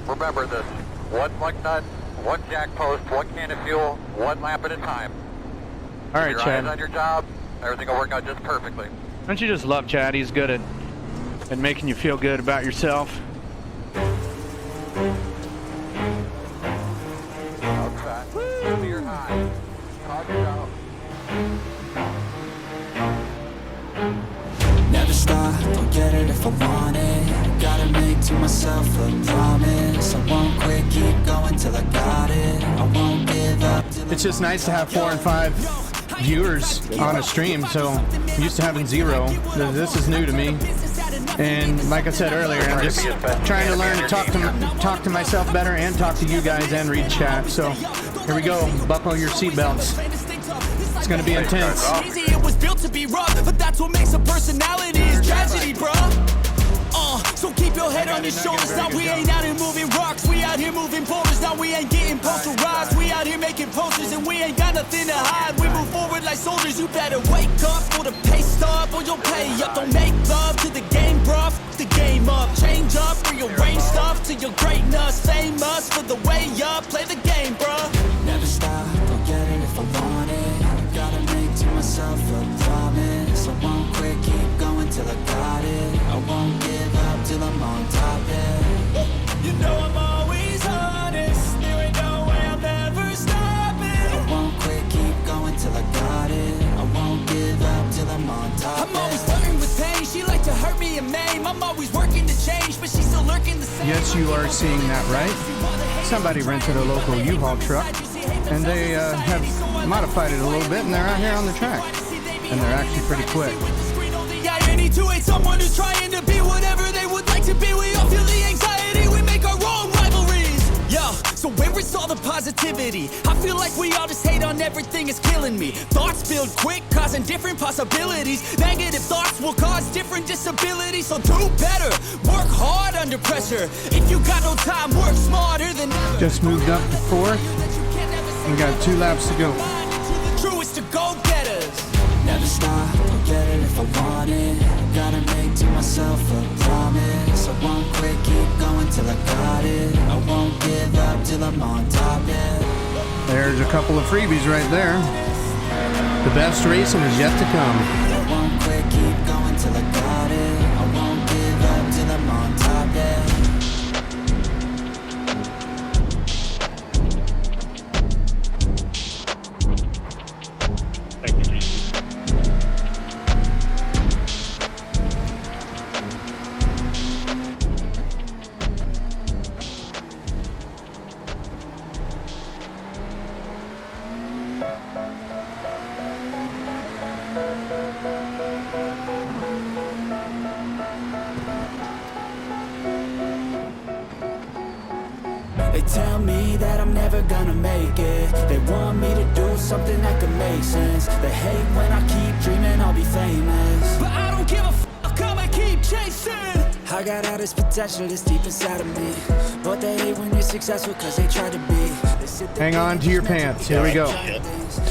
Remember this, one lug nut, one jack post, one can of fuel, one lap at a time. All right, Keep your Chad. eyes on your job, everything will work out just perfectly. Don't you just love Chad? He's good at making you feel good about yourself. Outside. Clear high. Talk it out. Never stop, I'll get it if I want it. Gotta make to myself a promise. I won't quit, keep going till I got it. I won't give up till It's just nice to have 4 and 5 viewers on a stream, so I'm used to having 0. This is new to me. And like I said earlier, I'm just trying to learn to talk to myself better and talk to you guys and read chat. So here we go. Buckle your seatbelts. It's gonna be intense. easy, it was built to be rough, but that's what makes a personality is tragedy, bro. So keep your head on your shoulders. Now we ain't out here moving rocks, we out here moving boulders. Now we ain't getting posterized, we out here making posters, and we ain't got nothing to hide. We move forward like soldiers. You better wake up for the pay stub, or you'll pay up. Don't make love to the game, bruh. The game up, change up, rearrange stuff to your greatness. Famous for the way up, play the game, bruh. Never stop, I'll get it if I want it. Gotta make to myself a promise. I won't quit, keep going till I got it. I won't give up till I'm on top, yeah. You know I'm always honest, there ain't no way I'm ever stopping. I won't quit, keep going till I got it. I won't give up till I'm on top. I'm always flirting with pain, she like to hurt me and maim. I'm always working to change, but she's still lurking the same. Yes, you are seeing that right. Somebody rented a local U-Haul truck, and they have modified it a little bit, and they're out here on the track. And they're actually pretty quick. To hate someone who's trying to be whatever they would like to be. We all feel the anxiety, we make our own rivalries. Yo, so where is all the positivity? I feel like we all just hate on everything, it's killing me. Thoughts build quick, causing different possibilities. Negative thoughts will cause different disabilities. So do better, work hard under pressure. If you got no time, work smarter than ever. Just moved up to 4th. We got 2 laps to go. Truest to go-getters. Never stop, I'll get it if I want it. Gotta make to myself a promise. I won't quit, keep going till I got it. I won't give up till I'm on top, yeah. There's a couple of freebies right there. The best racing is yet to come. I won't quit, keep going till I got it. I won't give up till I'm on top, yeah. They tell me that I'm never gonna make it. They want me to do something that could make sense. They hate when I keep dreaming I'll be famous, but I don't give a fuck, I'ma keep chasing. I got all this potential that's deep inside of me, but they hate when you're successful cause they try to be. Hang on to your pants. Here we go.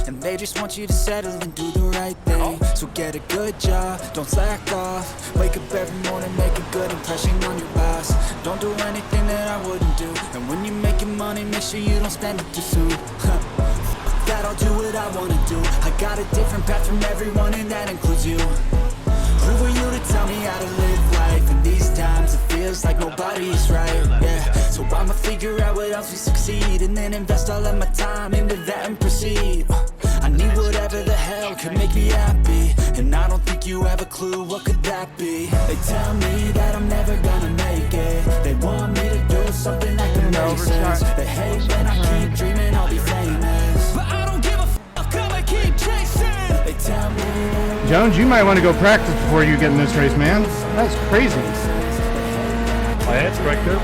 And they just want you to settle and do the right thing. So get a good job, don't slack off. Wake up every morning, make a good impression on your boss. Don't do anything that I wouldn't do. And when you're making money, make sure you don't spend it too soon. That I'll do what I wanna do. I got a different path from everyone, and that includes you. Who are you to tell me how to live life? In these times it feels like nobody's right, yeah. So I'ma figure out what else we succeed, and then invest all of my time into that and proceed. I need whatever the hell can make me happy, and I don't think you have a clue what could that be. They tell me that I'm never gonna make it. They want me to do something that can make sense. They hate when I keep dreaming I'll be famous, but I don't give a fuck, I'ma keep chasing. They tell me Jones, you might want to go practice before you get in this race, man. That's crazy. My head's right there.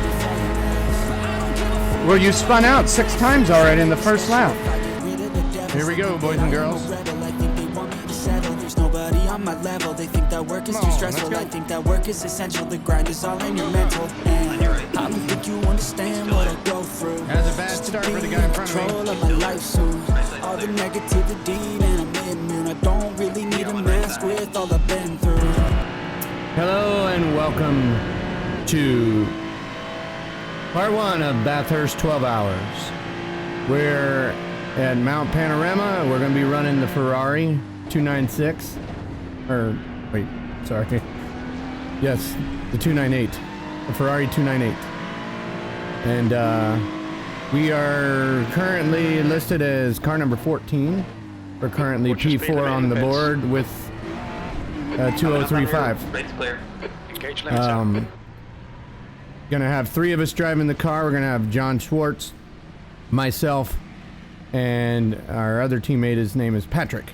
Well, you spun out 6 times already in the first lap. Here we go, boys and girls. There's nobody on my level. They think that work is too stressful. I think that work is essential. The grind is all in your mental. And I don't think you understand what I go through. That's a bad start for the guy in front of me. Control of my life soon. All the negativity, man, I'm immune. I don't really need a mask with all I've been through. Hello and welcome to Part 1 of Bathurst 12 Hours. We're at Mount Panorama. We're going to be running the Ferrari 296. Or, wait, sorry. Yes, the 298. The Ferrari 298. And we are currently listed as car number 14. We're currently P4 on the board with 2035. Rate's clear. Engage limits out. Gonna have 3 of us driving the car. We're gonna have John Schwartz, myself, and our other teammate. His name is Patrick.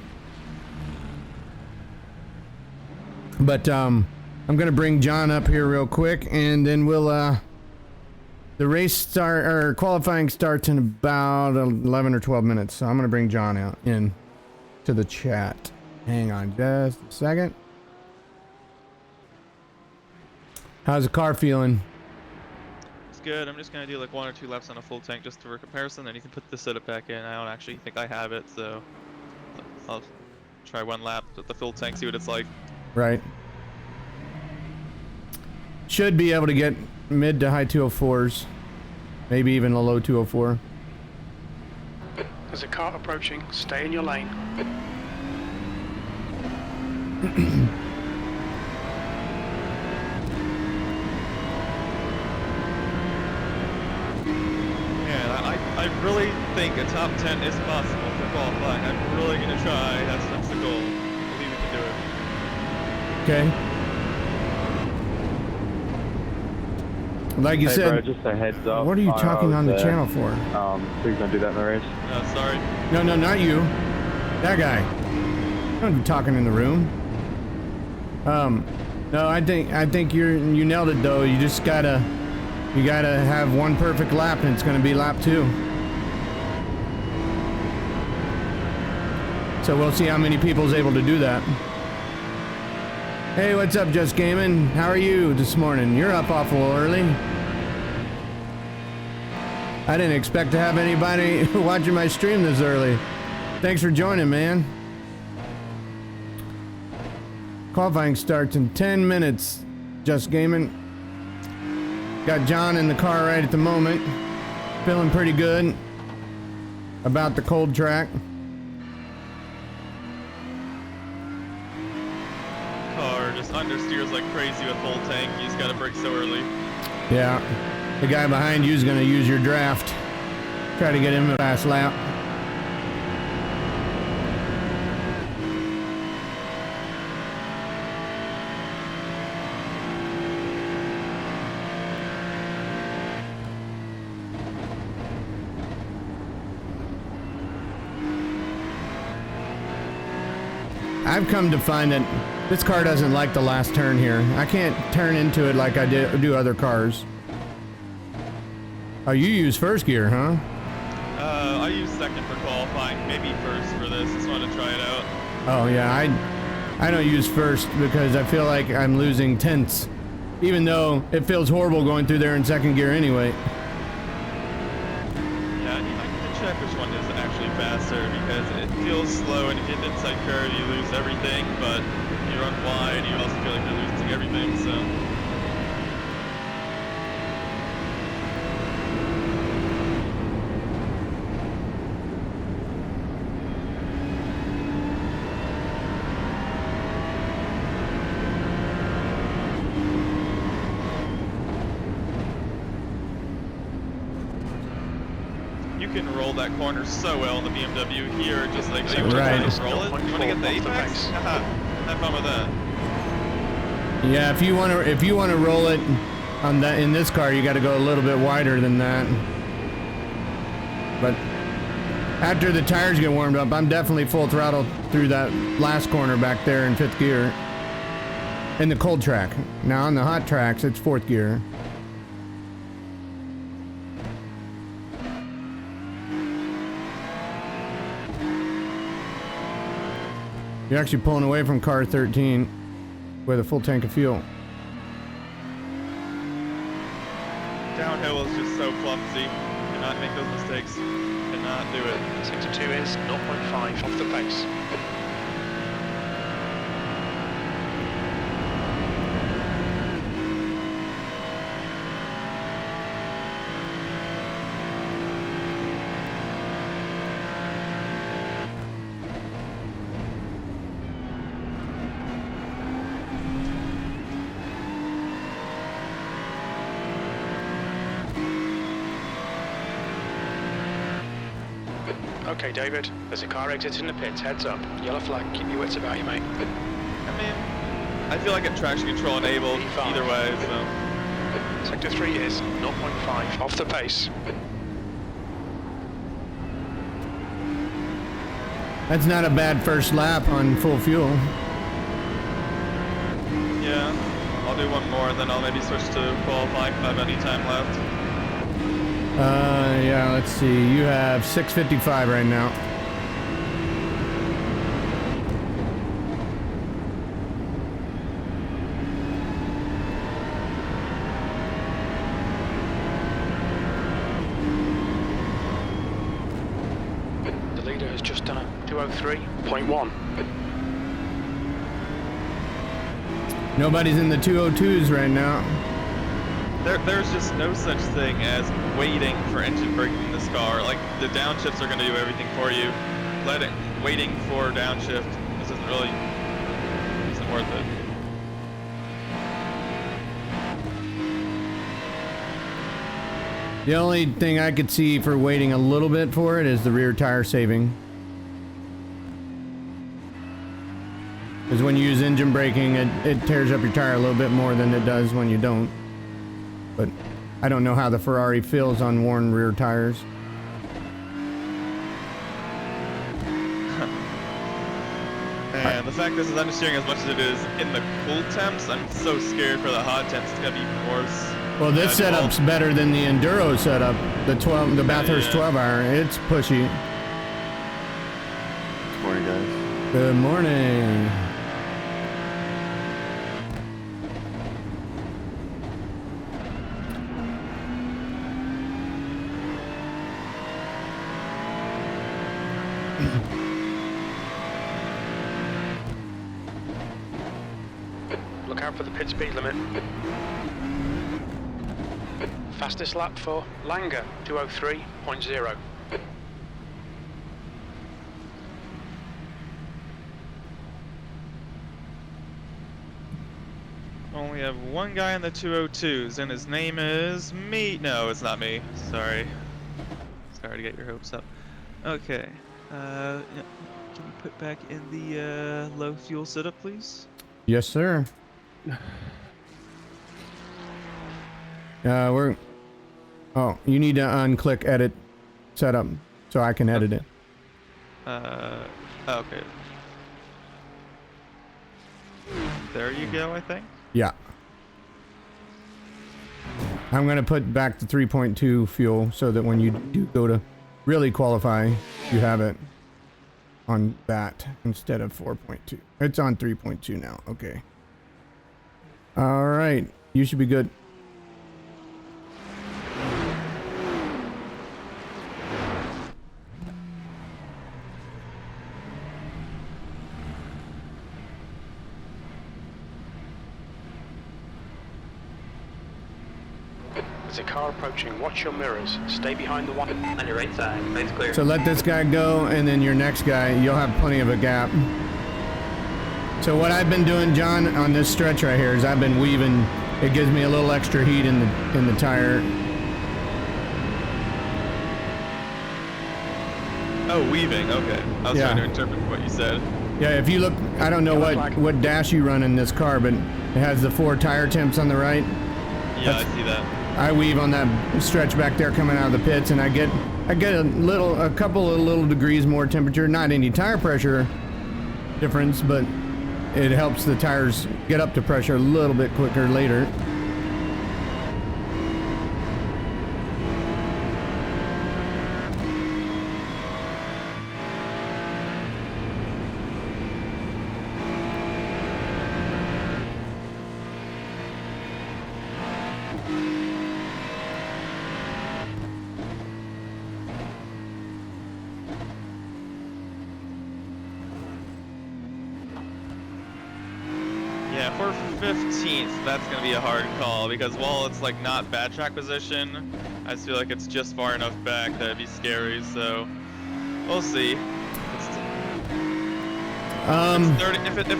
But I'm gonna bring John up here real quick, and then we'll the race start or qualifying starts in about 11 or 12 minutes. So I'm gonna bring John out in to the chat. Hang on just a second. How's the car feeling? It's good. I'm just gonna do like 1 or 2 laps on a full tank just for comparison, then you can put the setup back in. I don't actually think I have it, so I'll try 1 lap with the full tank, see what it's like. Right. Should be able to get mid to high 204s, maybe even a low 204. There's a car approaching. Stay in your lane. I really think a top 10 is possible for qualifying. I'm really gonna try. That's the goal. I believe we can do it. Okay. Like you said, bro, just a heads up. what are you talking on the channel for? Please don't do that in the race. No, sorry. No, not you. That guy. Don't be talking in the room. No, I think you nailed it though. You just gotta have 1 perfect lap, and it's gonna be lap 2. So we'll see how many people's able to do that. Hey, what's up, Just Gaming? How are you this morning? You're up awful early. I didn't expect to have anybody watching my stream this early. Thanks for joining, man. Qualifying starts in 10 minutes. Just Gaming. Got John in the car right at the moment. Feeling pretty good about the cold track. Car just understeers like crazy with full tank. You just gotta brake so early. Yeah. The guy behind you is going to use your draft. Try to get him a fast lap. I've come to find that this car doesn't like the last turn here. I can't turn into it like I do other cars. Oh, you use first gear, huh? I use second for qualifying, maybe first for this. Just wanted to try it out. Oh yeah, I don't use first because I feel like I'm losing tenths, even though it feels horrible going through there in second gear anyway. Yeah, I need to check which one is actually faster because it feels slow, and if you hit the inside curve, you lose everything. But if you run wide, you also feel like you're losing everything. So. You can roll that corner so well in the BMW here, just like you Right. want to roll it. You want to get the apex? Haha, have fun with that. Yeah, if you want to roll it on that in this car, you got to go a little bit wider than that. But after the tires get warmed up, I'm definitely full throttle through that last corner back there in 5th gear. In the cold track. Now on the hot tracks, it's 4th gear. You're actually pulling away from car 13 with a full tank of fuel. Downhill is just so clumsy. Cannot make those mistakes. Cannot do it. 62 is 0.5 off the pace. Okay, David, there's a car exiting the pits, heads up. Yellow flag, keep your wits about you, mate. I mean, I feel like it's traction control enabled E5. either way, so. Sector 3 is 0.5, off the pace. That's not a bad first lap on full fuel. Yeah, I'll do one more, and then I'll maybe switch to qualifying if I have any time left. Yeah, let's see. You have 6:55 right now. The leader has just done a 203.1. Nobody's in the 202s right now. There's just no such thing as waiting for engine braking in this car. Like, the downshifts are going to do everything for you. Waiting for downshift, this isn't worth it. The only thing I could see for waiting a little bit for it is the rear tire saving. Because when you use engine braking, it tears up your tire a little bit more than it does when you don't. But I don't know how the Ferrari feels on worn rear tires. And the fact this is understeering as much as it is in the cool temps, I'm so scared for the hot temps. It's gonna be even worse. Well, this setup's better than the Enduro setup, the Bathurst 12 hour. It's pushy. Good morning, guys. Good morning. Look out for the pit speed limit. Fastest lap for Langer, 203.0. Only have one guy in the 202s, and his name is me. No, it's not me. Sorry. Sorry to get your hopes up. Okay. Yeah. Can you put back in the low fuel setup, please? Yes, sir. Oh, you need to unclick edit setup so I can edit it. Okay. There you go, I think. Yeah. I'm gonna put back the 3.2 fuel so that when you do go to really qualify, you have it on that instead of 4.2. It's on 3.2 now. Okay. All right. You should be good. There's a car approaching. Watch your mirrors. Stay behind the one. On your right side. Lane's clear. So let this guy go, and then your next guy, you'll have plenty of a gap. So what I've been doing, John, on this stretch right here is I've been weaving. It gives me a little extra heat in the tire. Oh, weaving. Okay. I was Yeah. trying to interpret what you said. Yeah, if you look, I don't know what dash you run in this car, but it has the 4 tire temps on the right. Yeah, I see that. I weave on that stretch back there coming out of the pits, and I get a couple of little degrees more temperature. Not any tire pressure difference, but it helps the tires get up to pressure a little bit quicker later. Yeah, for 15th, that's going to be a hard call because while it's like not bad track position, I just feel like it's just far enough back that it'd be scary, so we'll see. If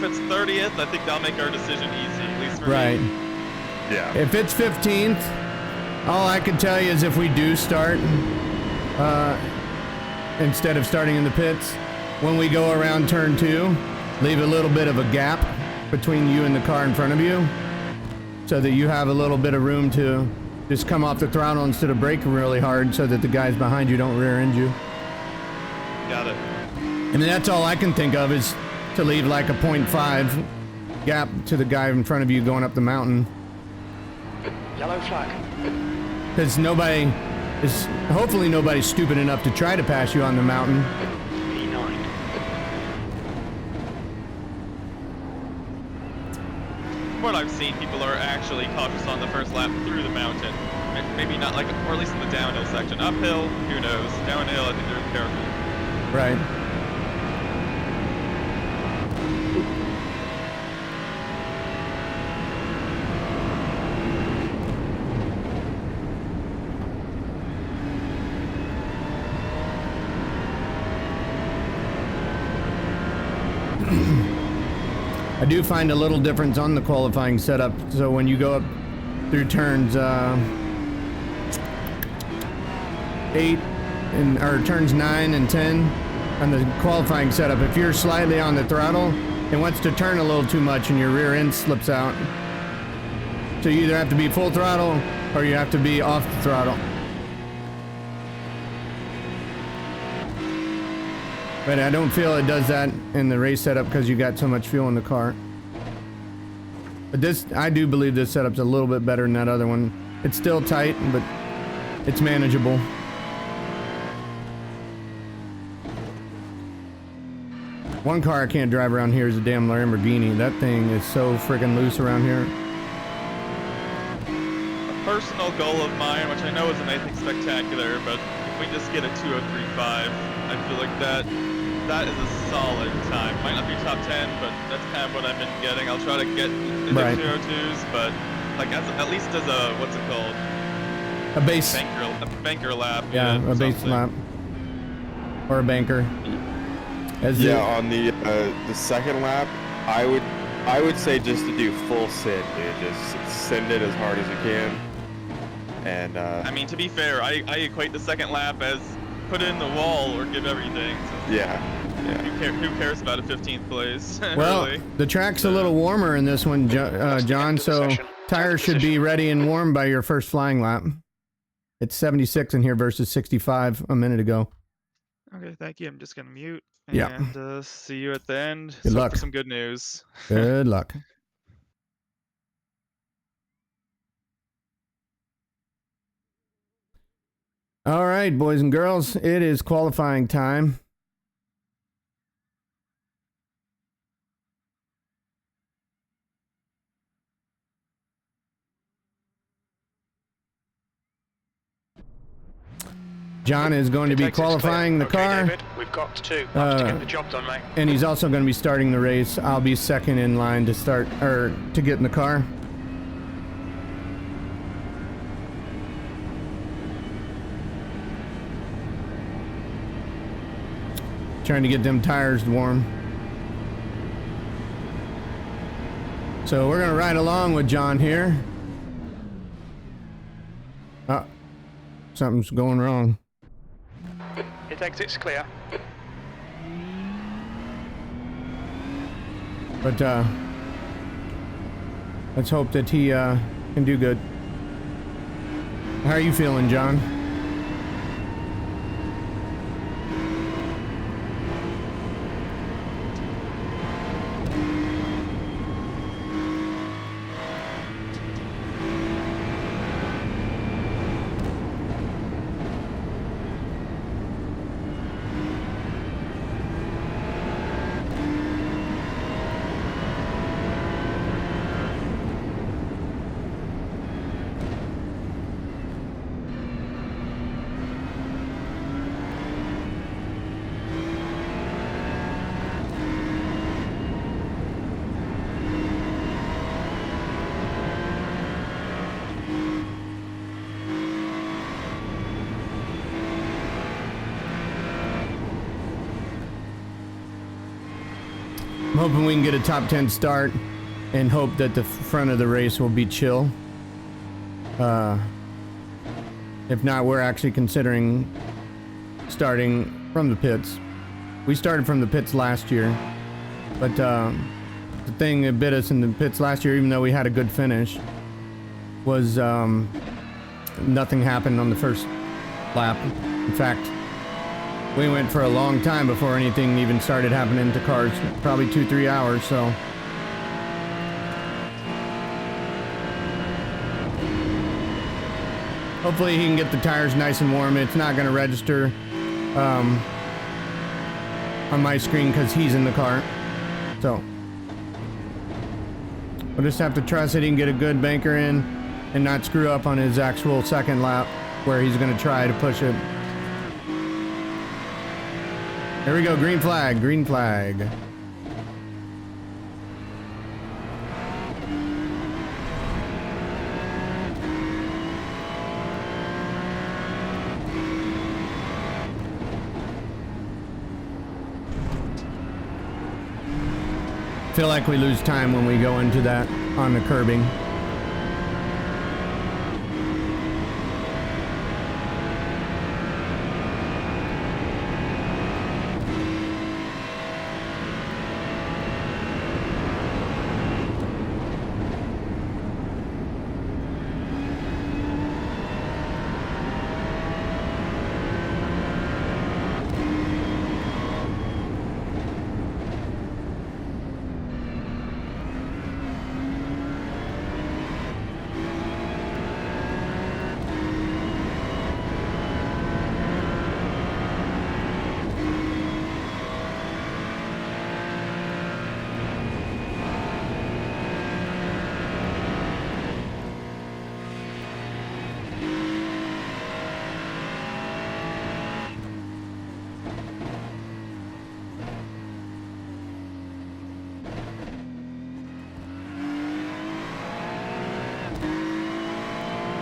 it's 30th, I think that'll make our decision easy, at least for Right. me. Yeah. If it's 15th, all I can tell you is if we do start, instead of starting in the pits, when we go around turn 2, leave a little bit of a gap between you and the car in front of you, so that you have a little bit of room to just come off the throttle instead of braking really hard, so that the guys behind you don't rear end you. Got it. I mean, that's all I can think of, is to leave like a 0.5 gap to the guy in front of you going up the mountain. Yellow flag. Because hopefully nobody's stupid enough to try to pass you on the mountain. P9. From what I've seen, people are actually cautious on the first lap through the mountain. Maybe not like, or at least in the downhill section. Uphill, who knows? Downhill, I think they're careful. Right. I do find a little difference on the qualifying setup. So when you go up through turns 8 or turns 9 and 10 on the qualifying setup, if you're slightly on the throttle, it wants to turn a little too much and your rear end slips out. So you either have to be full throttle or you have to be off the throttle. But I don't feel it does that in the race setup because you got so much fuel in the car. But this, I do believe this setup's a little bit better than that other one. It's still tight, but it's manageable. One car I can't drive around here is a damn Lamborghini. That thing is so freaking loose around here. A personal goal of mine, which I know isn't anything spectacular, but if we just get a 2:03.5, I feel like that is a solid time. Might not be top 10, but that's kind of what I've been getting. I'll try to get into 2:02s, but like at least as a, what's it called? A base. A banker lap. Yeah, a base lap. Or a banker. On the second lap, I would say just to do full send, dude. Just send it as hard as you can. And I mean, to be fair, I equate the second lap as put it in the wall or give everything. So yeah. Who cares about a 15th place? Well, really? the track's a little warmer in this one, John, so tires should be ready and warm by your first flying lap. It's 76 in here versus 65 a minute ago. Okay, thank you. I'm just gonna mute. Yeah. And see you at the end. Good So luck. for some good news. Good luck. All right, boys and girls, it is qualifying time. John is going to be qualifying the car. David, we've got 2 laps to get the job done, mate. And he's also going to be starting the race. I'll be second in line to start, or to get in the car. Trying to get them tires warm. So we're going to ride along with John here. Something's going wrong. His exit's clear. But let's hope that he can do good. How are you feeling, John? I'm hoping we can get a top 10 start and hope that the front of the race will be chill. If not, we're actually considering starting from the pits. We started from the pits last year, but the thing that bit us in the pits last year, even though we had a good finish, was nothing happened on the first lap. In fact, we went for a long time before anything even started happening to cars, probably 2-3 hours. So hopefully he can get the tires nice and warm. It's not going to register on my screen because he's in the car. So we'll just have to trust that he can get a good banker in and not screw up on his actual second lap where he's going to try to push it. Here we go, green flag, green flag. Feel like we lose time when we go into that on the curbing.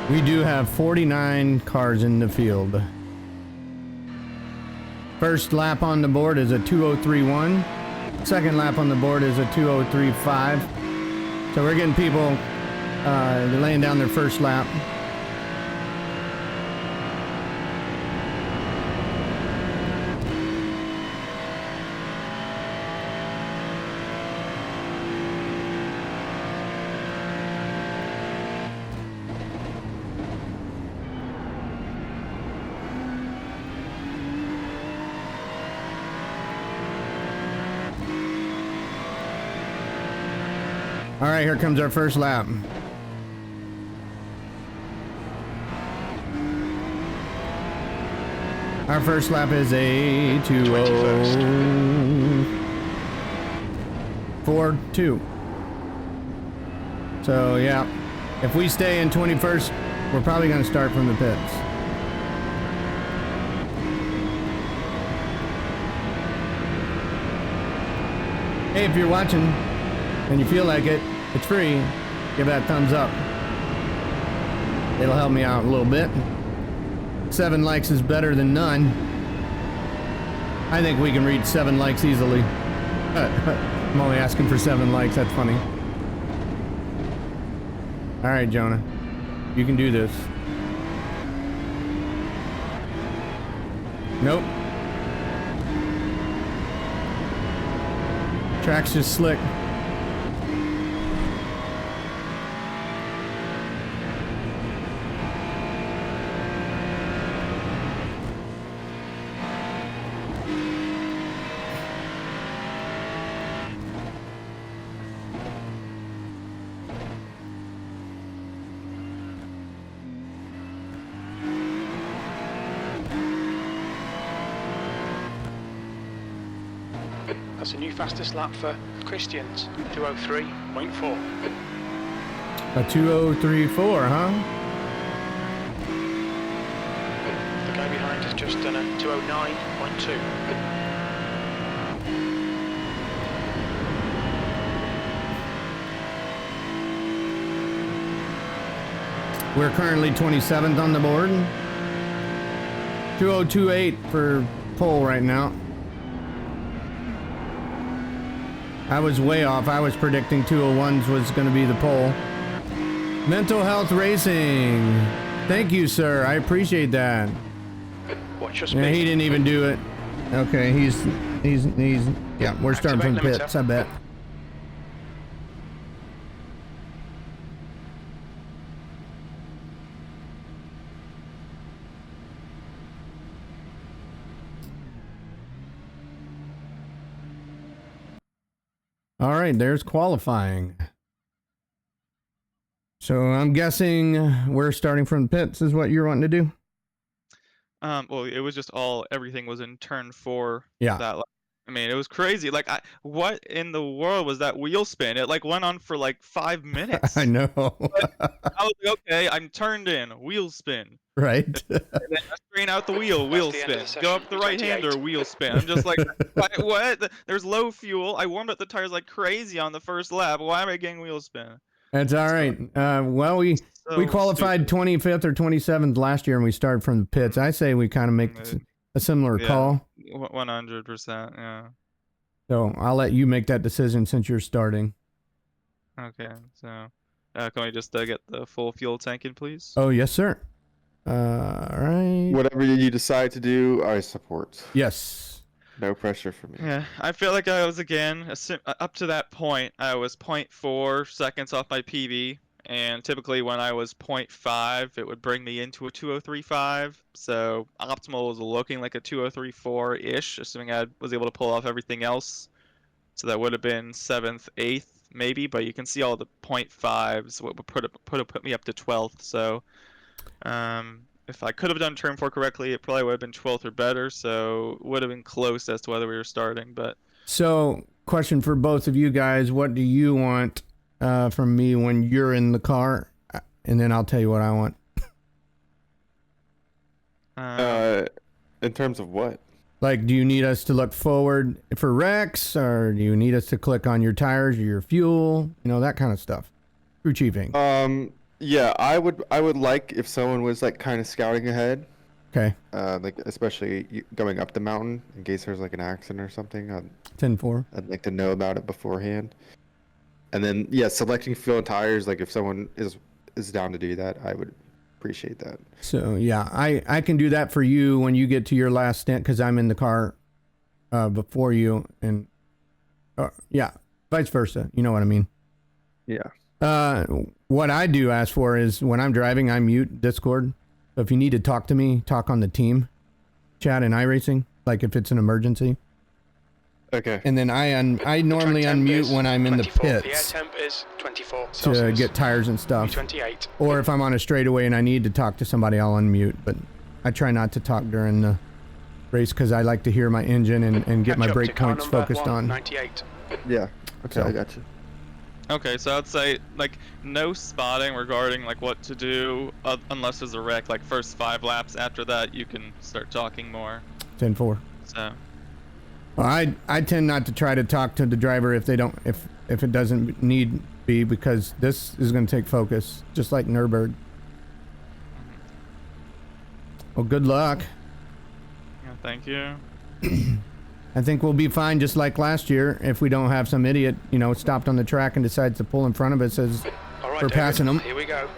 We do have 49 cars in the field. First lap on the board is a 2:03.1. Second lap on the board is a 2:03.5. So we're getting people laying down their first lap. All right, here comes our first lap. Our first lap is a 2:04.2. So yeah, if we stay in 21st, we're probably going to start from the pits. Hey, if you're watching and you feel like it, it's free, give that thumbs up. It'll help me out a little bit. 7 likes is better than none. I think we can reach 7 likes easily. I'm only asking for 7 likes, that's funny. All right, Jonah, you can do this. Nope. Track's just slick. That's a new fastest lap for Christians, 2:03.4. A 2:03.4, huh? The guy behind has just done a 2:09.2. We're currently 27th on the board. 2:02.8 for pole right now. I was way off. I was predicting 2:01s was going to be the pole. Mental Health Racing. Thank you, sir. I appreciate that. Watch your speed. Yeah, he didn't even do it. Okay, he's yeah, we're starting from the Activate pits, I bet. All right, there's qualifying. So I'm guessing we're starting from the pits is what you're wanting to do? Well, it was just everything was in turn 4. Yeah. That, I mean, it was crazy. Like, what in the world was that wheel spin? It like went on for like 5 minutes. I know. I was like, okay, I'm turned in, wheel spin. Right. And then I strain out the wheel, wheel the end of spin. the Go session, up the right hander, 28. wheel spin. I'm just like, what? There's low fuel. I warmed up the tires like crazy on the first lap. Why am I getting wheel spin? That's all right. Well, we qualified stupid. 25th or 27th last year, and we started from the pits. I say we kind of make a similar call. 100%. Yeah. So I'll let you make that decision since you're starting. Okay. So, can we just get the full fuel tank in, please? Oh, yes, sir. All right. Whatever you decide to do, I support. Yes. No pressure for me. Yeah, I feel like I was again up to that point. I was 0.4 seconds off my PB, and typically when I was 0.5, it would bring me into a 203.5. So optimal was looking like a 203.4-ish, assuming I was able to pull off everything else. So that would have been 7th, 8th, maybe. But you can see all the 0.5s would put me up to 12th. So if I could have done turn 4 correctly, it probably would have been 12th or better, so it would have been close as to whether we were starting. But So, question for both of you guys: what do you want from me when you're in the car, and then I'll tell you what I want. In terms of what? Like, do you need us to look forward for wrecks, or do you need us to click on your tires or your fuel? You know, that kind of stuff. Crew chiefing. Yeah, I would like if someone was like kind of scouting ahead. Okay. Like especially going up the mountain in case there's like an accident or something. 10-4. I'd like to know about it beforehand. And then yeah, selecting fuel and tires. Like if someone is down to do that, I would appreciate that. So yeah, I can do that for you when you get to your last stint because I'm in the car before you, and yeah, vice versa. You know what I mean? Yeah. What I do ask for is when I'm driving, I mute Discord. So if you need to talk to me, talk on the team chat in iRacing, like if it's an emergency. Okay. And then I normally unmute when I'm in the 24. pits. The air temp is 24 to Celsius. get tires and stuff. 28. Or if I'm on a straightaway and I need to talk to somebody, I'll unmute. But I try not to talk during the race because I like to hear my engine and get my Catch up to brake car points number focused on. 98. Yeah. Okay, So- I got you. Okay, so I'd say like no spotting regarding like what to do unless there's a wreck. Like first 5 laps. After that, you can start talking more. 10-4. So. Well, I tend not to try to talk to the driver if they don't if it doesn't need be because this is going to take focus, just like Nürburgring. Well, good luck. Yeah, thank you. I think we'll be fine, just like last year, if we don't have some idiot, you know, stopped on the track and decides to pull in front of us as All right, we're David, passing them. Here we go.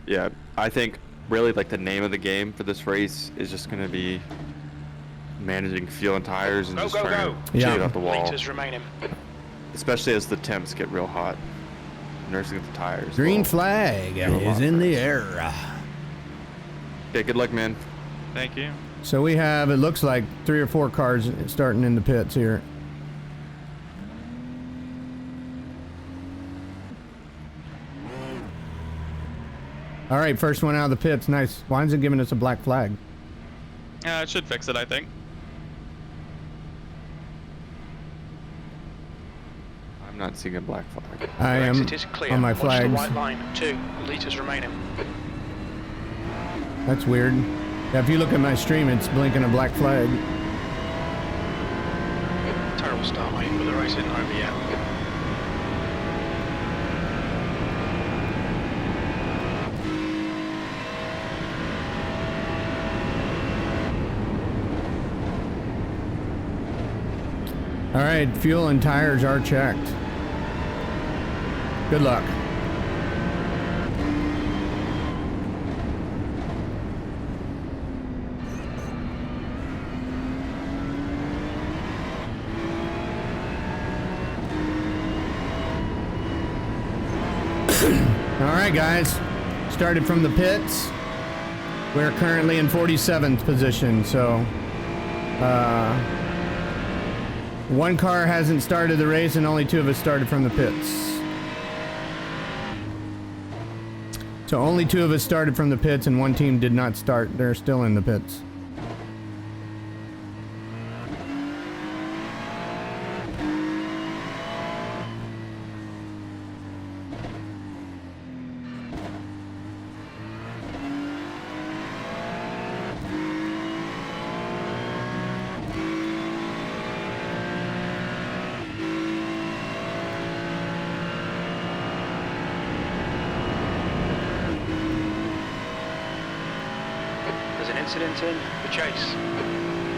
Yeah, I think really like the name of the game for this race is just going to be managing fuel and tires and Go, just go, trying go. to Yeah. cheat out the wall. Liters remaining. Especially as the temps get real hot. Nursing the tires. Green will flag do a lot is in the for us. air. Okay, good luck, man. Thank you. So we have, it looks like 3 or 4 cars starting in the pits here. All right, first one out of the pits. Nice. Why is it giving us a black flag? It should fix it, I think. I'm not seeing a black flag. I Your am exit is clear. on my Watch the flags. white line. 2 liters remaining. That's weird. Yeah, if you look at my stream, it's blinking a black flag. Terrible start, mate, but the race isn't over yet. All right, fuel and tires are checked. Good luck. All right, guys. Started from the pits. We're currently in 47th position, so one car hasn't started the race and only 2 of us started from the pits. So only 2 of us started from the pits and 1 team did not start. They're still in the pits. There's an incident in the chase.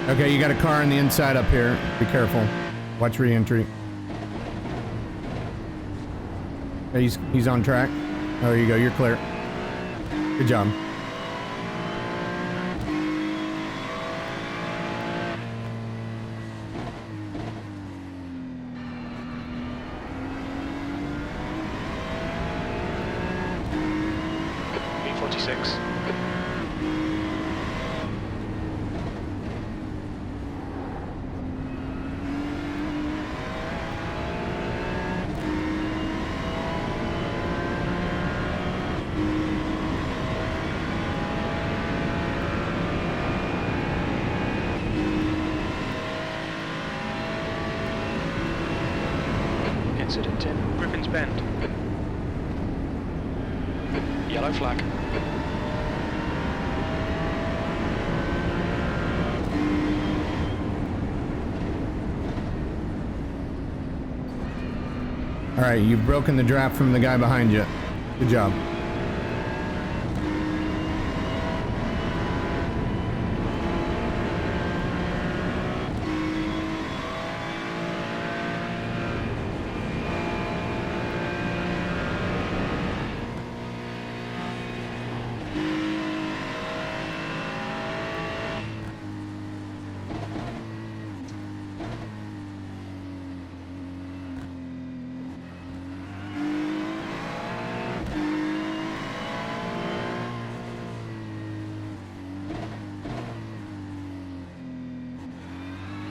Okay, you got a car on the inside up here. Be careful. Watch re-entry. He's on track. Oh, there you go. You're clear. Good job. B46. Incident in Griffin's Bend. Yellow flag. All right, you've broken the draft from the guy behind you. Good job.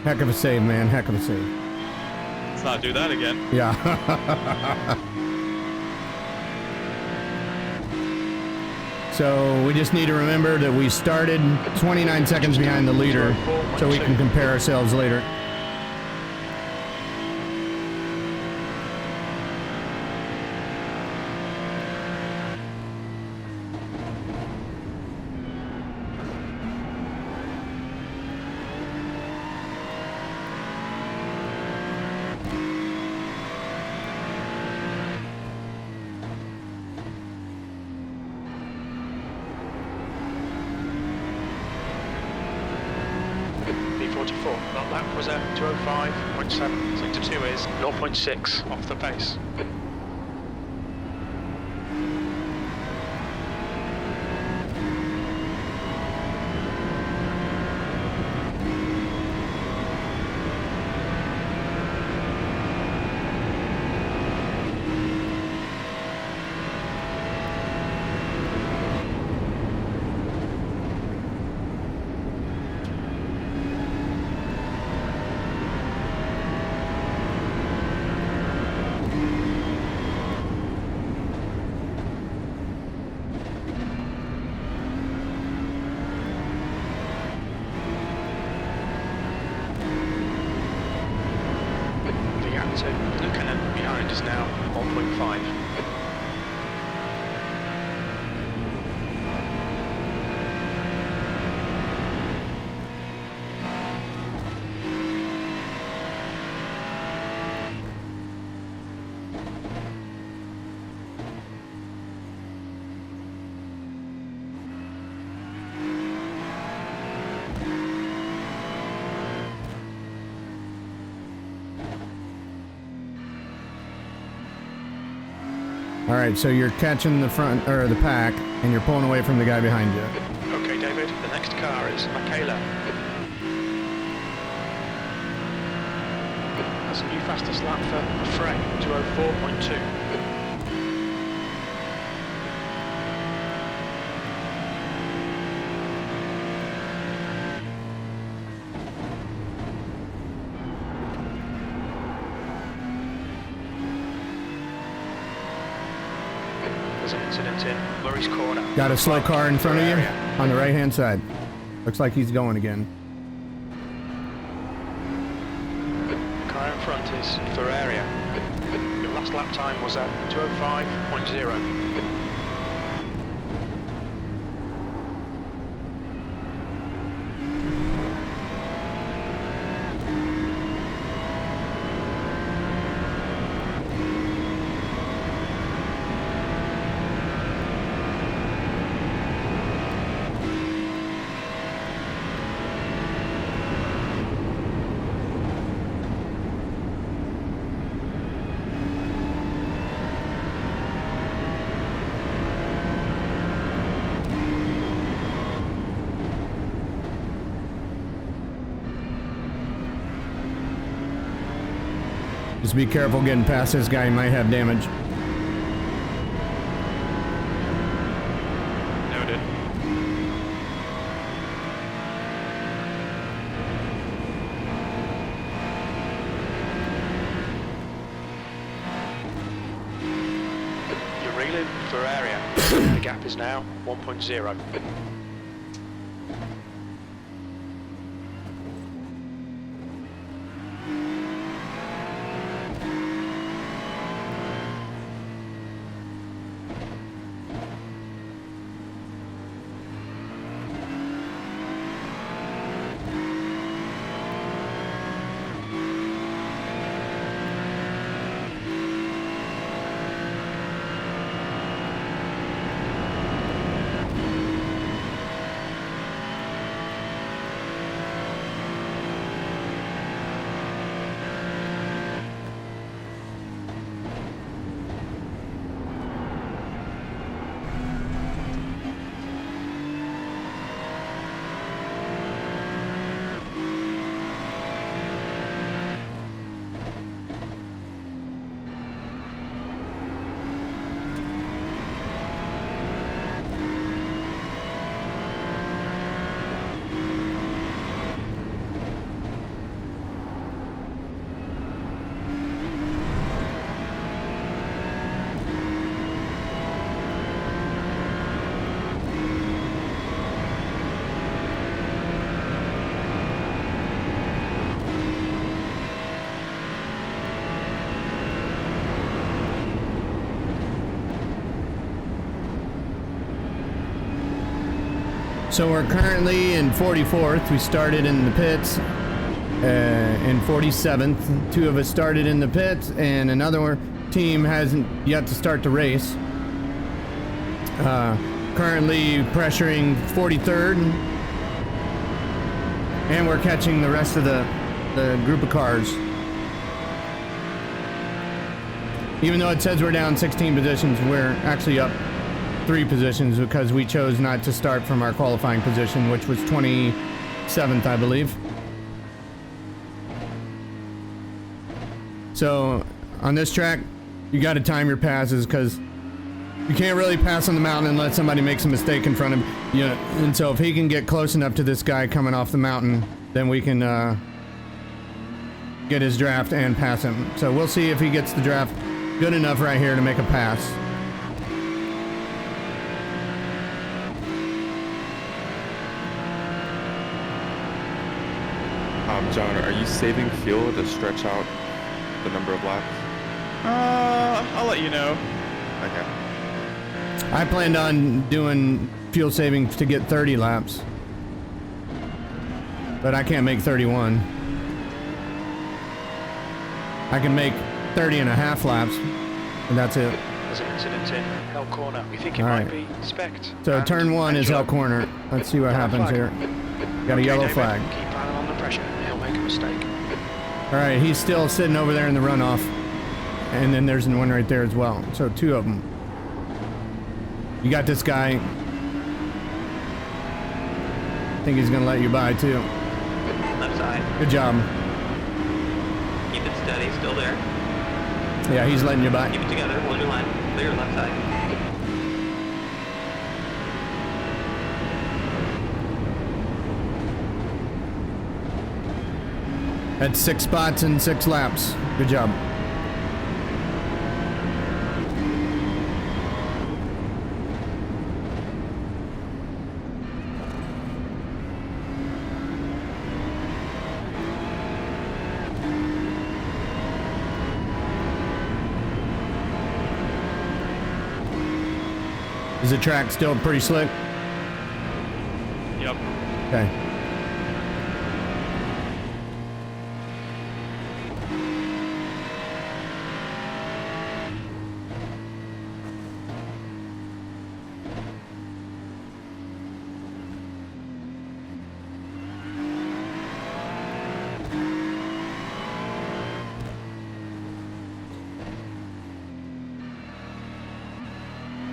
Heck of a save, man. Heck of a save. Let's not do that again. Yeah. So we just need to remember that we started 29 seconds behind the leader so we can compare ourselves later. B44. That lap was at 205.7. Sector 2 is 0.6 off the pace. So Lieutenant behind us now, 1.5. All right, so you're catching the front or the pack, and you're pulling away from the guy behind you. Okay, David. The next car is Michaela. That's a new fastest lap for Frey, 204.2. There's an incident in Murray's Corner. Got a slow car in front of you on the right-hand side. Looks like he's going again. Car in front is for area. Your last lap time was at 2:05.0. Just be careful getting past this guy, he might have damage. Noted. You're reeling for area. The gap is now 1.0. So we're currently in 44th. We started in the pits in 47th. Two of us started in the pits, and another team hasn't yet to start the race. Currently pressuring 43rd, and we're catching the rest of the group of cars. Even though it says we're down 16 positions, we're actually up 3 positions because we chose not to start from our qualifying position, which was 27th, I believe. So on this track, you got to time your passes because you can't really pass on the mountain unless somebody makes a mistake in front of you. And so if he can get close enough to this guy coming off the mountain, then we can get his draft and pass him. So we'll see if he gets the draft good enough right here to make a pass. John, are you saving fuel to stretch out the number of laps? I'll let you know. Okay. I planned on doing fuel saving to get 30 laps, but I can't make 31. I can make 30 and a half laps, and that's it. There's an incident in Hell Corner. We think it All might right. be Spect. So turn 1 is Hell Corner. Let's see what happens here. Got a yellow David, flag. Keep piling on the pressure. He'll make a mistake. All right, he's still sitting over there in the runoff, and then there's one right there as well. So 2 of them. You got this guy. I think he's gonna let you by too. Left side. Good job. Keep it steady, still there. Yeah, he's letting you by. Keep it together, hold your line. Clear left side. That's 6 spots and 6 laps. Good job. Is the track still pretty slick? Yep. Okay.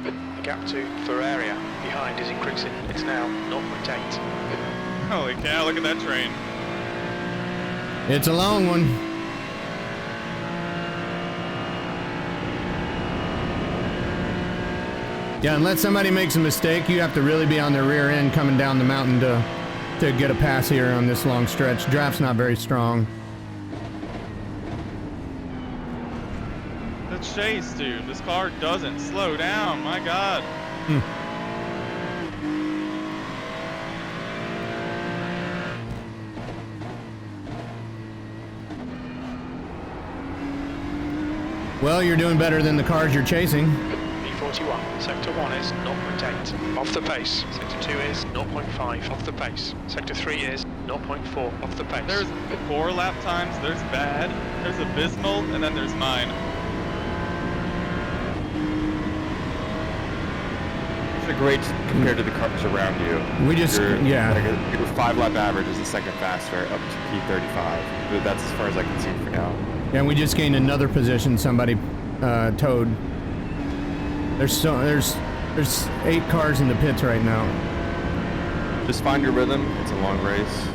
The gap to Ferrari behind is increasing. It's now 0.8. Holy cow, look at that train. It's a long one. Yeah, unless somebody makes a mistake, you have to really be on the rear end coming down the mountain to get a pass here on this long stretch. Draft's not very strong. The chase, dude. This car doesn't slow down. My God. Well, you're doing better than the cars you're chasing. B41, sector 1 is 0.8, off the pace. Sector 2 is 0.5, off the pace. Sector 3 is 0.4, off the pace. There's 4 lap times, there's bad, there's abysmal, and then there's mine. It's a great compared to the cars around you. We just, yeah. Like your 5-lap average is the second faster up to P35. But that's as far as I can see for now. Yeah, and we just gained another position. Somebody towed. There's 8 cars in the pits right now. Just find your rhythm. It's a long race.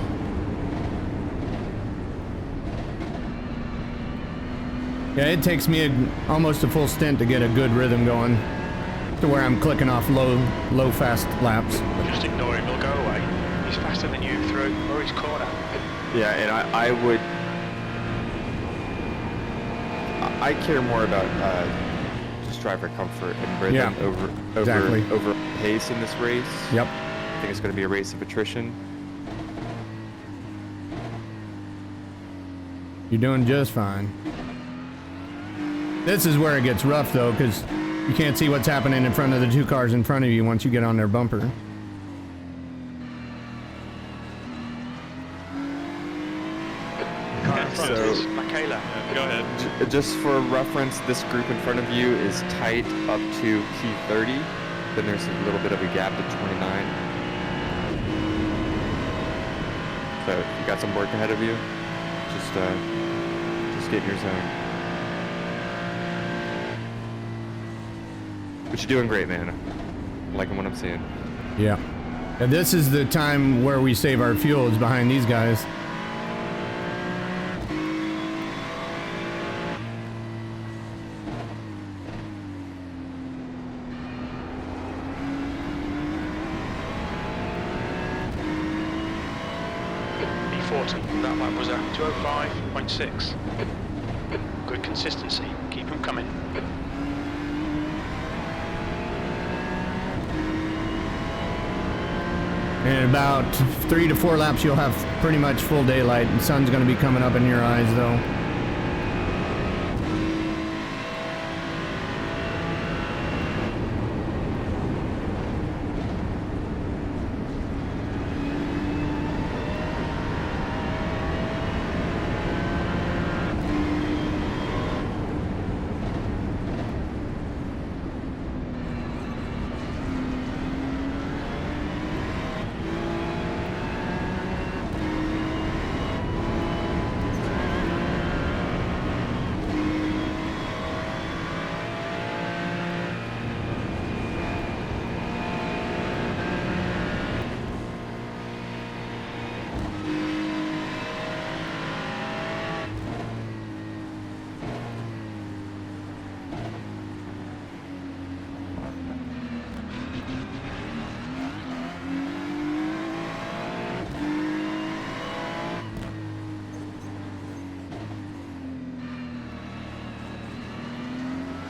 Yeah, it takes me almost a full stint to get a good rhythm going, to where I'm clicking off low fast laps. Just ignore him, he'll go away. He's faster than you through Murray's corner. Yeah, and I care more about just driver comfort and rhythm over pace in this race. Yep. I think it's going to be a race of attrition. You're doing just fine. This is where it gets rough though, because you can't see what's happening in front of the 2 cars in front of you once you get on their bumper. Front is Michaela. Go ahead. Just for reference, this group in front of you is tight up to P30. Then there's a little bit of a gap to 29. So if you got some work ahead of you, just get in your zone. But you're doing great, man. I'm liking what I'm seeing. Yeah. And this is the time where we save our fuel, is behind these guys. B40, that lap was at 205.6. Good consistency, keep them coming. In about 3 to 4 laps, you'll have pretty much full daylight. The sun's going to be coming up in your eyes, though.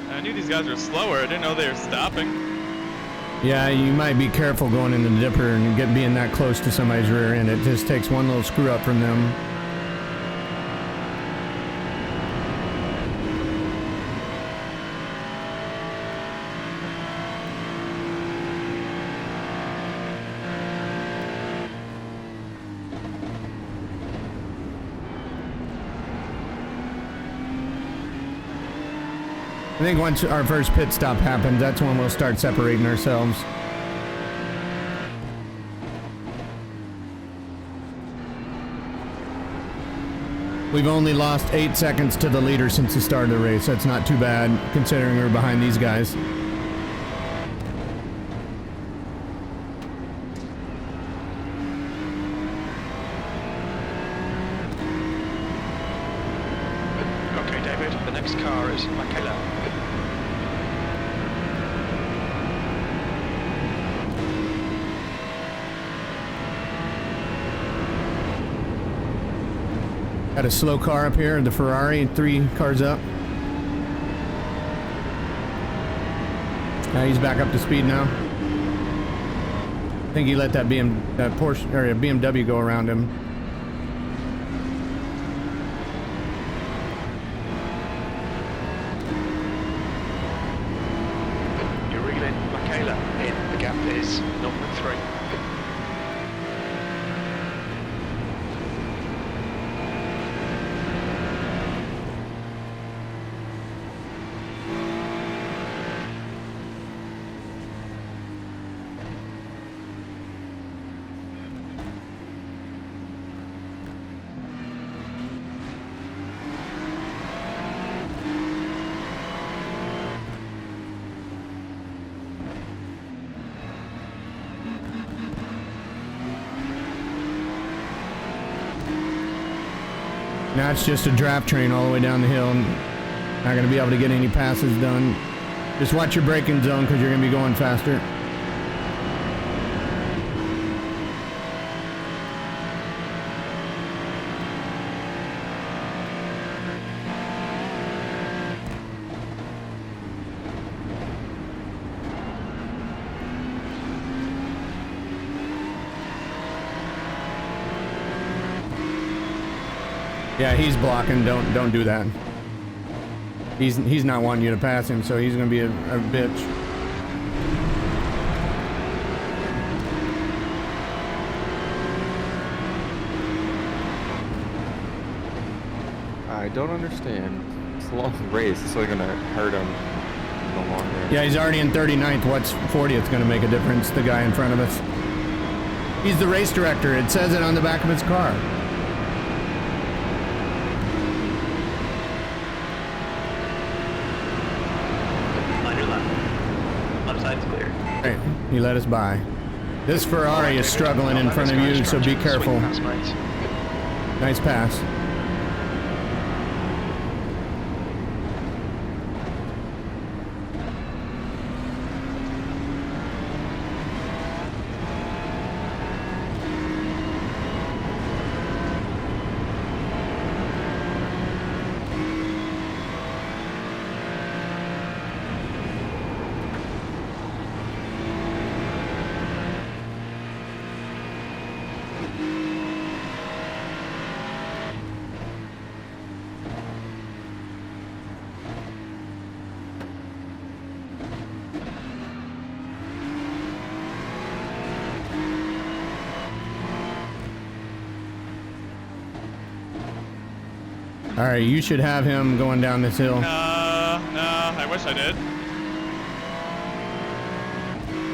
I knew these guys were slower. I didn't know they were stopping. Yeah, you might be careful going in the dipper and being that close to somebody's rear end. It just takes one little screw up from them. I think once our first pit stop happens, that's when we'll start separating ourselves. We've only lost 8 seconds to the leader since the start of the race. That's not too bad, considering we're behind these guys. Okay, David, the next car is Michaela. Got a slow car up here, the Ferrari, 3 cars up. He's back up to speed now. I think he let that Porsche or BMW go around him. You're reeling Michaela in. The gap is 0.3. Now it's just a draft train all the way down the hill. Not going to be able to get any passes done. Just watch your braking zone because you're going to be going faster. Yeah, he's blocking. Don't do that. He's not wanting you to pass him, so he's gonna be a bitch. I don't understand. It's a long race. It's only gonna hurt him in the long run. Yeah, he's already in 39th. What's 40th gonna make a difference? The guy in front of us. He's the race director. It says it on the back of his car. Right, he let us by. This Ferrari is struggling in front of you, so be careful. Nice pass. All right, you should have him going down this hill. No, I wish I did.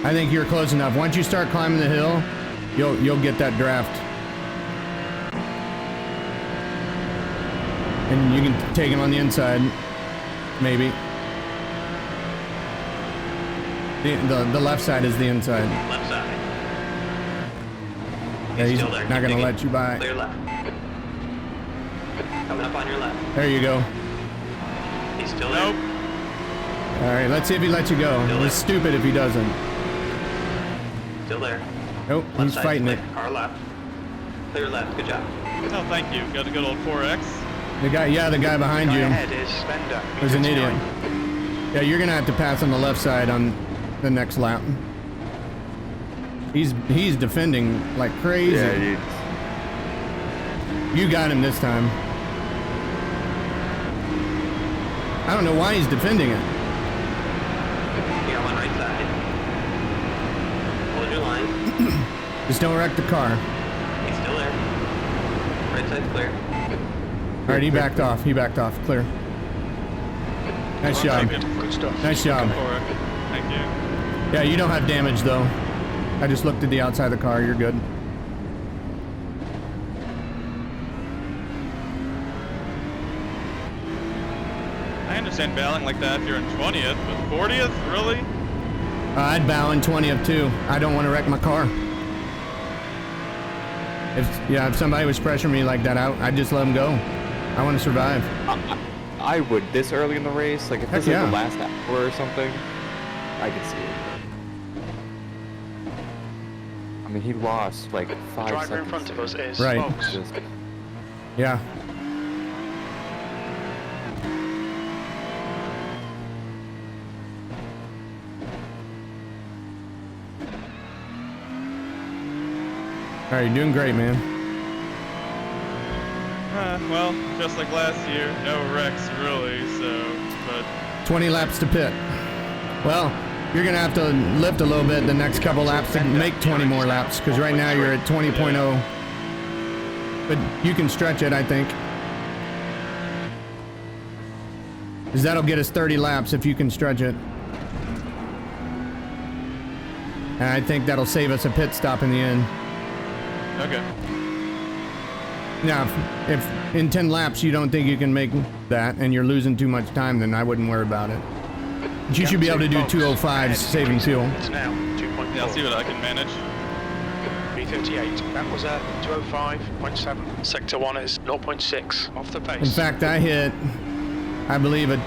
I think you're close enough. Once you start climbing the hill, you'll get that draft. And you can take him on the inside, maybe. The left side is the inside. Left side. Yeah, he's still there. not Keep gonna digging. let you by. Clear left. Coming up on your left. There you go. He's still there. Nope. All right, let's see if he lets you go. Still He's stupid if he doesn't. Still there. Nope, Left he's side's fighting it. clear. Car left. Clear left. Good job. Oh, thank you. Got a good old 4X. The guy behind Guy you ahead is Bender. is an idiot. Yeah, you're gonna have to pass on the left side on the next lap. He's defending like crazy. Yeah, You got him this time. I don't know why he's defending it. You got one right side. Hold your line. Just don't wreck the car. He's still there. Right side's clear. All right, he backed off. Clear. Nice job. Good stuff. Nice job. Go for it. Thank you. Yeah, you don't have damage though. I just looked at the outside of the car. You're good. I understand bailing like that if you're in 20th, but 40th, really? I'd bow in 20th too. I don't want to wreck my car. If somebody was pressuring me like that, I'd just let them go. I want to survive. I would this early in the race, like if Heck this was yeah. the last hour or something, I could see it. I mean, he lost like 5 Driver seconds. in front of us is Right. Bogs. Just- Yeah. All right, you're doing great, man. Well, just like last year, no wrecks really, so, but 20 laps to pit. Well, you're gonna have to lift a little bit the next couple laps to make 20 more laps, because right now you're at 20.0. But you can stretch it, I think. Because that'll get us 30 laps if you can stretch it. And I think that'll save us a pit stop in the end. okay. Now, if in 10 laps you don't think you can make that and you're losing too much time, then I wouldn't worry about it. But you should be able to do 205s saving fuel. It's now 2.4. Yeah, I'll see what I can manage. B38. That was a 205.7. Sector 1 is 0.6 off the pace. In fact, I hit, I believe, a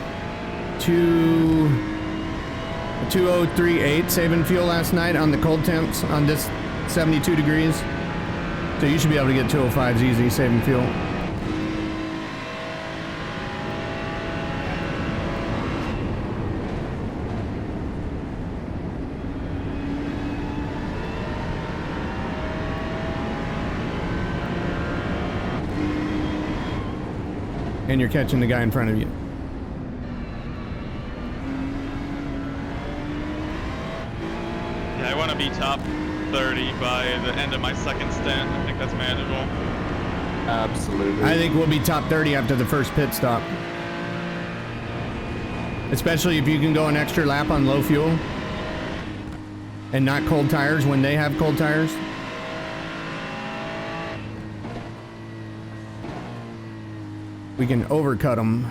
2038 saving fuel last night on the cold temps on this 72 degrees. So you should be able to get 205s easy saving fuel. And you're catching the guy in front of you. Yeah, I want to be top 30 by the end of my second stint. I think that's manageable. Absolutely. I think we'll be top 30 after the first pit stop. Especially if you can go an extra lap on low fuel and not cold tires when they have cold tires. We can overcut them.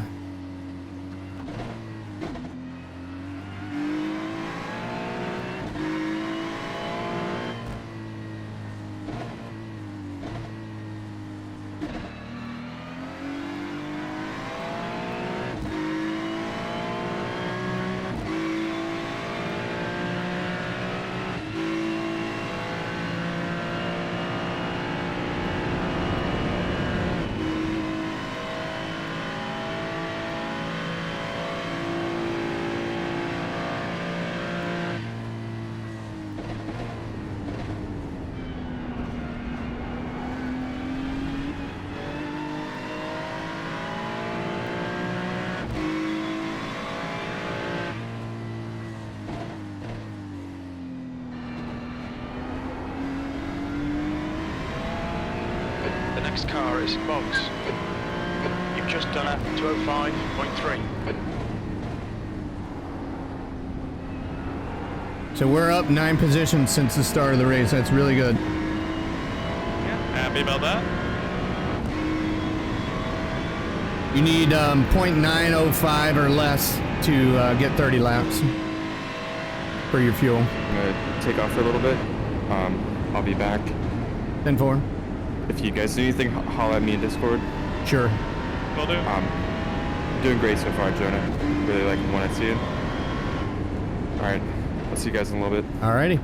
The next car is Bogs. You've just done a 205.3. So we're up 9 positions since the start of the race. That's really good. Yeah, happy about that. You need 0.905 or less to get 30 laps for your fuel. I'm gonna take off for a little bit. I'll be back. 10-4. If you guys need anything, holler at me in Discord. Sure. Will do. Doing great so far, Jonah. Really like when I see you. All right, I'll see you guys in a little bit. Alrighty.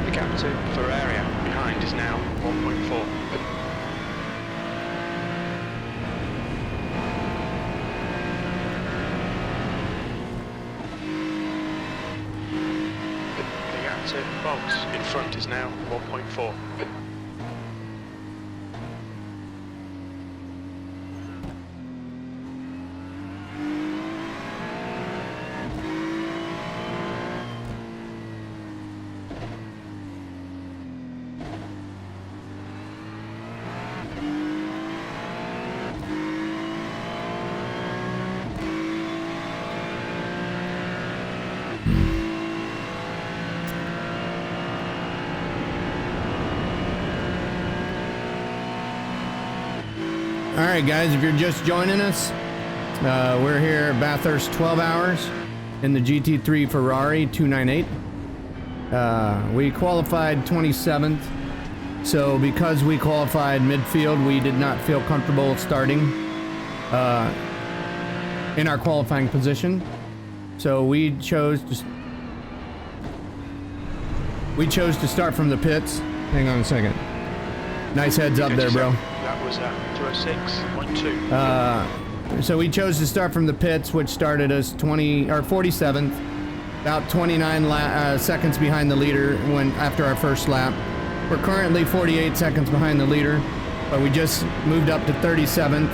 The gap to Ferraria behind is now 1.4. The gap to Bogs in front is now 1.4. All right, guys, if you're just joining us, we're here at Bathurst 12 hours in the GT3 Ferrari 298. We qualified 27th, so because we qualified midfield, we did not feel comfortable starting in our qualifying position. So we chose to start from the pits. Hang on a second. Nice heads up there, bro. That was 206.2. So we chose to start from the pits, which started us 47th, about 29 seconds behind the leader after our first lap. We're currently 48 seconds behind the leader, but we just moved up to 37th.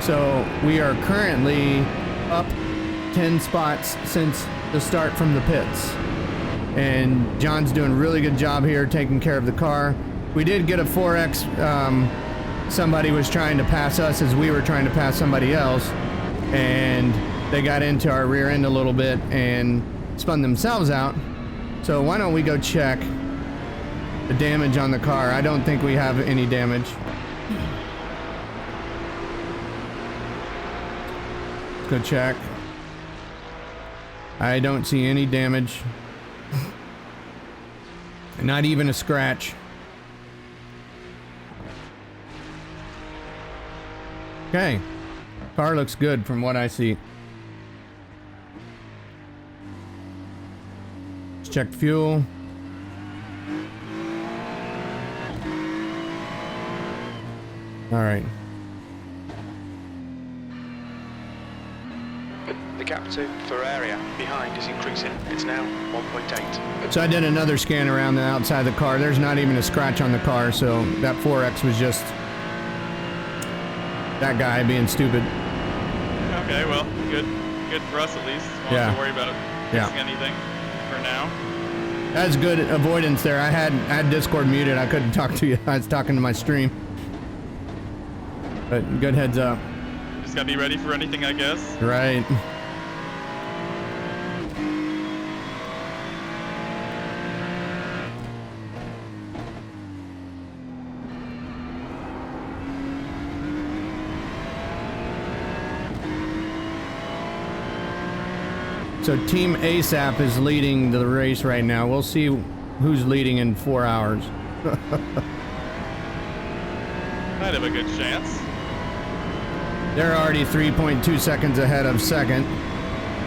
So we are currently up 10 spots since the start from the pits. And John's doing a really good job here taking care of the car. We did get a 4X. Somebody was trying to pass us as we were trying to pass somebody else, and they got into our rear end a little bit and spun themselves out. So why don't we go check the damage on the car? I don't think we have any damage. Let's go check. I don't see any damage. Not even a scratch. Okay. Car looks good from what I see. Let's check fuel. All right. The gap to Ferrari behind is increasing. It's now 1.8. So I did another scan around the outside of the car. There's not even a scratch on the car, so that 4X was just that guy being stupid. Okay, well, good for us at least. Won't have to worry about fixing anything for now. That's good avoidance there. I had Discord muted. I couldn't talk to you. I was talking to my stream. But good heads up. Just gotta be ready for anything, I guess. Right. So Team ASAP is leading the race right now. We'll see who's leading in 4 hours. Might have a good chance. They're already 3.2 seconds ahead of second,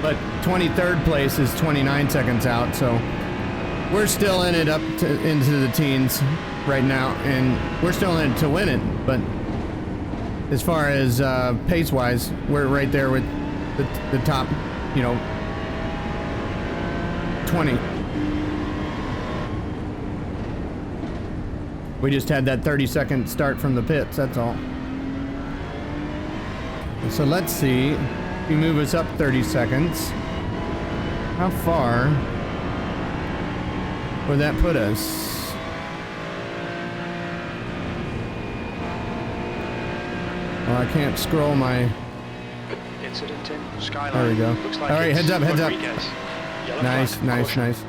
but 23rd place is 29 seconds out, so we're still in it into the teens right now, and we're still in it to win it, but as far as pace-wise, we're right there with the top, 20. We just had that 30-second start from the pits, that's all. So let's see, if you move us up 30 seconds, how far would that put us? Well, I can't scroll my... Incident in Skyline. There we go. Looks like all right, heads up, heads up. Rodriguez. Yellow Nice, flag. nice, Caution. nice.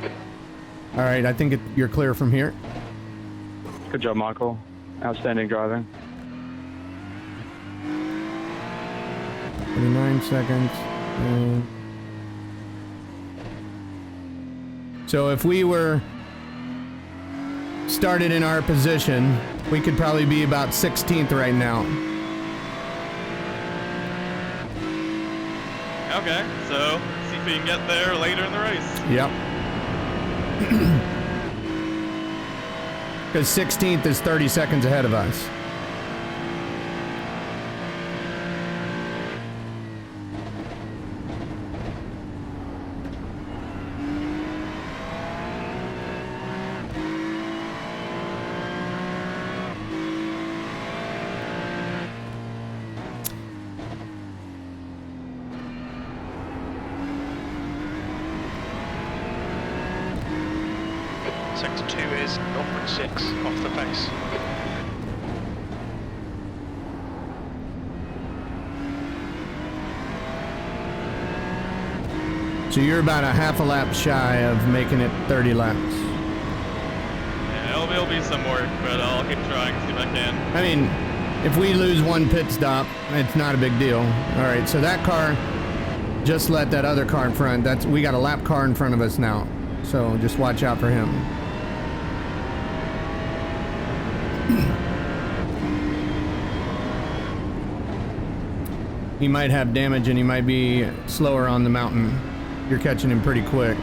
All right, I think you're clear from here. Good job, Michael. Outstanding driving. 39 seconds. So if we were started in our position, we could probably be about 16th right now. Okay, so see if we can get there later in the race. Yep. Because 16th is 30 seconds ahead of us. Sector 2 is 0.6 off the pace. So you're about a half a lap shy of making it 30 laps. Yeah, it'll be some work, but I'll keep trying, see if I can. I mean, if we lose one pit stop, it's not a big deal. All right, so that car just let that other car in front. We got a lap car in front of us now, so just watch out for him. He might have damage and he might be slower on the mountain. You're catching him pretty quick.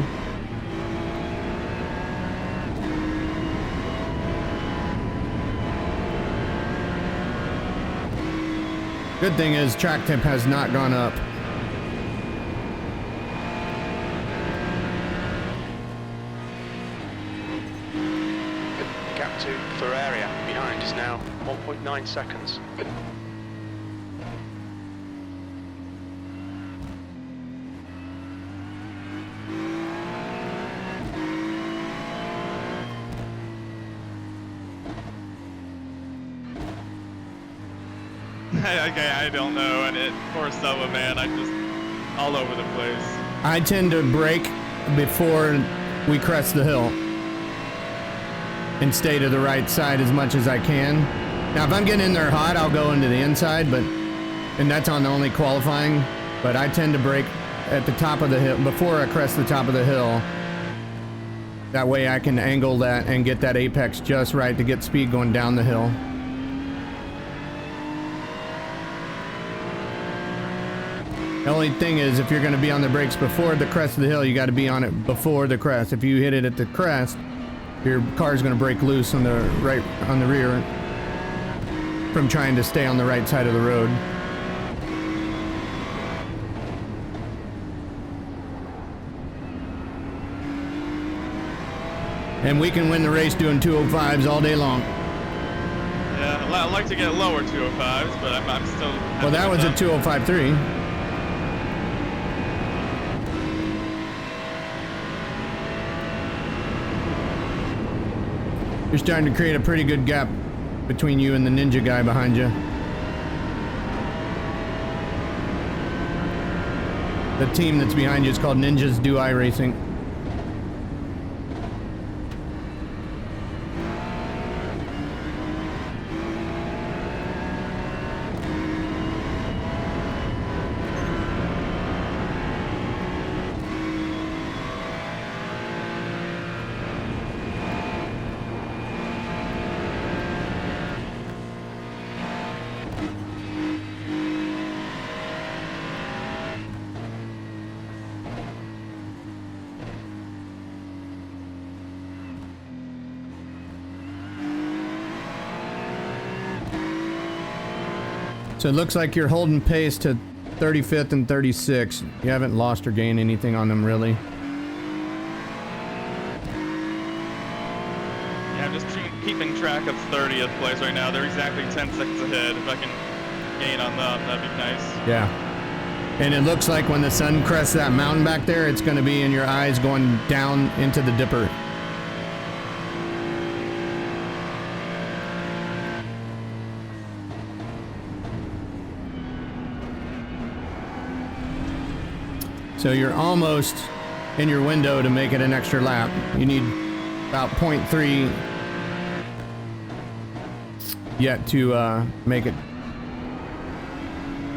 Good thing is track temp has not gone up. Gap to Ferrari behind is now 1.9 seconds. Okay, I don't know, and poor Stella, man, I just all over the place. I tend to brake before we crest the hill and stay to the right side as much as I can. Now, if I'm getting in there hot, I'll go into the inside, and that's on the only qualifying, but I tend to brake at the top of the hill before I crest the top of the hill. That way I can angle that and get that apex just right to get speed going down the hill. The only thing is, if you're going to be on the brakes before the crest of the hill, you got to be on it before the crest. If you hit it at the crest, your car is going to break loose on the rear from trying to stay on the right side of the road. And we can win the race doing 205s all day long. Yeah, I'd like to get lower 205s, but I'm still... Well, that was a 205.3. You're starting to create a pretty good gap between you and the ninja guy behind you. The team that's behind you is called Ninjas Do iRacing. So it looks like you're holding pace to 35th and 36. You haven't lost or gained anything on them, really. Yeah, I'm just keeping track of 30th place right now. They're exactly 10 seconds ahead. If I can gain on them, that'd be nice. Yeah. And it looks like when the sun crests that mountain back there, it's going to be in your eyes going down into the dipper. So you're almost in your window to make it an extra lap. You need about 0.3 yet to make it.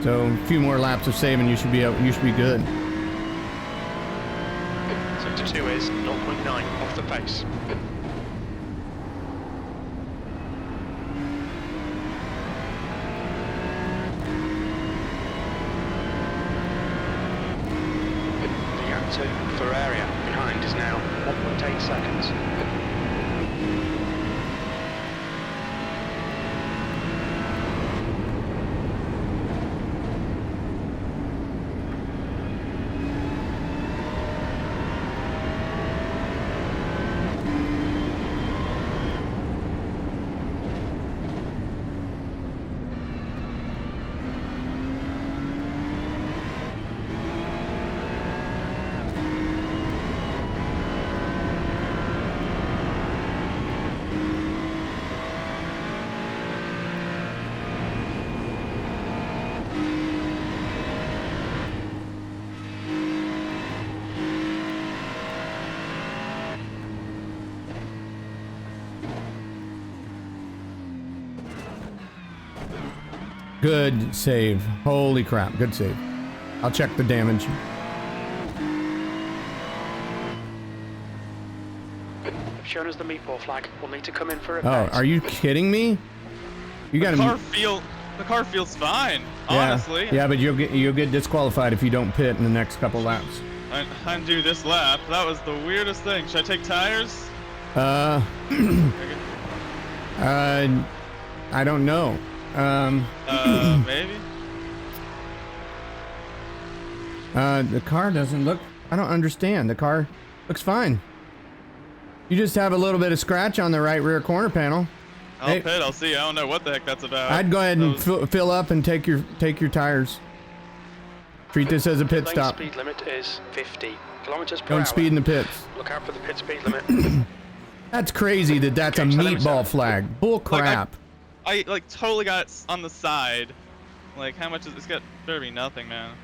So a few more laps of saving, you should be good. Sector 2 is 0.9 off the pace. To Ferrari behind is now 1.8 seconds. Good save. Holy crap. Good save. I'll check the damage. They've shown us the meatball flag. We'll need to come in for a Oh, are you kidding me? You got The car feels fine, honestly. Yeah, but you'll get disqualified if you don't pit in the next couple laps. Undo this lap. That was the weirdest thing. Should I take tires? I don't know. Maybe. The car doesn't look. I don't understand. The car looks fine. You just have a little bit of scratch on the right rear corner panel. I'll pit. I'll see. I don't know what the heck that's about. I'd go ahead and fill up and take your tires. Treat this as a pit stop. Speed limit is 50 kilometers per Don't hour. speed in the pits. Look out for the pit speed limit. That's crazy that's a meatball flag. Bull crap. I like totally got it on the side. Like, how much is this? Got better be nothing, man.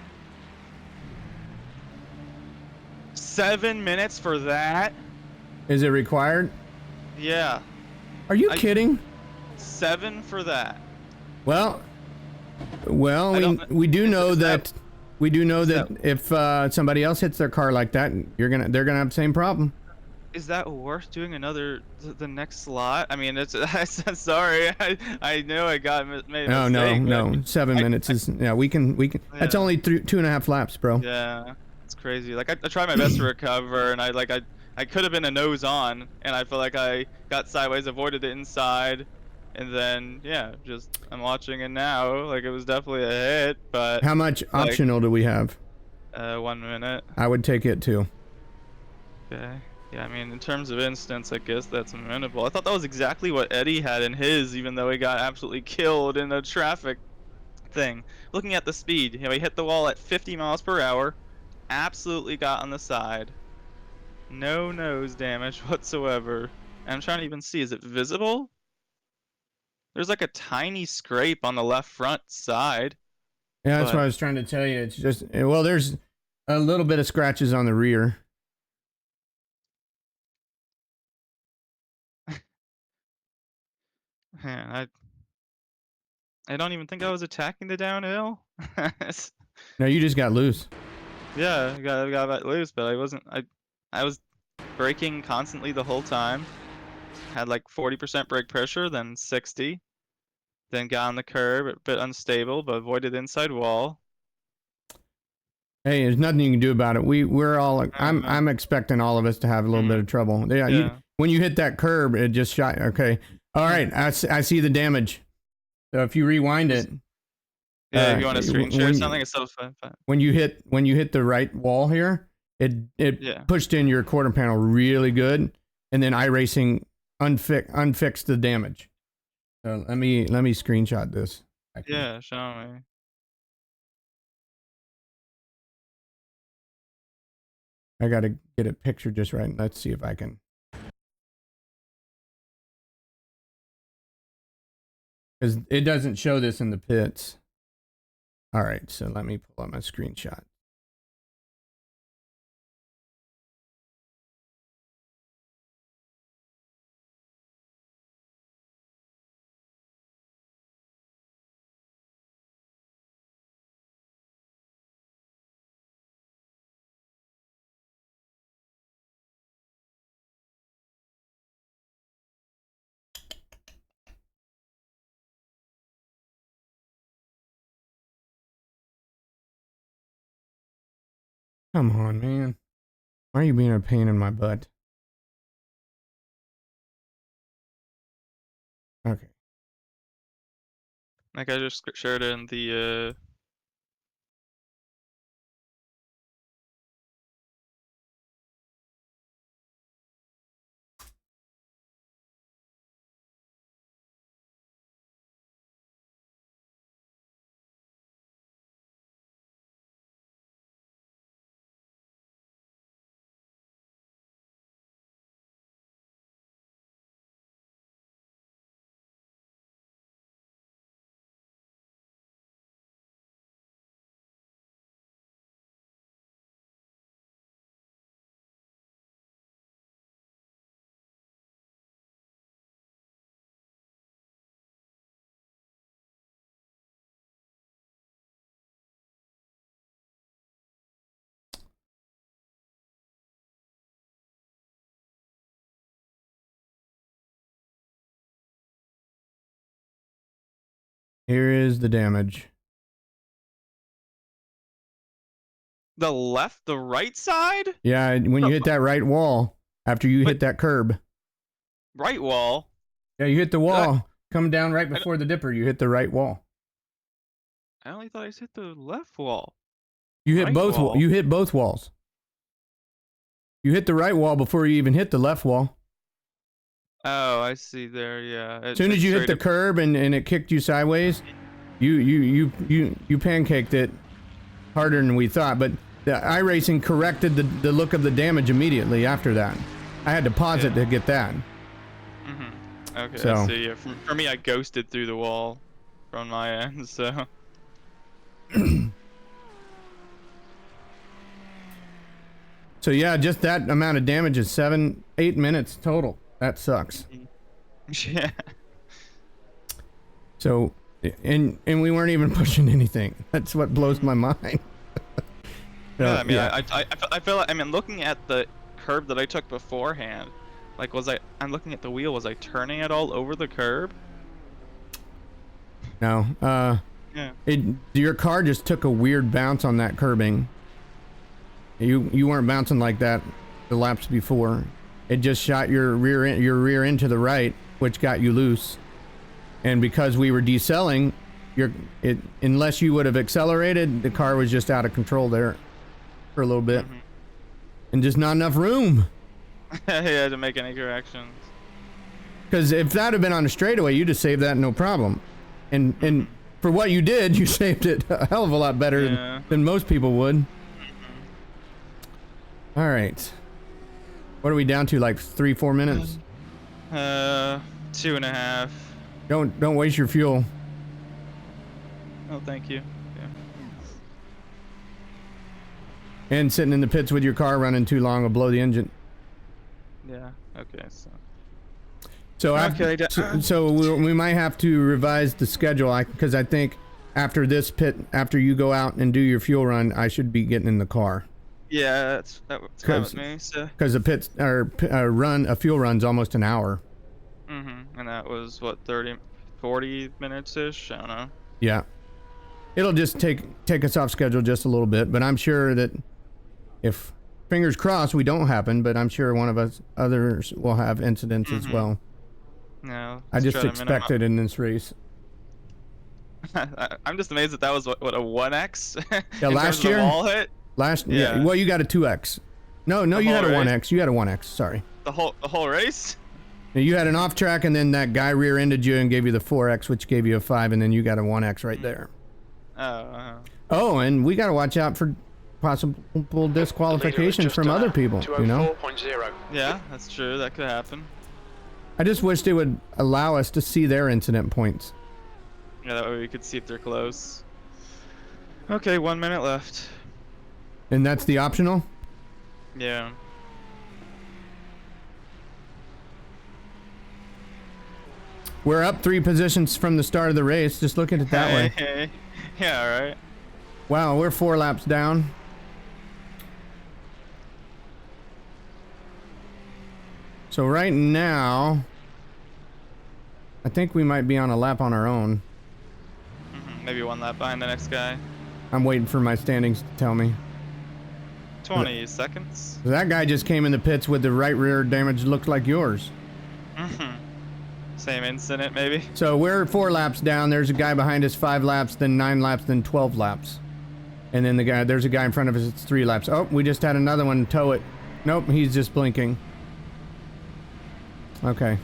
7 minutes for that? Is it required? Yeah. Are you kidding? 7 for that. Well, we do know that if somebody else hits their car like that, they're gonna have the same problem. Is that worth doing the next slot? I mean, it's sorry. I know I made a mistake. No. 7 minutes is we can. That's only 2.5 laps, bro. Yeah, it's crazy. Like I tried my best to recover, and I could have been a nose on, and I feel like I got sideways, avoided the inside, and then just I'm watching it now. Like it was definitely a hit, but how much optional do we have? 1 minute. I would take it too. Okay. Yeah, I mean, in terms of instance, I guess that's amenable. I thought that was exactly what Eddie had in his, even though he got absolutely killed in a traffic thing. Looking at the speed, he hit the wall at 50 miles per hour, absolutely got on the side. No nose damage whatsoever. And I'm trying to even see, is it visible? There's like a tiny scrape on the left front side. Yeah, that's what I was trying to tell you. It's just, well, there's a little bit of scratches on the rear. Man, I don't even think I was attacking the downhill. No, you just got loose. Yeah, I got that loose, but I wasn't. I was braking constantly the whole time. Had like 40% brake pressure, then 60. Then got on the curb, a bit unstable, but avoided the inside wall. Hey, there's nothing you can do about it. We're all. I'm expecting all of us to have a little bit of trouble. Yeah. When you hit that curb, it just shot. Okay. All right. I see the damage. So if you rewind it. Yeah, if you want to screen share something, it's so fun. When you hit the right wall here, it pushed in your quarter panel really good, and then iRacing unfixed the damage. So let me screenshot this. Yeah, show me. I gotta get a picture just right. Let's see if I can. Because it doesn't show this in the pits. All right, so let me pull up my screenshot. Come on, man. Why are you being a pain in my butt? Okay. Like I just shared it in the Here is the damage. The right side? Yeah, when you hit that right wall, after you hit that curb. Right wall? Yeah, you hit the wall. Come down right before the dipper, you hit the right wall. I only thought I hit the left wall. You hit Right both wall. You hit both walls. You hit the right wall before you even hit the left wall. Oh, I see there, yeah. As soon as you hit the curb and it kicked you sideways, you pancaked it harder than we thought, but the iRacing corrected the look of the damage immediately after that. I had to pause it to get that. Mm-hmm. Okay, So. I see. Yeah, for me, I ghosted through the wall from my end, so. So yeah, just that amount of damage is 8 minutes total. That sucks. Yeah. So, and we weren't even pushing anything. That's what blows my mind. Yeah, I mean, I feel like, I mean, looking at the curb that I took beforehand, like, I'm looking at the wheel, was I turning it all over the curb? No, Yeah. your car just took a weird bounce on that curbing. You weren't bouncing like that the laps before. It just shot your rear end to the right, which got you loose. And because we were decelling, unless you would have accelerated, the car was just out of control there for a little bit. Mm-hmm. And just not enough room. Yeah, to make any corrections. Because if that had been on a straightaway, you'd have saved that no problem. And for what you did, you saved it a hell of a lot better than most people would. All right. What are we down to? Like 3-4 minutes? 2.5. Don't waste your fuel. Oh, thank you. Yeah. And sitting in the pits with your car running too long will blow the engine. Yeah. Okay. So. So we might have to revise the schedule because I think after this pit, after you go out and do your fuel run, I should be getting in the car. Yeah, that's fine with me. So. Because a fuel run's almost an hour. Mm-hmm. And that was what 40 minutes ish. I don't know. Yeah, it'll just take us off schedule just a little bit, but I'm sure that if fingers crossed we don't happen, but I'm sure one of us others will have incidents as well. No, I just expect it in this race. I'm just amazed that was what a 1x. Yeah, last year. Wall hit. Yeah. Well, you got a 2x. No, you had a 1x. You had a 1x. Sorry. The whole race. You had an off track, and then that guy rear-ended you and gave you the 4x, which gave you a 5, and then you got a 1x right there. Oh, and we got to watch out for possible disqualifications from other people. You know. Yeah, that's true. That could happen. I just wish they would allow us to see their incident points. Yeah, that way we could see if they're close. Okay, 1 minute left. And that's the optional? Yeah. We're up 3 positions from the start of the race. Just look at it that way. Yeah, alright. Wow, we're 4 laps down. So right now, I think we might be on a lap on our own. Maybe 1 lap behind the next guy. I'm waiting for my standings to tell me. 20 seconds. That guy just came in the pits with the right rear damage looked like yours. Same incident, maybe. So we're 4 laps down. There's a guy behind us 5 laps, then 9 laps, then 12 laps. And then there's a guy in front of us, it's 3 laps. Oh, we just had another one tow it. Nope, he's just blinking. Okay.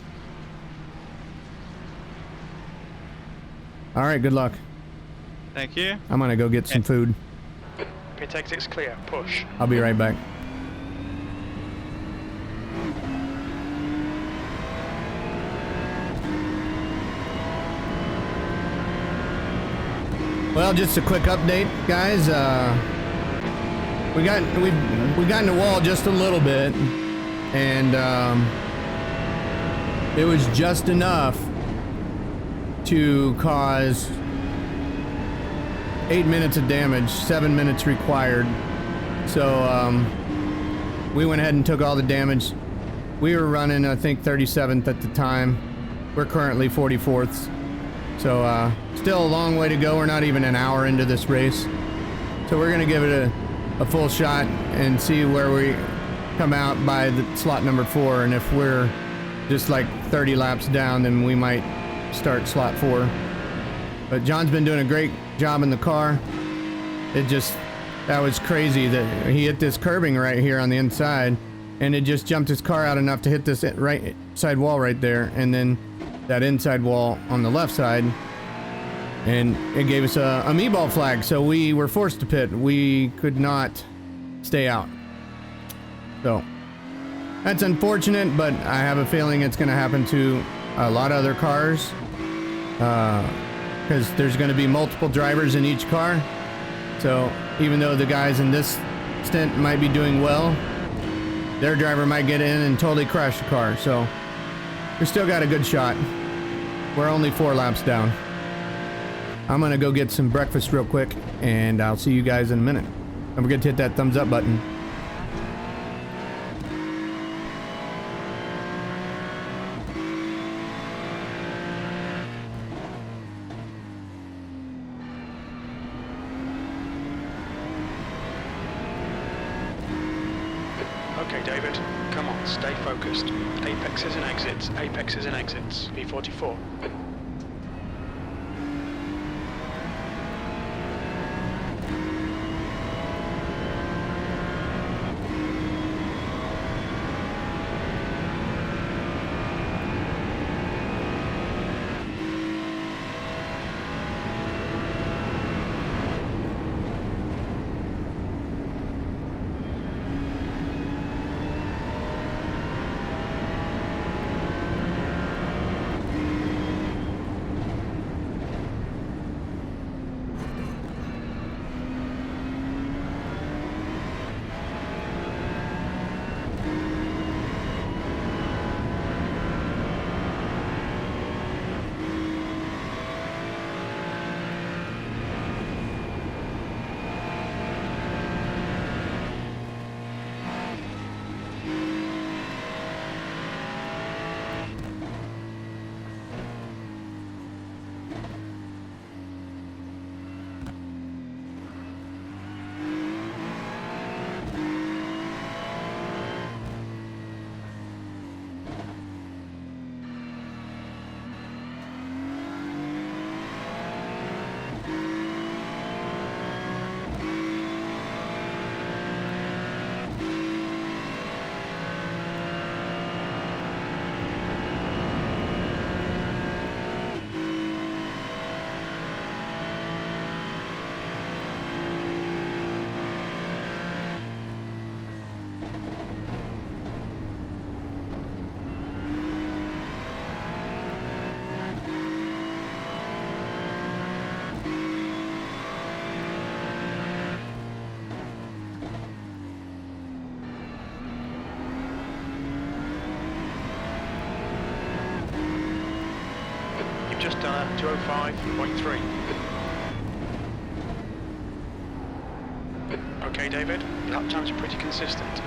All right, good luck. Thank you. I'm gonna go get some food. Pit exit's clear. Push. I'll be right back. Well, just a quick update, guys. We got in the wall just a little bit, and it was just enough to cause 8 minutes of damage, 7 minutes required. So we went ahead and took all the damage. We were running, I think, 37th at the time. We're currently 44th. So still a long way to go. We're not even an hour into this race. So we're gonna give it a full shot and see where we come out by the slot number 4. And if we're just like 30 laps down, then we might start slot 4. But John's been doing a great job in the car. That was crazy that he hit this curbing right here on the inside, and it just jumped his car out enough to hit this right side wall right there, and then that inside wall on the left side, and it gave us a me-ball flag, so we were forced to pit. We could not stay out. So that's unfortunate, but I have a feeling it's going to happen to a lot of other cars, because there's going to be multiple drivers in each car. So even though the guys in this stint might be doing well, their driver might get in and totally crash the car. So we still got a good shot. We're only 4 laps down. I'm gonna go get some breakfast real quick, and I'll see you guys in a minute. Don't forget to hit that thumbs up button. Okay, David, come on, stay focused. Apexes and exits, apexes and exits. V44. Just done at 205.3. Okay, David, lap times are pretty consistent.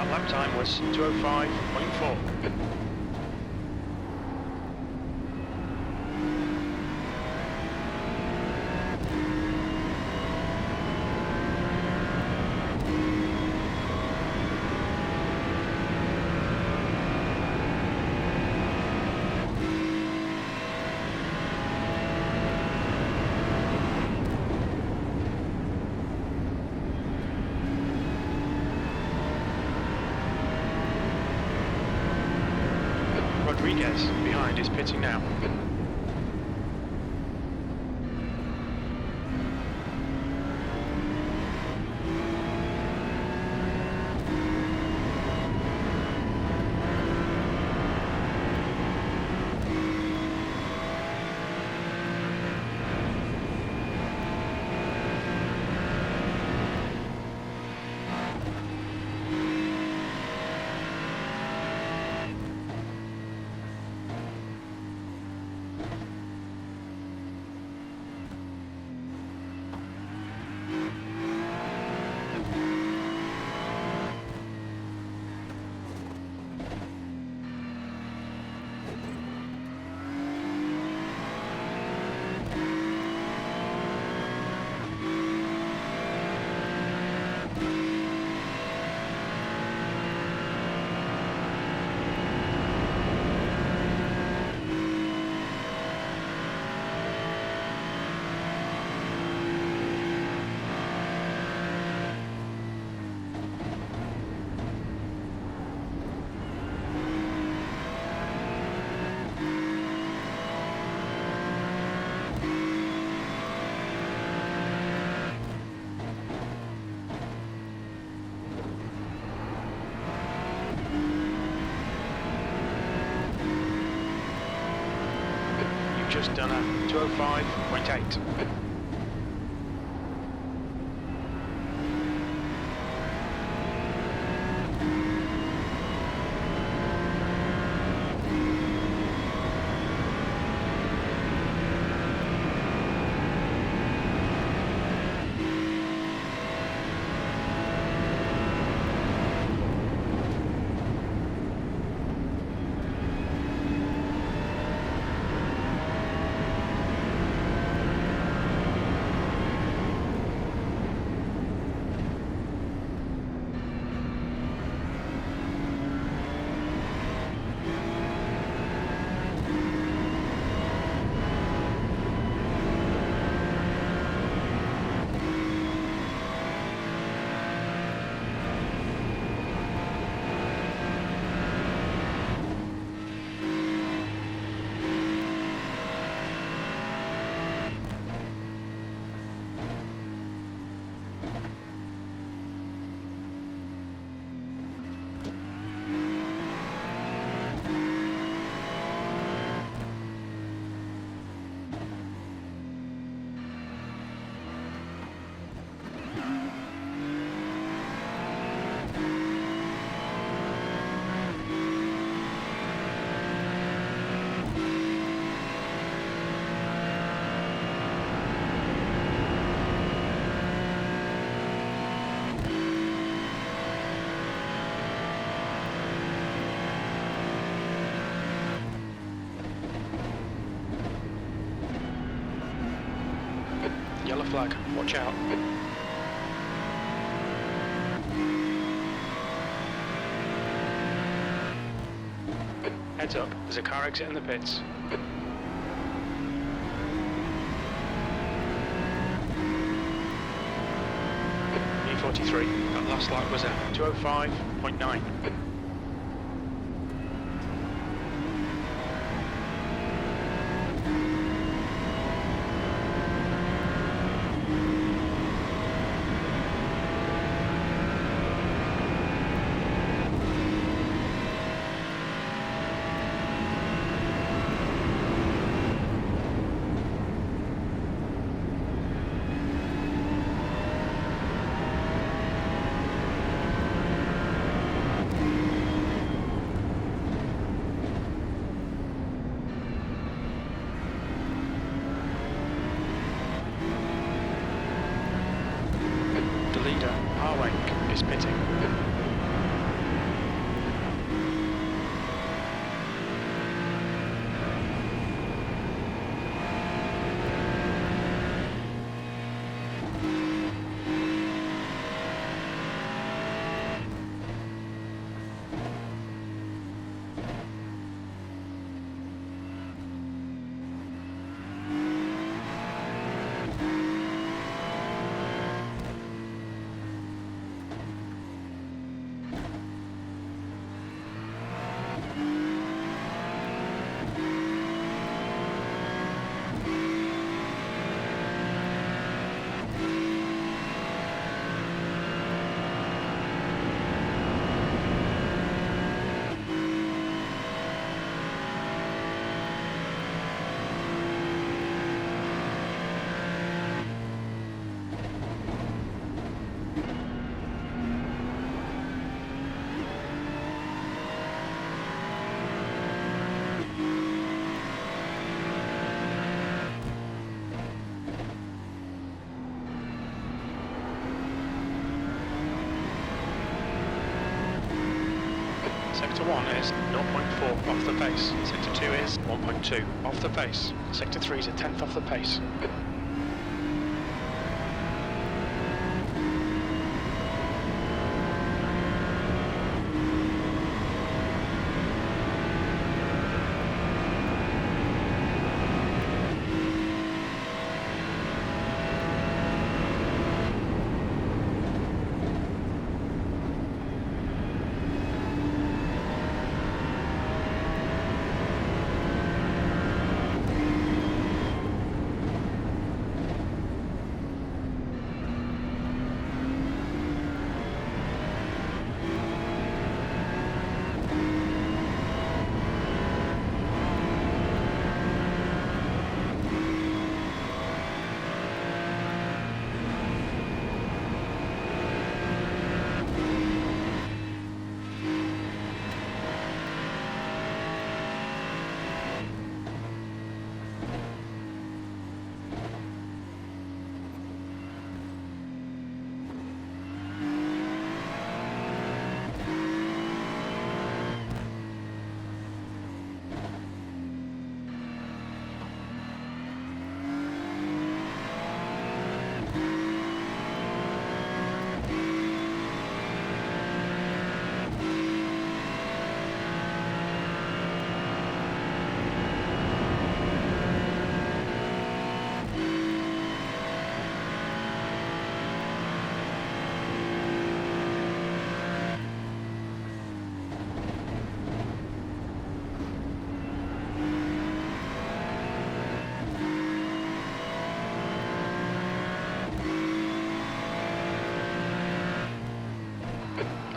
Lap time was 2:05.4. Rodriguez behind is pitting now. Just done a 2:05.8. Yellow flag, watch out. Heads up, there's a car exit in the pits. E43, that last lap was a 2:05.9. The leader, our rank, is pitting. Sector 1 is 0.4 off the pace. Sector 2 is 1.2 off the pace. Sector 3 is a tenth off the pace.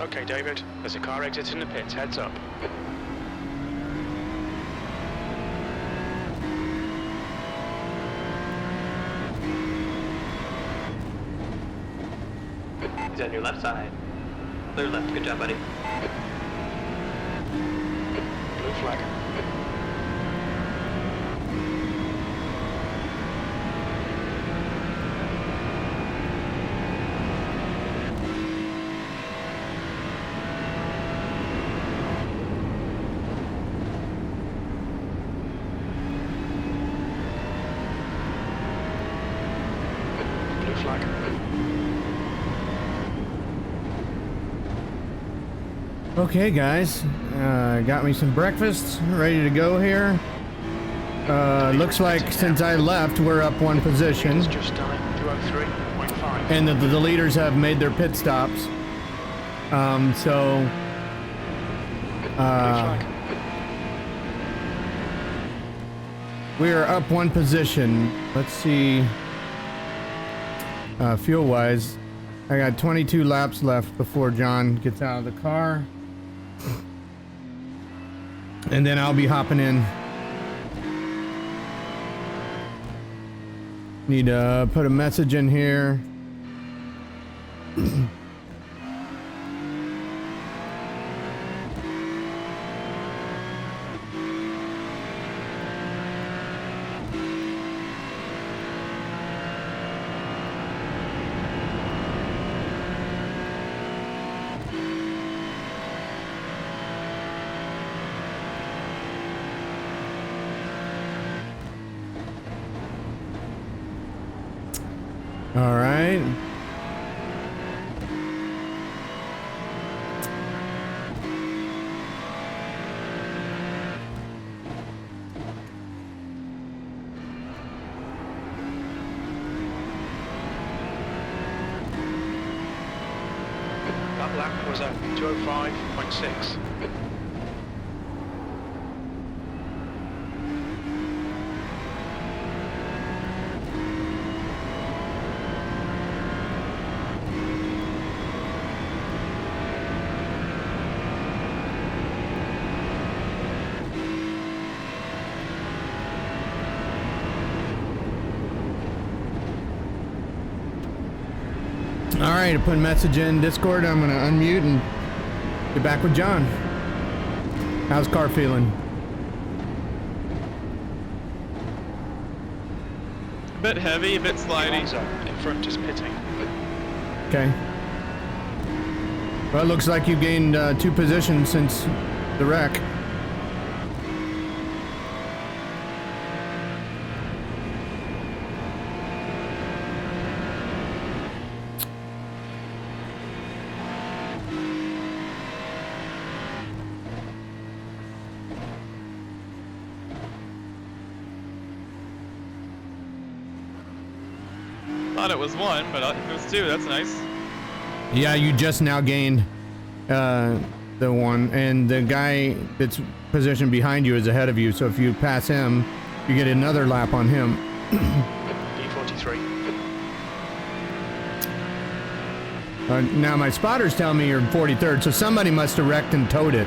Okay, David, there's a car exiting the pits, heads up. He's on your left side. Clear left, good job, buddy. Blue flag. Blue flag. Okay, guys, got me some breakfast, ready to go here. Looks like since I left, we're up one position, It's just 203.5. and the leaders have made their pit stops. So Blue flag. we are up one position. Let's see, fuel-wise, I got 22 laps left before John gets out of the car. And then I'll be hopping in. Need to put a message in here. All right. That lap was at 2:05.6. All right, I put a message in Discord. I'm gonna unmute and get back with John. How's car feeling? A bit heavy, a bit slidey. In front is pitting. Okay. Well, it looks like you gained 2 positions since the wreck. Thought it was 1, but if it was 2, that's nice. Yeah, you just now gained the 1, and the guy that's positioned behind you is ahead of you, so if you pass him, you get another lap on him. P43. Now my spotter's telling me you're 43rd, so somebody must have wrecked and towed it.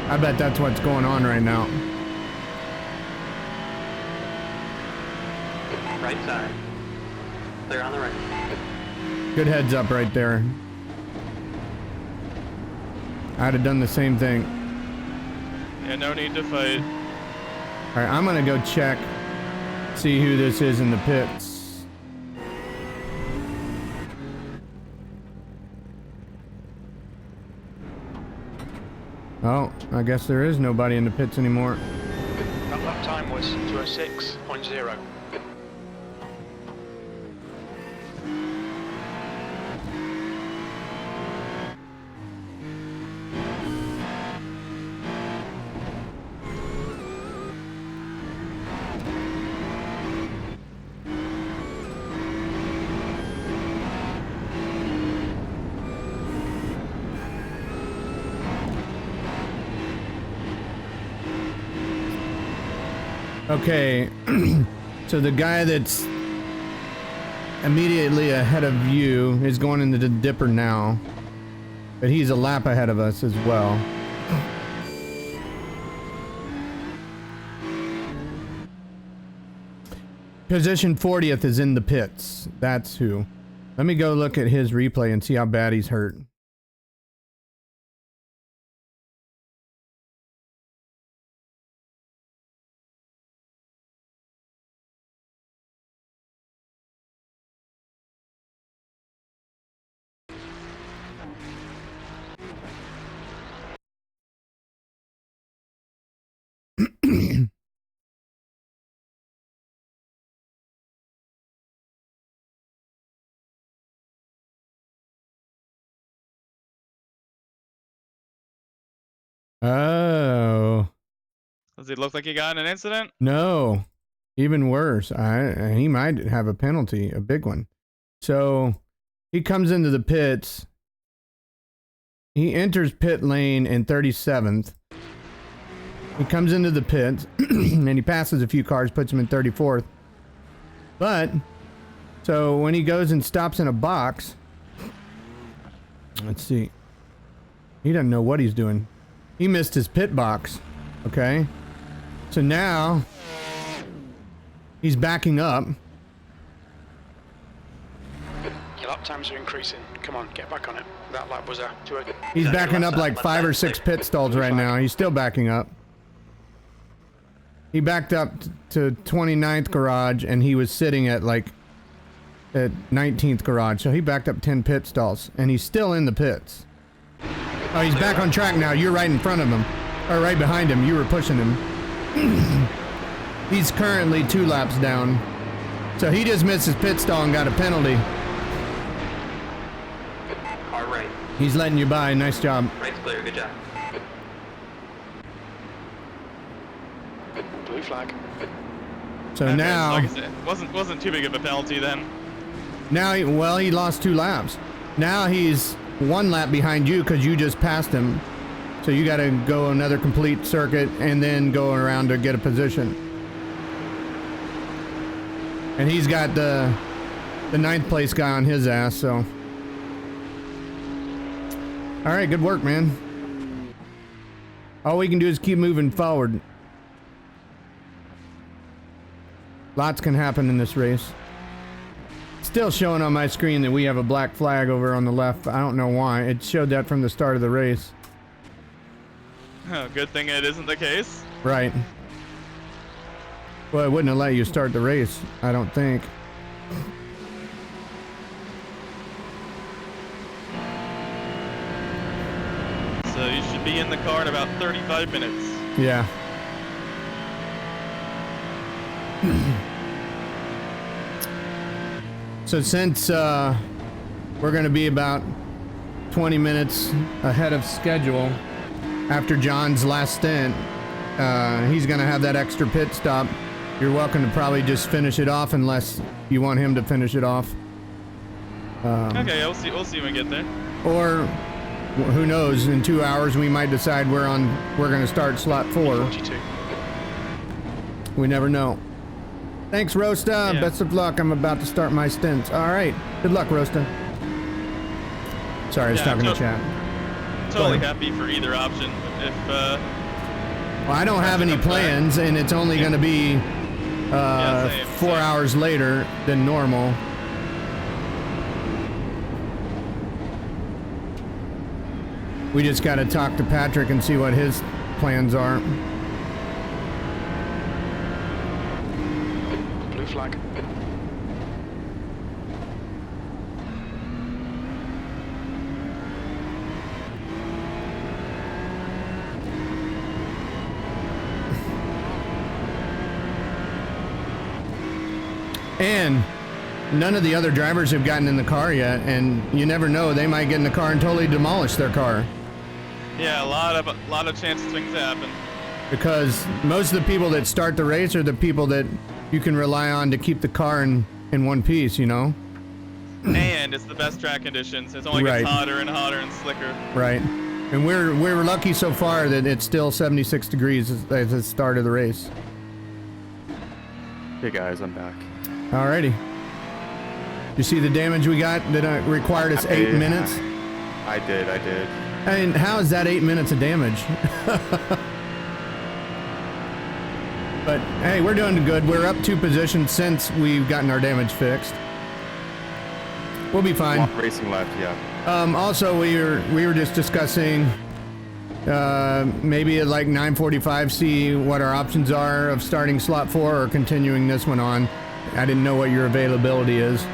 I bet that's what's going on right now. Right side. They're on the right. Good heads up right there. I'd have done the same thing. Yeah, no need to fight. All right, I'm gonna go check, see who this is in the pits. Oh, I guess there is nobody in the pits anymore. That lap time was 2:06.0. Okay, so the guy that's immediately ahead of you is going into the dipper now, but he's a lap ahead of us as well. Position 40th is in the pits. That's who. Let me go look at his replay and see how bad he's hurt. Oh. Does it look like he got in an incident? No. Even worse. He might have a penalty, a big one. So he comes into the pits. He enters pit lane in 37th. He comes into the pits and he passes a few cars, puts him in 34th. But, so when he goes and stops in a box, let's see. He doesn't know what he's doing. He missed his pit box. Okay. So now he's backing up. Your lap times are increasing. Come on, get back on it. That lap was a 2. He's backing up like 5 or 6 pit stalls right now. He's still backing up. He backed up to 29th garage and he was sitting at like at 19th garage. So he backed up 10 pit stalls and he's still in the pits. Oh, he's back on track now. You're right in front of him. Or right behind him. You were pushing him. He's currently 2 laps down. So he just missed his pit stall and got a penalty. Car right. He's letting you by. Nice job. Right's clear, good job. Blue flag. So Okay, now, like I said, wasn't too big of a penalty then. now he lost 2 laps. Now he's 1 lap behind you because you just passed him. So you got to go another complete circuit and then go around to get a position. And he's got the 9th place guy on his ass, so. All right, good work, man. All we can do is keep moving forward. Lots can happen in this race. Still showing on my screen that we have a black flag over on the left. I don't know why. It showed that from the start of the race. Oh, good thing it isn't the case. Right. Well, it wouldn't have let you start the race, I don't think. So you should be in the car in about 35 minutes. Yeah. So since we're going to be about 20 minutes ahead of schedule after John's last stint, he's going to have that extra pit stop. You're welcome to probably just finish it off unless you want him to finish it off. Okay, we'll see when we get there. Or who knows, in 2 hours we might decide we're going to start slot 4. 42. We never know. Thanks, Rosta. Yeah. Best of luck. I'm about to start my stints. All right. Good luck, Rosta. Sorry, I was talking to chat. Totally happy for either option. If Well, I don't have any plans, and it's only going to be same. 4 hours later than normal. We just got to talk to Patrick and see what his plans are. Blue flag. And none of the other drivers have gotten in the car yet, and you never know, they might get in the car and totally demolish their car. yeah, a lot of chances things happen. Because most of the people that start the race are the people that you can rely on to keep the car in one piece, you know? And it's the best track conditions. It only Right. gets hotter and hotter and slicker. Right. And we're lucky so far that it's still 76 degrees at the start of the race. Hey guys, I'm back. Alrighty. You see the damage we got that required us 8 minutes? I did. I mean, how is that 8 minutes of damage? But hey, we're doing good. We're up 2 positions since we've gotten our damage fixed. We'll be fine. Walk racing left, yeah. Also, we were just discussing maybe at like 9:45, see what our options are of starting slot 4 or continuing this one on. I didn't know what your availability is.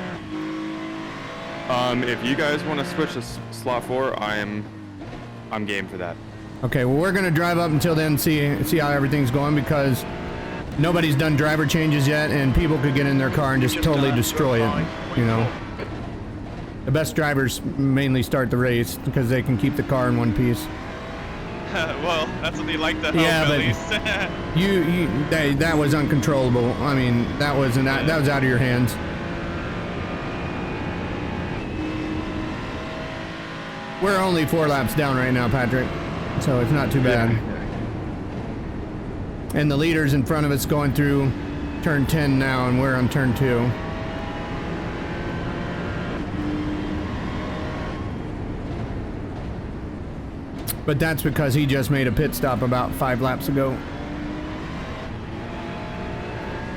If you guys want to switch to slot 4, I'm game for that. Okay, well, we're gonna drive up until then, see how everything's going, because nobody's done driver changes yet, and people could get in their car and just totally destroy it. You know, the best drivers mainly start the race because they can keep the car in one piece. Well, that's what they like to hope, Yeah, at but least. that was uncontrollable. I mean, that was out of your hands. We're only 4 laps down right now, Patrick, so it's not too bad. And the leader's in front of us going through turn 10 now, and we're on turn 2. But that's because he just made a pit stop about 5 laps ago.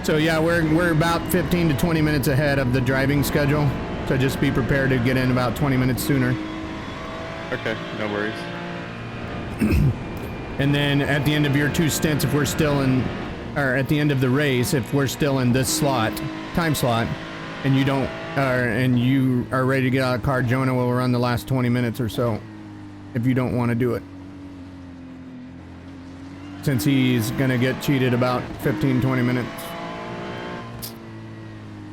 So yeah, we're about 15 to 20 minutes ahead of the driving schedule. So just be prepared to get in about 20 minutes sooner. Okay, no worries. And then at the end of your 2 stints, if we're still in, or at the end of the race, if we're still in this time slot, and you are ready to get out of the car, Jonah will run the last 20 minutes or so, if you don't want to do it. Since he's gonna get cheated about 15-20 minutes.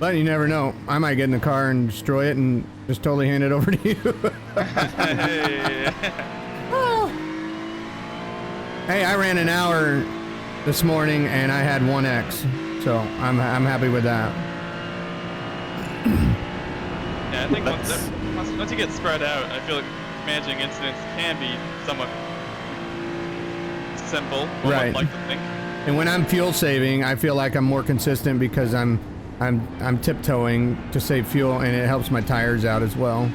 But you never know. I might get in the car and destroy it and just totally hand it over to you. Hey. Hey, I ran an hour this morning and I had 1x, so I'm happy with that. Yeah, I think once once you get spread out, I feel like managing incidents can be somewhat simple. One Right. would like to think. And when I'm fuel saving, I feel like I'm more consistent because I'm tiptoeing to save fuel, and it helps my tires out as well.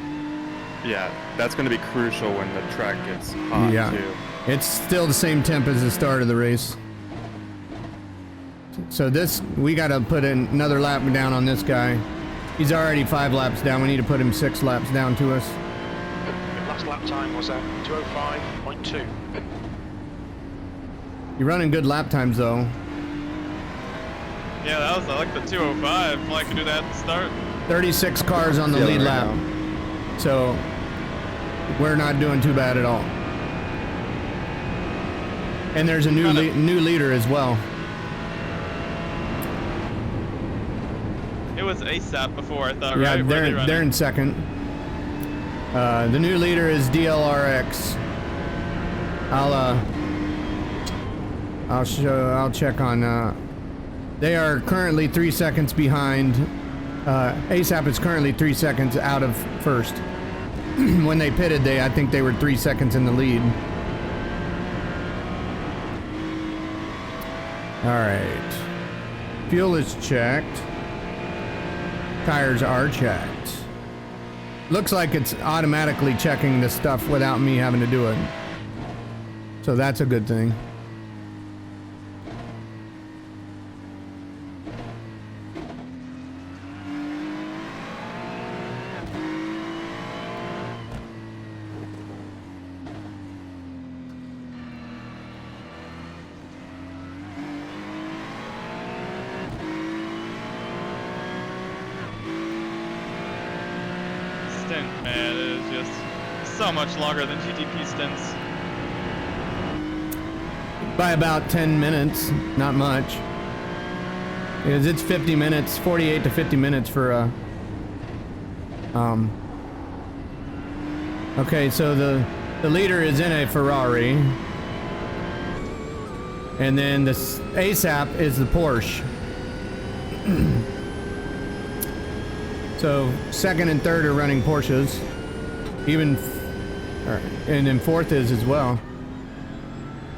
Yeah, that's going to be crucial when the track gets hot too. It's still the same temp as the start of the race. So this, we got to put in another lap down on this guy. He's already 5 laps down. We need to put him 6 laps down to us. Your last lap time was 2:05.2. You're running good lap times though. Yeah, that was, I like the 2:05. I could do that at the start. 36 cars on the lead lap. So we're not doing too bad at all. And there's a new leader as well. It was ASAP before, I thought, Yeah, right? they're in second. The new leader is DLRX. I'll check on. They are currently 3 seconds behind. ASAP is currently 3 seconds out of first. When they pitted, I think they were 3 seconds in the lead. All right. Fuel is checked. Tires are checked. Looks like it's automatically checking this stuff without me having to do it. So that's a good thing. Stint, man, it is just so much longer than GTP stints. By about 10 minutes, not much. Because it's 50 minutes, 48 to 50 minutes for okay, so the leader is in a Ferrari. And then the ASAP is the Porsche. So second and third are running Porsches. And then fourth is as well.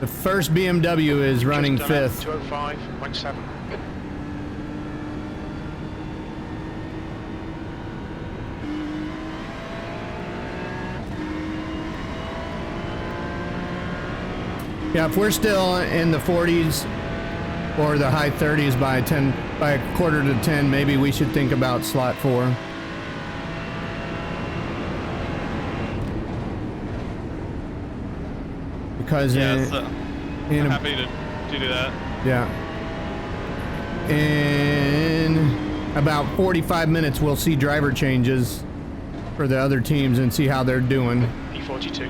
The first BMW is running fifth. 2:05.7. Yeah, if we're still in the 40s or the high 30s by a quarter to 10, maybe we should think about slot 4. Because I'm happy to do that. Yeah. In about 45 minutes, we'll see driver changes for the other teams and see how they're doing. P42.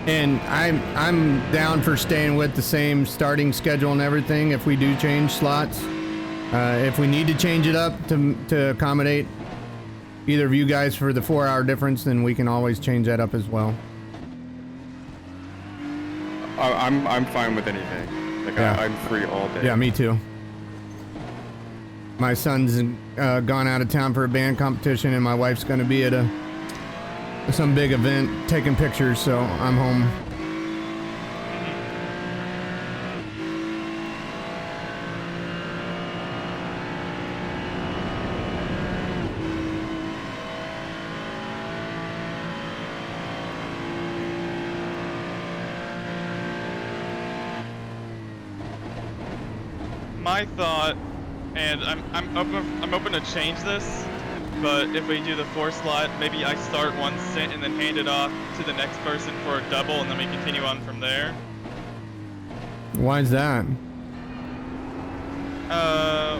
And I'm down for staying with the same starting schedule and everything if we do change slots. If we need to change it up to accommodate either of you guys for the 4-hour difference, then we can always change that up as well. I'm fine with anything. Like Yeah. I'm free all day. Yeah, me too. My son's gone out of town for a band competition, and my wife's going to be at some big event taking pictures, so I'm home. My thought, and I'm open to change this, but if we do the 4 slot, maybe I start one stint and then hand it off to the next person for a double, and then we continue on from there. Why is that?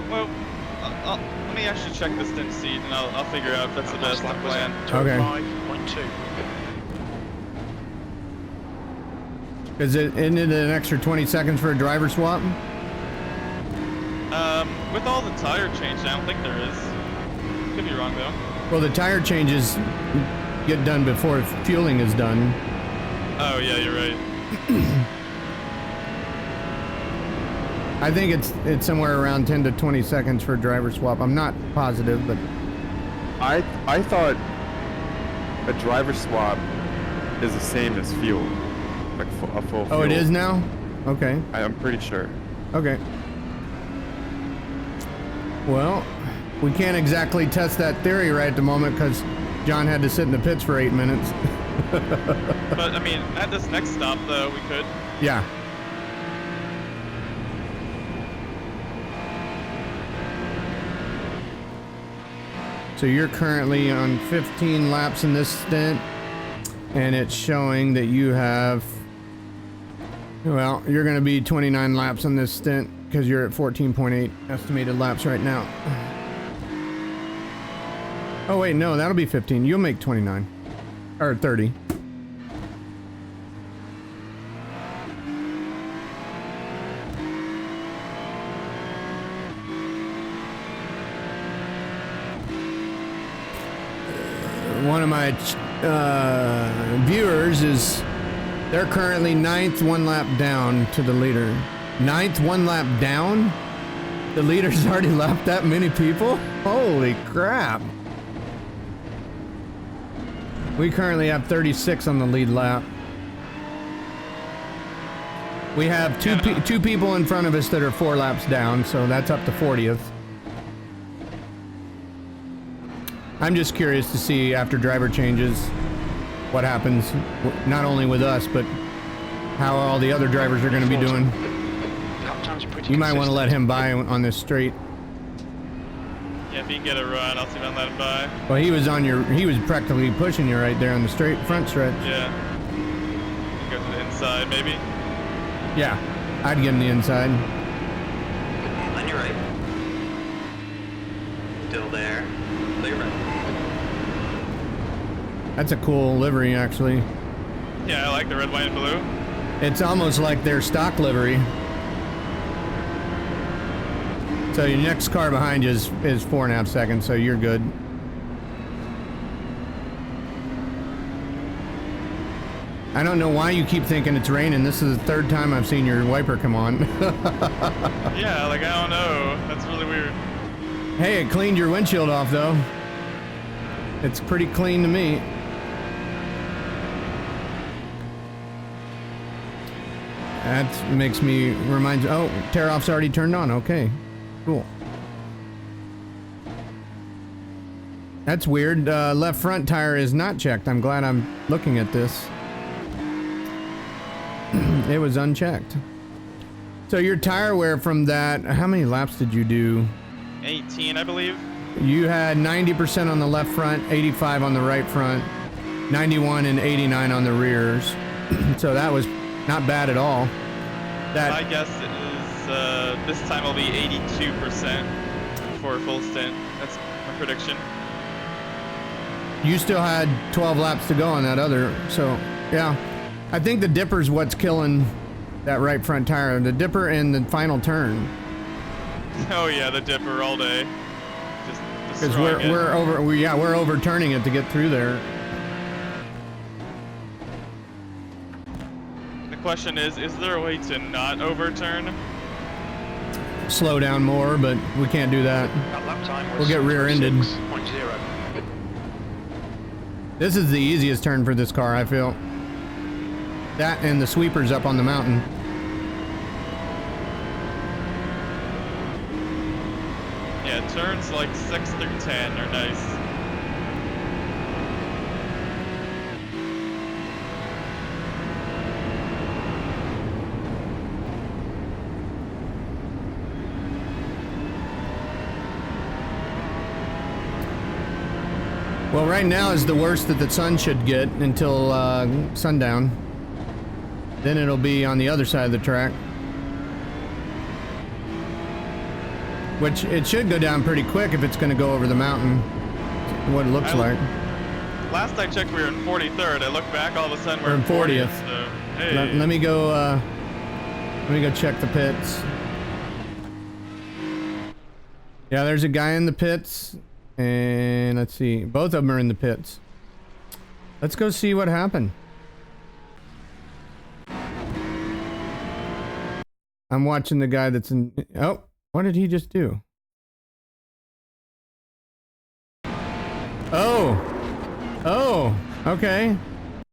Well, let me actually check the stint seat, and I'll figure out if that's the best plan. Okay. 2:05.2. Isn't it an extra 20 seconds for a driver swap? With all the tire change, I don't think there is. Could be wrong though. Well, the tire changes get done before fueling is done. Oh yeah, you're right. I think it's somewhere around 10 to 20 seconds for a driver swap. I'm not positive, but I thought a driver swap is the same as fuel, like a full fuel. oh, it is now? Okay. I'm pretty sure. Okay. Well, we can't exactly test that theory right at the moment because John had to sit in the pits for 8 minutes. But I mean, at this next stop though, we could. Yeah. So you're currently on 15 laps in this stint, and it's showing that you have, well, you're going to be 29 laps on this stint because you're at 14.8 estimated laps right now. Oh wait, no, that'll be 15. You'll make 29 or 30. One of my viewers is, they're currently 9th, 1 lap down to the leader. 9th, 1 lap down? The leader's already lapped that many people? Holy crap. We currently have 36 on the lead lap. We have two people in front of us that are 4 laps down, so that's up to 40th. I'm just curious to see after driver changes what happens, not only with us, but how all the other drivers are going to be doing. You might want to let him by on this straight. Yeah, if he can get a run, I'll see if I can let him by. Well, he was practically pushing you right there on the straight front stretch. Yeah. Go to the inside, maybe. Yeah, I'd get him the inside. On your right. Still there. Clear right. That's a cool livery, actually. Yeah, I like the red, white, and blue. It's almost like their stock livery. So your next car behind you is 4.5 seconds, so you're good. I don't know why you keep thinking it's raining. This is the 3rd time I've seen your wiper come on. Yeah, like I don't know. That's really weird. Hey, it cleaned your windshield off though. It's pretty clean to me. That makes me remind. Oh, tear off's already turned on. Okay, cool. That's weird. Left front tire is not checked. I'm glad I'm looking at this. It was unchecked. So your tire wear from that, how many laps did you do? 18, I believe. You had 90% on the left front, 85 on the right front, 91 and 89 on the rears. So that was not bad at all. My guess is this time will be 82% for a full stint. That's my prediction. You still had 12 laps to go on that other, so yeah. I think the dipper's what's killing that right front tire. The dipper and the final turn. Oh yeah, the dipper all day. Just because we're overturning it to get through there. The question is there a way to not overturn? Slow down more, but we can't do that. We'll get rear-ended. This is the easiest turn for this car, I feel. That and the sweepers up on the mountain. Yeah, turns like 6 through 10 are nice. Well, right now is the worst that the sun should get until sundown. Then it'll be on the other side of the track. Which it should go down pretty quick if it's going to go over the mountain. What it looks like. Last I checked, we were in 43rd. I look back, all of a sudden we're in 40th. So, hey. Let me go check the pits. Yeah, there's a guy in the pits. And let's see, both of them are in the pits. Let's go see what happened. I'm watching the guy that's in... Oh, what did he just do? Oh, okay.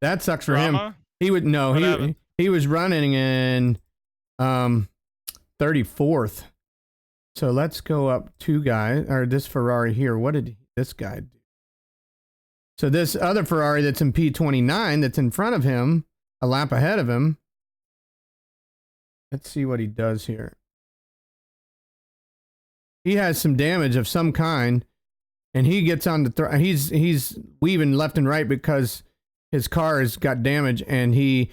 That sucks for him. He would... No, he was running in 34th. So let's go up 2 guys, or this Ferrari here. What did this guy do? So this other Ferrari that's in P29 that's in front of him, a lap ahead of him. Let's see what he does here. He has some damage of some kind, and he gets on the he's weaving left and right because his car has got damage, and he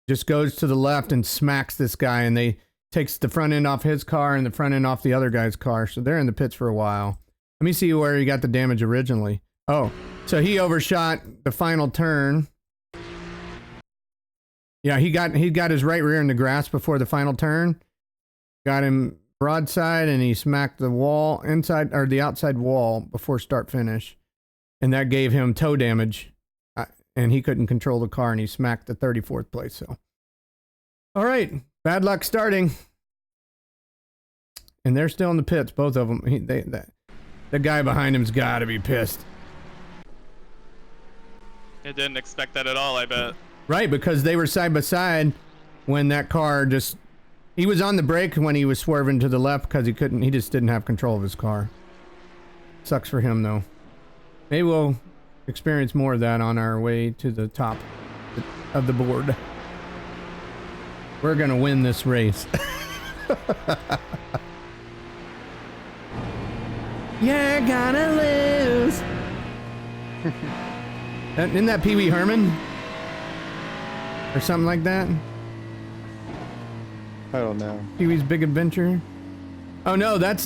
just goes to the left and smacks this guy, and they takes the front end off his car and the front end off the other guy's car. So they're in the pits for a while. Let me see where he got the damage originally. Oh, so he overshot the final turn. Yeah, he got his right rear in the grass before the final turn. Got him broadside, and he smacked the wall inside, or the outside wall before start finish. And that gave him toe damage. And he couldn't control the car, and he smacked the 34th place. So, all right, bad luck starting. And they're still in the pits, both of them. The guy behind him's got to be pissed. I didn't expect that at all, I bet. Right, because they were side by side when that car just... He was on the brake when he was swerving to the left because he just didn't have control of his car. Sucks for him, though. Maybe we'll experience more of that on our way to the top of the board. We're going to win this race. You're gonna lose. Isn't that Pee Wee Herman? Or something like that? I don't know. Pee Wee's Big Adventure? Oh no, that's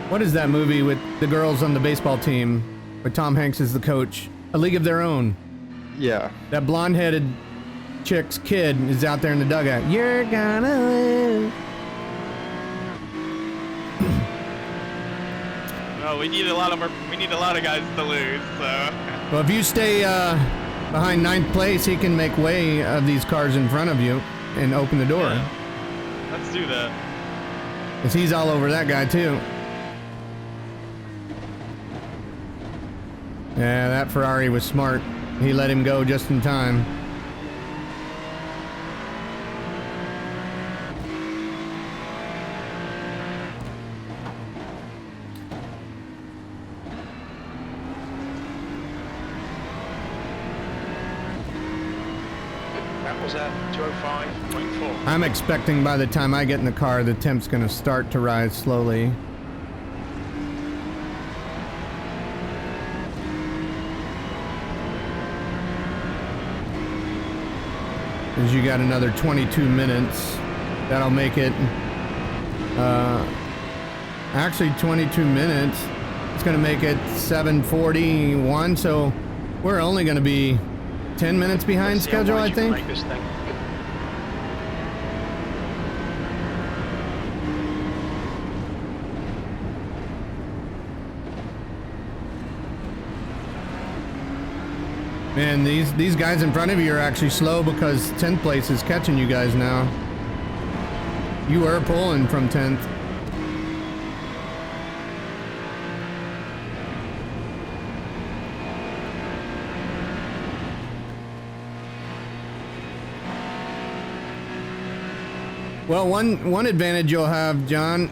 what is that movie with the girls on the baseball team where Tom Hanks is the coach? A League of Their Own. Yeah. That blonde-headed chick's kid is out there in the dugout. You're gonna lose. Well, we need a lot of guys to lose, so. Well, if you stay behind 9th place, he can make way of these cars in front of you and open the door. Yeah. Let's do that. Because he's all over that guy, too. Yeah, that Ferrari was smart. He let him go just in time. That was at 205.4. I'm expecting by the time I get in the car, the temp's going to start to rise slowly. As you got another 22 minutes, that'll make it, actually 22 minutes, it's going to make it 7:41, so we're only going to be 10 minutes behind schedule, I think. Make this thing. Man, these guys in front of you are actually slow because 10th place is catching you guys now. You were pulling from 10th. Well, one advantage you'll have, John,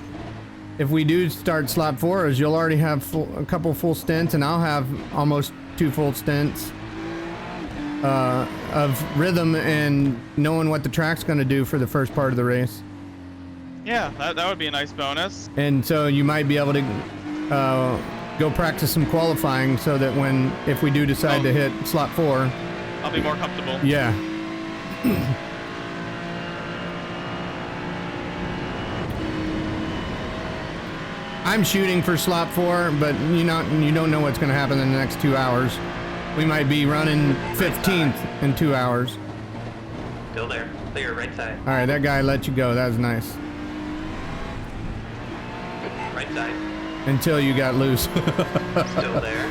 if we do start slot 4, is you'll already have a couple full stints, and I'll have almost 2 full stints of rhythm and knowing what the track's going to do for the first part of the race. Yeah, that would be a nice bonus. And so you might be able to go practice some qualifying so that if we do decide to hit slot 4, I'll be more comfortable. Yeah. I'm shooting for slot 4, but you don't know what's going to happen in the next 2 hours. We might be running 15th in 2 hours. Still there. Clear, right side. All right, that guy let you go. That was nice. Right side. Until you got loose. Still there.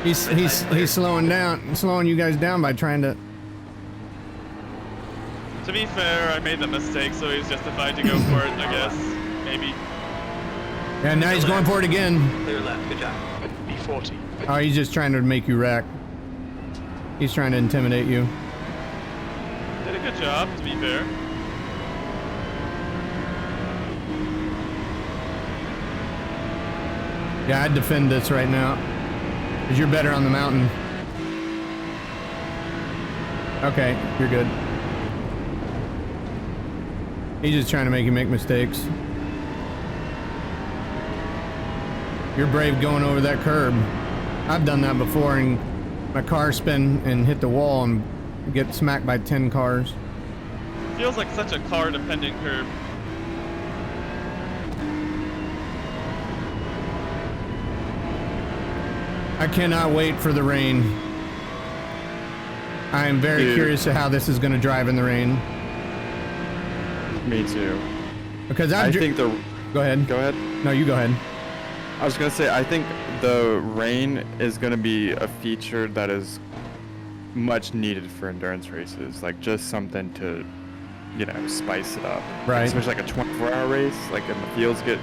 He's slowing you guys down by trying to. To be fair, I made the mistake, so he's justified to go for it, I guess. Maybe. Yeah, now he's going for it again. Clear left, good job. B40. Oh, he's just trying to make you wreck. He's trying to intimidate you. Did a good job, to be fair. Yeah, I'd defend this right now. Because you're better on the mountain. Okay, you're good. He's just trying to make you make mistakes. You're brave going over that curb. I've done that before and my car spin and hit the wall and get smacked by 10 cars. Feels like such a car-dependent curb. I cannot wait for the rain. I am very curious to how this is going to drive in the rain. Me too. Because I think the... Go ahead. Go ahead. No, you go ahead. I was going to say, I think the rain is going to be a feature that is much needed for endurance races. Like, just something to, you know, spice it up. Right. Especially like a 24-hour race, like, and the fields get,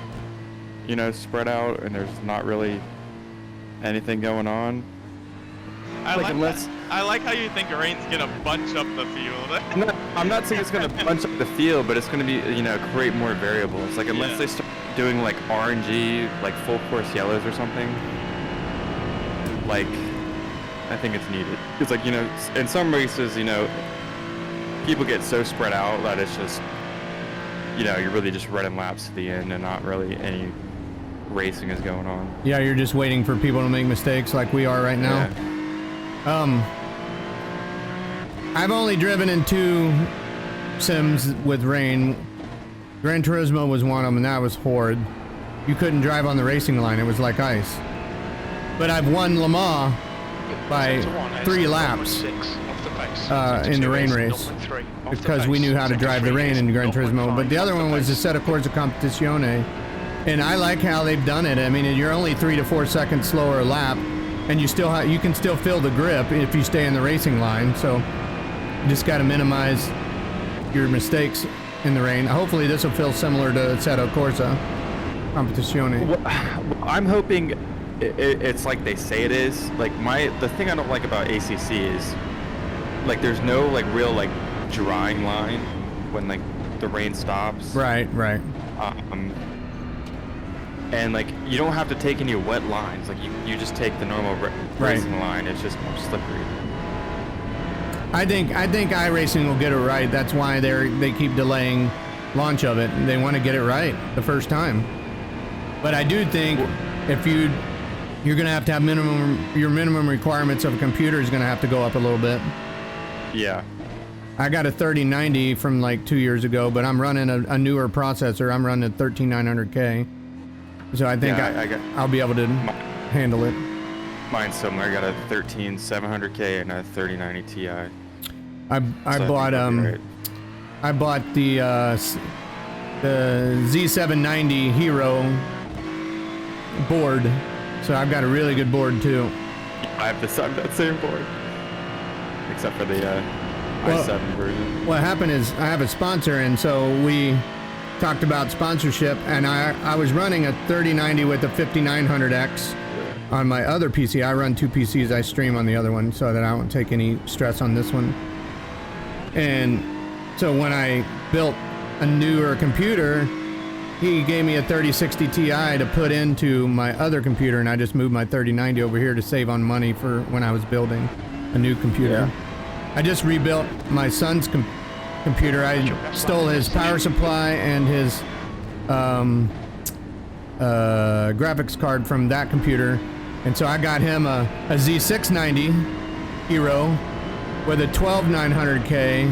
you know, spread out, and there's not really anything going on. I like how you think rain's gonna bunch up the field. No, I'm not saying it's gonna bunch up the field, but it's gonna be, you know, create more variables. Like, unless they start doing like RNG, like full course yellows or something, like, I think it's needed. It's like, you know, in some races, you know, people get so spread out that it's just, you know, you're really just running laps to the end and not really any racing is going on. Yeah, you're just waiting for people to make mistakes like we are right now. Yeah. I've only driven in 2 sims with rain. Gran Turismo was one of them, and that was horrid. You couldn't drive on the racing line, it was like ice. But I've won Le Mans by 3 laps in the rain race because we knew how to drive the rain in Gran Turismo. But the other one was the set of Corsa Competizione, and I like how they've done it. I mean, you're only 3 to 4 seconds slower a lap, and you can still feel the grip if you stay in the racing line. So you just got to minimize your mistakes in the rain. Hopefully this will feel similar to Assetto Corsa Competizione. Well, I'm hoping it's like they say it is. Like, the thing I don't like about ACC is, like, there's no like real like drying line when like the rain stops. Right. And like, you don't have to take any wet lines. Like, you just take the normal racing line. It's just more slippery. I think iRacing will get it right. That's why they keep delaying launch of it. They want to get it right the first time. But I do think if you're gonna have to have your minimum requirements of a computer is gonna have to go up a little bit. Yeah. I got a 3090 from like 2 years ago, but I'm running a newer processor. I'm running a 13900K. So I think I'll be able to handle it. Mine's similar. I got a 13700K and a 3090 Ti. I bought the Z790 Hero board, so I've got a really good board too. I have that same board, except for the i7 version. What happened is I have a sponsor, and so we talked about sponsorship, and I was running a 3090 with a 5900X on my other PC. I run 2 PCs. I stream on the other one so that I won't take any stress on this one. And so when I built a newer computer, he gave me a 3060 Ti to put into my other computer, and I just moved my 3090 over here to save on money for when I was building a new computer. I just rebuilt my son's computer. I stole his power supply and his graphics card from that computer, and so I got him a Z690 Hero with a 12900K,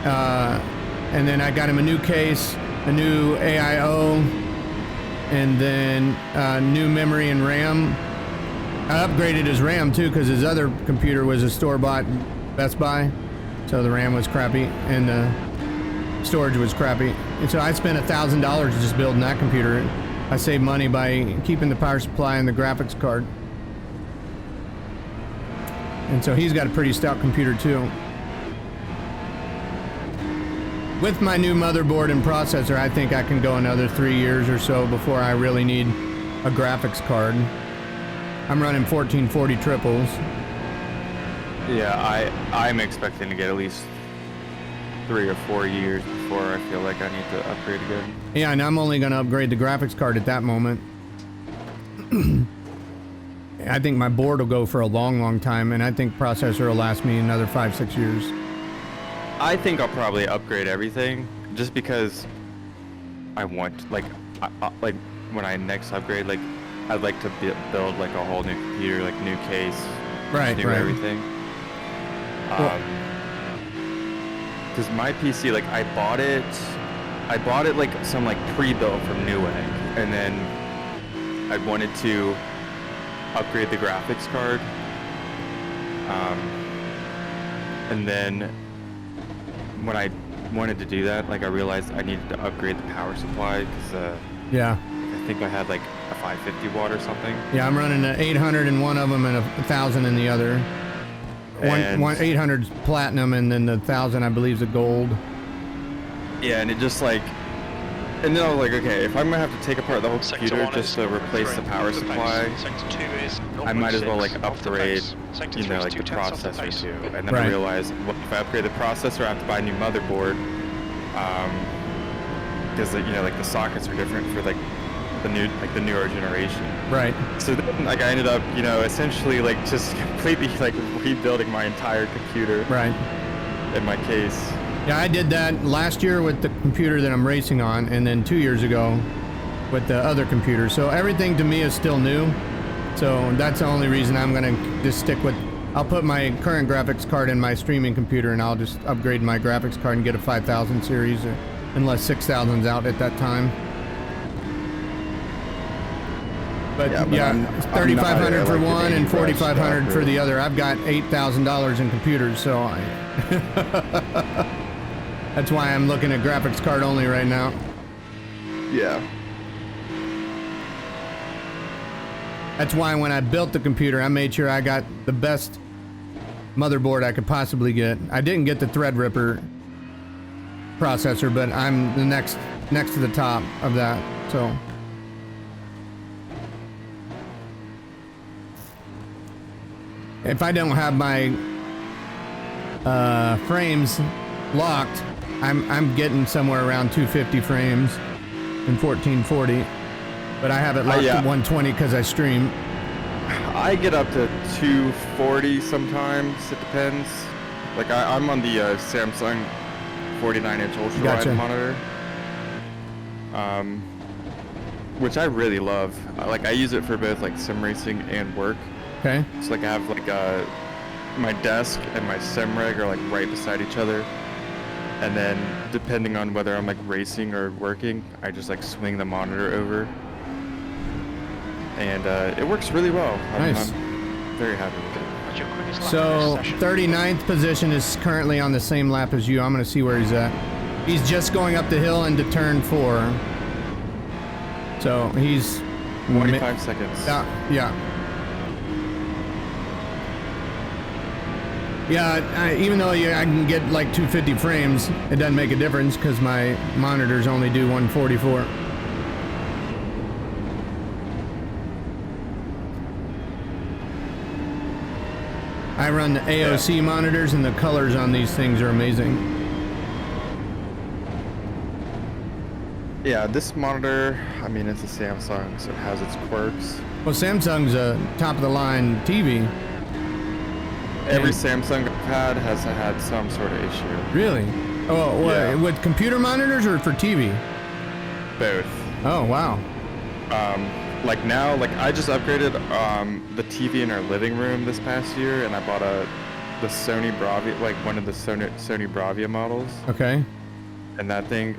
and then I got him a new case, a new AIO, and then new memory and RAM. I upgraded his RAM too because his other computer was a store-bought Best Buy, so the RAM was crappy and the storage was crappy. And so I spent $1,000 just building that computer. I saved money by keeping the power supply and the graphics card. And so he's got a pretty stout computer too. With my new motherboard and processor, I think I can go another 3 years or so before I really need a graphics card. I'm running 1440 triples. Yeah, I'm expecting to get at least 3 or 4 years before I feel like I need to upgrade again. Yeah, and I'm only going to upgrade the graphics card at that moment. I think my board will go for a long, long time, and I think processor will last me another 5-6 years. I think I'll probably upgrade everything just because I want, like, like when I next upgrade, like, I'd like to build like a whole new computer, like new case, right, new right. everything. Because my PC, like, I bought it like some like pre-built from Newegg, and then I wanted to upgrade the graphics card, and then when I wanted to do that, like, I realized I needed to upgrade the power supply because yeah, I think I had like a 550 watt or something. Yeah, I'm running an 800 in one of them and a 1000 in the other. One 800's platinum, and then the 1000 I believe is a gold. Yeah, and it just like, and then I was like, okay, if I'm gonna have to take apart the whole computer just to replace the power supply, I might as well like upgrade, you know, like the processor too. And then I realized, well, if I upgrade the processor, I have to buy a new motherboard, because you know, like the sockets are different for like the newer generation. Right. So then, like, I ended up, you know, essentially like just completely like rebuilding my entire computer. Right. In my case. Yeah, I did that last year with the computer that I'm racing on, and then 2 years ago with the other computer. So everything to me is still new. So that's the only reason I'm gonna just stick with. I'll put my current graphics card in my streaming computer, and I'll just upgrade my graphics card and get a 5000 series, unless 6000's out at that time. But yeah, it's 3,500 for one and 4,500 for the other. I've got $8,000 in computers, so that's why I'm looking at graphics card only right now. Yeah. That's why when I built the computer, I made sure I got the best motherboard I could possibly get. I didn't get the Threadripper processor, but I'm the next to the top of that, so. If I don't have my frames locked, I'm getting somewhere around 250 frames in 1440, but I have it locked at 120 because I stream. I get up to 240 sometimes. It depends. Like I'm on the Samsung 49-inch ultra-wide monitor, which I really love. Like I use it for both like sim racing and work. Okay. So like I have like my desk and my sim rig are like right beside each other, and then depending on whether I'm like racing or working, I just like swing the monitor over, and it works really well. Nice. I'm very happy with it. So 39th position is currently on the same lap as you. I'm gonna see where he's at. He's just going up the hill into turn 4. So he's 25 seconds. Yeah. Yeah, even though I can get like 250 frames, it doesn't make a difference because my monitors only do 144. I run the AOC monitors, and the colors on these things are amazing. Yeah, this monitor, I mean, it's a Samsung, so it has its quirks. Well, Samsung's a top-of-the-line TV. Every Samsung I've had has had some sort of issue. Really? Oh, what, yeah. With computer monitors or for TV? Both. Oh, wow. Like now, like I just upgraded the TV in our living room this past year, and I bought the Sony Bravia, like one of the Sony Bravia models. Okay. And that thing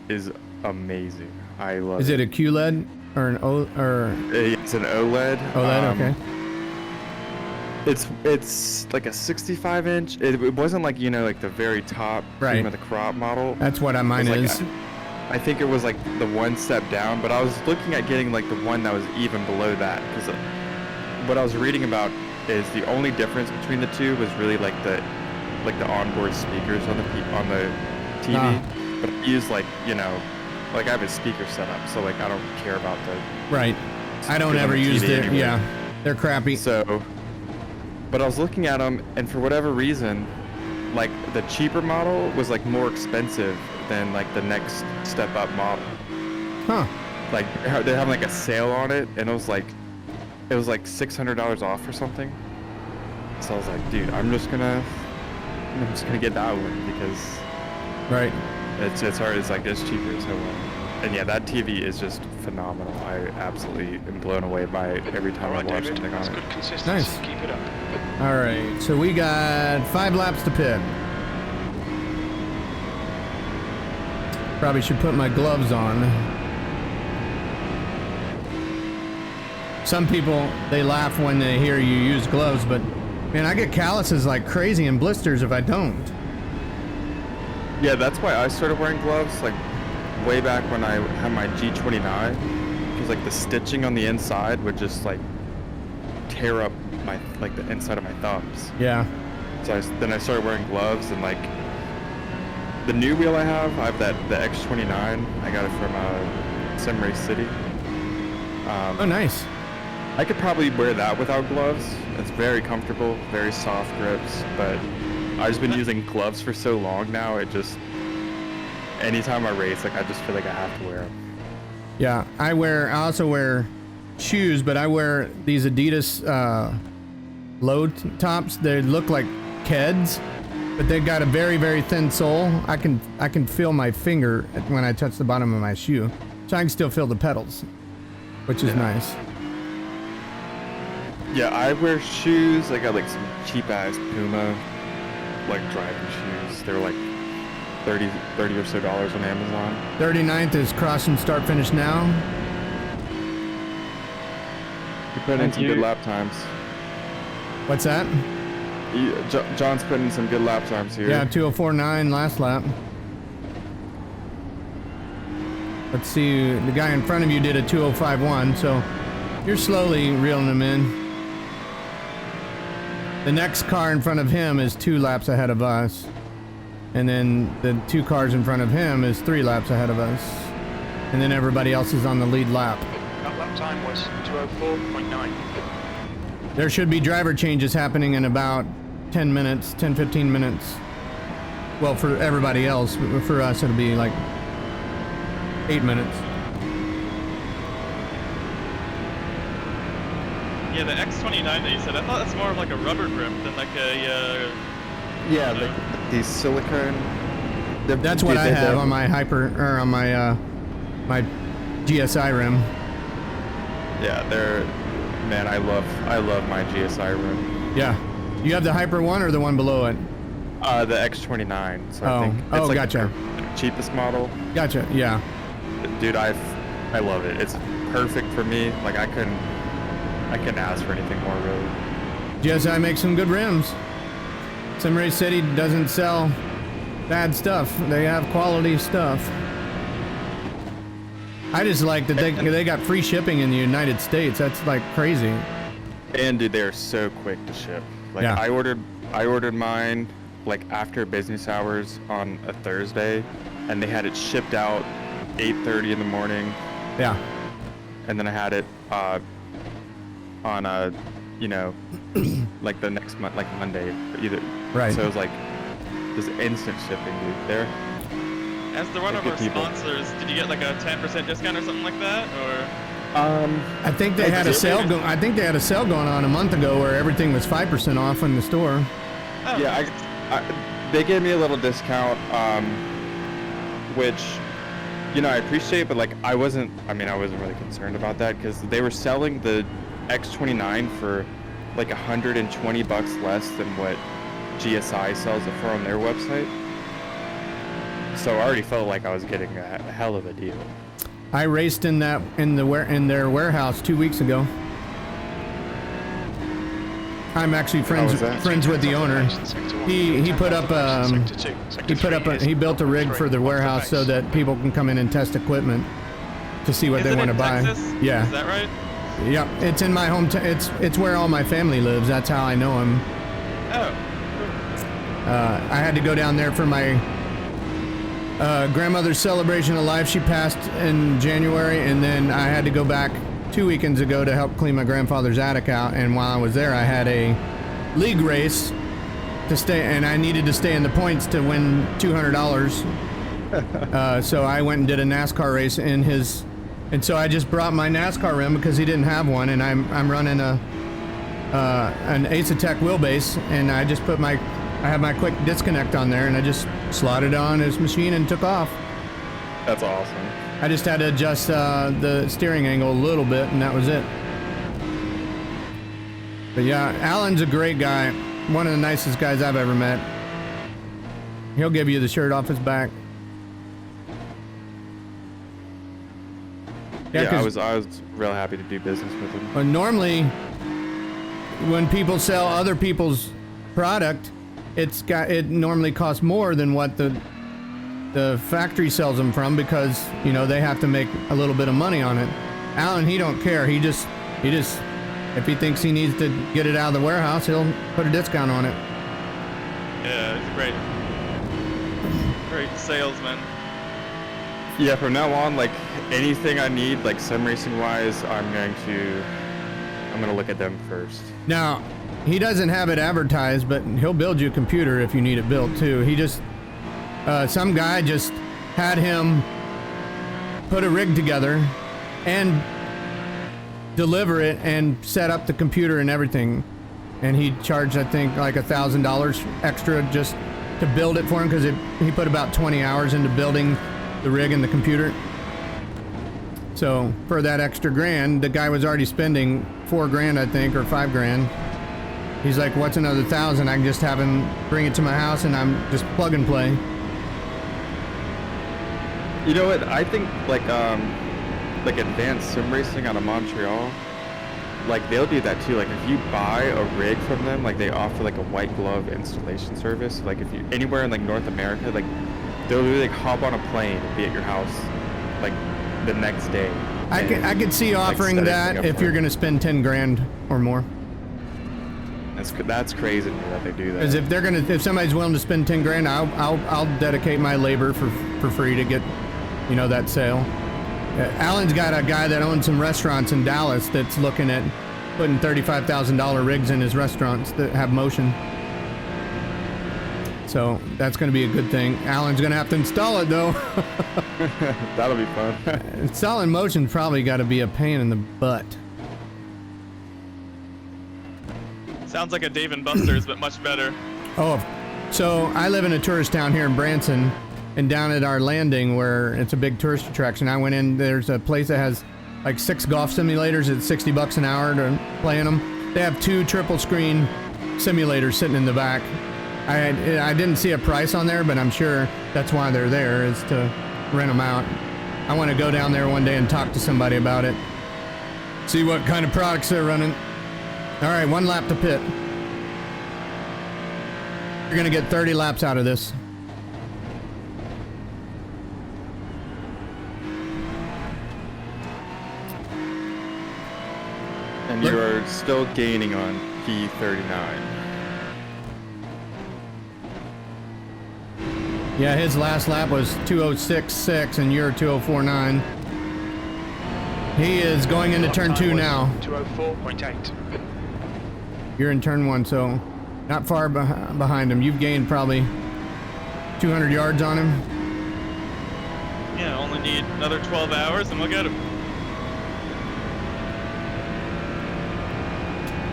is amazing. I love it. Is it a QLED or an O or? It's an OLED. OLED, okay. It's like a 65-inch. It wasn't like, you know, like the very top cream of the crop model. That's what mine is. I think it was like the one step down, but I was looking at getting like the one that was even below that, because what I was reading about is the only difference between the two was really like the onboard speakers on the TV. But I use like, you know, like I have a speaker set up, so like I don't care about the Right. I don't ever use it. anyway. Yeah, they're crappy. So, but I was looking at them, and for whatever reason, like the cheaper model was like more expensive than like the next step up model. Huh. Like they're having like a sale on it, and it was like $600 off or something. So I was like, dude, I'm just gonna get that one because Right. it's hard. It's like it's cheaper as hell. And yeah, that TV is just phenomenal. I absolutely am blown away by it every time I Alright, watch David, something that's on good it. consistency. Nice. Keep it up. All right. So we got 5 laps to pit. Probably should put my gloves on. Some people, they laugh when they hear you use gloves, but man, I get calluses like crazy and blisters if I don't. Yeah, that's why I started wearing gloves, like way back when I had my G29, because like the stitching on the inside would just like tear up my like the inside of my thumbs. Yeah. So then I started wearing gloves, and like the new wheel I have the X29. I got it from Sim Race City. Oh, nice. I could probably wear that without gloves. It's very comfortable, very soft grips, but I've just been using gloves for so long now, it just, anytime I race, like I just feel like I have to wear them. Yeah, I also wear shoes, but I wear these Adidas low tops. They look like Keds, but they've got a very, very thin sole. I can feel my finger when I touch the bottom of my shoe, so I can still feel the pedals, which is nice. Yeah, I wear shoes. I got like some cheap ass Puma, like driving shoes. They're like $30 or so on Amazon. 39th is crossing start finish now. You put in some good lap times. What's that? John's putting in some good lap times here. Yeah, 2:04.9 last lap. Let's see, the guy in front of you did a 2:05.1, so you're slowly reeling them in. The next car in front of him is 2 laps ahead of us. And then the 2 cars in front of him is 3 laps ahead of us. And then everybody else is on the lead lap. That lap time was 2:04.9. There should be driver changes happening in about 10 minutes, 10-15 minutes. Well, for everybody else, but for us it'll be like 8 minutes. Yeah, the X29 that you said, I thought that's more of like a rubber grip than like a, Yeah, like these silicone. That's what I have on my on my my GSI rim. Yeah, man, I love my GSI rim. Yeah. You have the Hyper one or the one below it? The X29. So I think it's like gotcha. the cheapest model. Gotcha. Yeah. Dude, I love it. It's perfect for me. Like I couldn't ask for anything more, really. GSI makes some good rims. Sim Race City doesn't sell bad stuff. They have quality stuff. I just like that they got free shipping in the United States. That's like crazy. And dude, they are so quick to ship. Like Yeah. I ordered mine like after business hours on a Thursday, and they had it shipped out 8:30 in the morning. Yeah. And then I had it on you know, like the next month, like Monday, either. Right. So it was like just instant shipping, dude. There. as the one of our sponsors, did you get like a 10% discount or something like that, or? I think they had a sale. I think they had a sale going on a month ago where everything was 5% off in the store. Oh, Yeah, they gave me a little discount, which, you know, I appreciate, but like I wasn't really concerned about that because they were selling the X29 for like $120 less than what GSI sells it for on their website. So I already felt like I was getting a hell of a deal. I raced in their warehouse 2 weeks ago. I'm actually friends with the owner. He built a rig for the warehouse so that people can come in and test equipment to see what they want to buy. Texas? Yeah. Is that right? Yep, it's in my hometown. It's where all my family lives. That's how I know him. Oh. I had to go down there for my grandmother's celebration of life. She passed in January, and then I had to go back 2 weekends ago to help clean my grandfather's attic out. And while I was there, I had a league race to stay, and I needed to stay in the points to win $200. So I went and did a NASCAR race in his, and so I just brought my NASCAR rim because he didn't have one, and I'm running an Ace-Tech wheelbase, and I just put I have my quick disconnect on there, and I just slotted on his machine and took off. That's awesome. I just had to adjust the steering angle a little bit, and that was it. But yeah, Alan's a great guy. One of the nicest guys I've ever met. He'll give you the shirt off his back. Yeah, I was real happy to do business with him. But normally, when people sell other people's product, it normally costs more than what the factory sells them from, because you know they have to make a little bit of money on it. Alan, he don't care. He just if he thinks he needs to get it out of the warehouse, he'll put a discount on it. Yeah, he's great salesman. Yeah, from now on, like anything I need, like sim racing wise, I'm gonna look at them first. Now, he doesn't have it advertised, but he'll build you a computer if you need it built too. He just, some guy just had him put a rig together and deliver it and set up the computer and everything. And he charged, I think, like $1,000 extra just to build it for him, because he put about 20 hours into building the rig and the computer. So for that extra grand, the guy was already spending $4 grand, I think, or $5 grand. He's like, what's another $1,000? I can just have him bring it to my house and I'm just plug and play. You know what? I think like advanced sim racing out of Montreal, like they'll do that too. Like if you buy a rig from them, like they offer like a white glove installation service. Like if you anywhere in like North America, like they'll really like hop on a plane and be at your house like the next day. I could see offering like, that if you're gonna spend 10 grand or more. That's crazy to me that they do that. Because if somebody's willing to spend 10 grand, I'll dedicate my labor for free to get, you know, that sale. Alan's got a guy that owns some restaurants in Dallas that's looking at putting $35,000 rigs in his restaurants that have motion. So that's going to be a good thing. Alan's going to have to install it though. That'll be fun. Installing motion's probably got to be a pain in the butt. Sounds like a Dave & Buster's, but much better. Oh, so I live in a tourist town here in Branson, and down at our landing where it's a big tourist attraction, I went in, there's a place that has like 6 golf simulators at $60 an hour to play in them. They have 2 triple screen simulators sitting in the back. I didn't see a price on there, but I'm sure that's why they're there, is to rent them out. I want to go down there one day and talk to somebody about it. See what kind of products they're running. All right, 1 lap to pit. You're gonna get 30 laps out of this. And you are still gaining on P39. Yeah, his last lap was 2:06.6 and you're 2:04.9. He is going into turn 2 now. 204.8. You're in turn 1, so not far behind him. You've gained probably 200 yards on him. Yeah, only need another 12 hours and we'll get him.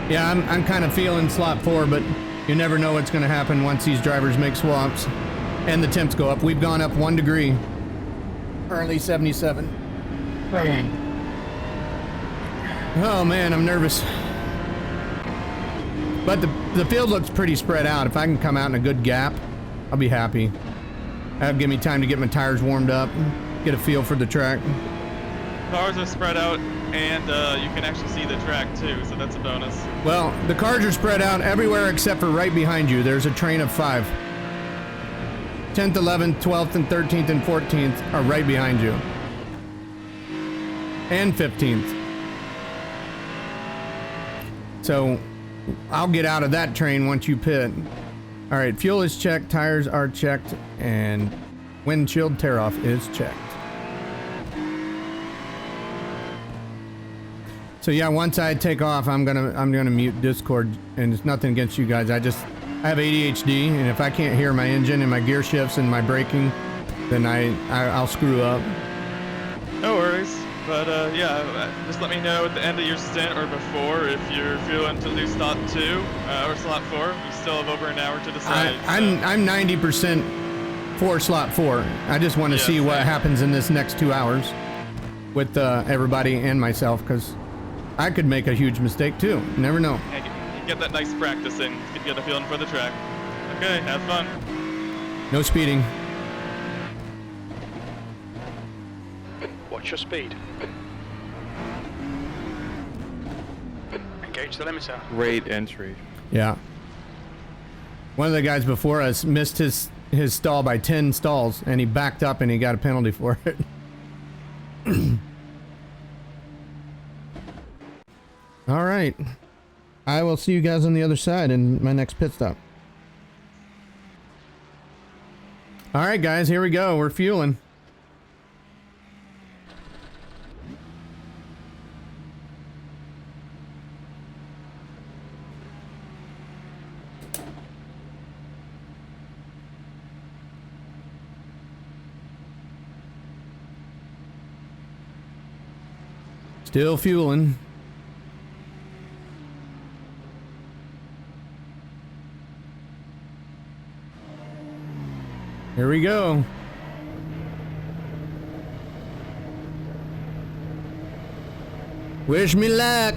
Yeah, I'm kind of feeling slot 4, but you never know what's going to happen once these drivers make swaps and the temps go up. We've gone up 1 degree. Currently 77. Oh man, I'm nervous. But the field looks pretty spread out. If I can come out in a good gap, I'll be happy. That'll give me time to get my tires warmed up, get a feel for the track. Cars are spread out, and you can actually see the track too, so that's a bonus. Well, the cars are spread out everywhere except for right behind you. There's a train of 5. 10th, 11th, 12th, and 13th, and 14th are right behind you. And 15th. So I'll get out of that train once you pit. All right, fuel is checked, tires are checked, and windshield tear off is checked. So yeah, once I take off, I'm gonna mute Discord, and it's nothing against you guys. I have ADHD, and if I can't hear my engine and my gear shifts and my braking, then I'll screw up. No worries. But yeah, just let me know at the end of your stint or before if you're feeling to do slot 2 or slot 4. We still have over an hour to decide. I'm 90% for slot 4. I just want to see what happens in this next 2 hours with everybody and myself, because I could make a huge mistake too. You never know. Yeah, you get that nice practice in. Get a feeling for the track. Okay, have fun. No speeding. Watch your speed. Engage the limiter. Great entry. Yeah. One of the guys before us missed his stall by 10 stalls, and he backed up and he got a penalty for it. All right. I will see you guys on the other side in my next pit stop. All right, guys, here we go. We're fueling. Still fueling. Here we go. Wish me luck.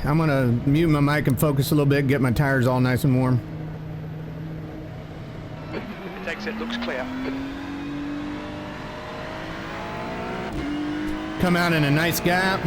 I'm gonna mute my mic and focus a little bit, get my tires all nice and warm. Its exit looks clear. Come out in a nice gap.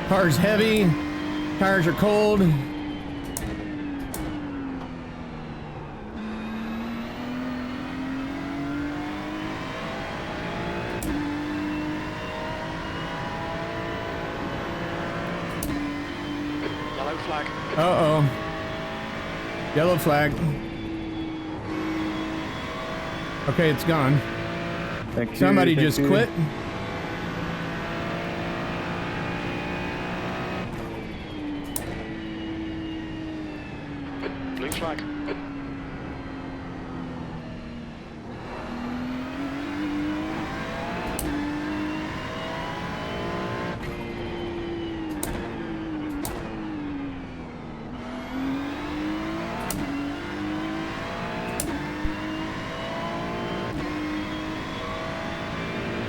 Car's heavy, tires are cold. Yellow flag. Uh-oh. Yellow flag. Okay, it's gone. Thank you. Somebody thank just you. quit. Blue flag.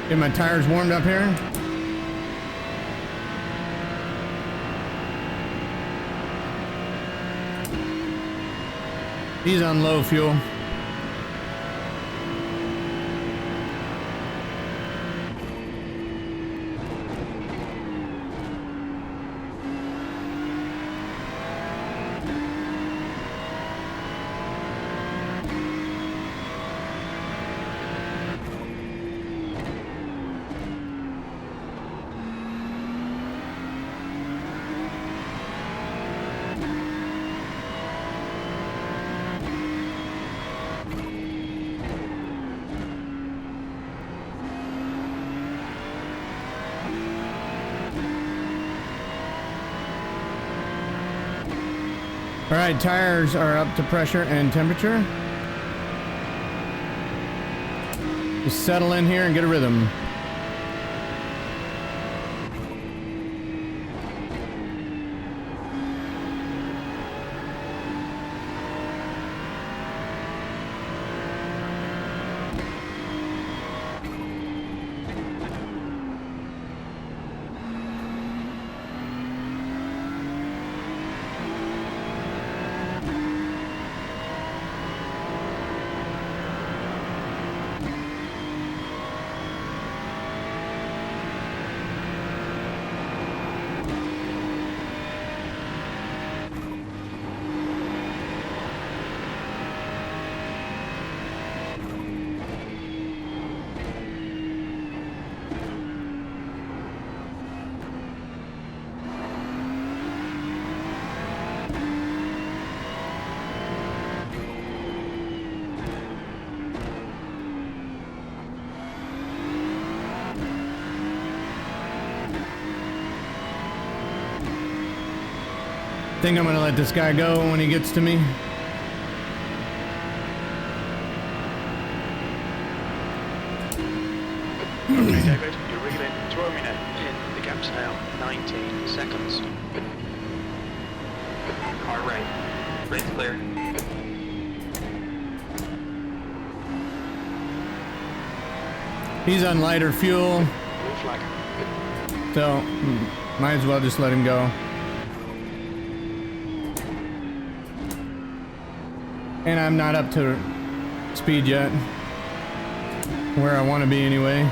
Get my tires warmed up here. He's on low fuel. All right, tires are up to pressure and temperature. Just settle in here and get a rhythm. think I'm gonna let this guy go when he gets to me. Okay, David, you're wriggling. Throw me now. In the gaps now. 19 seconds. Car right. Right's clear. He's on lighter fuel, Blue flag. so might as well just let him go. And I'm not up to speed yet. Where I want to be anyway.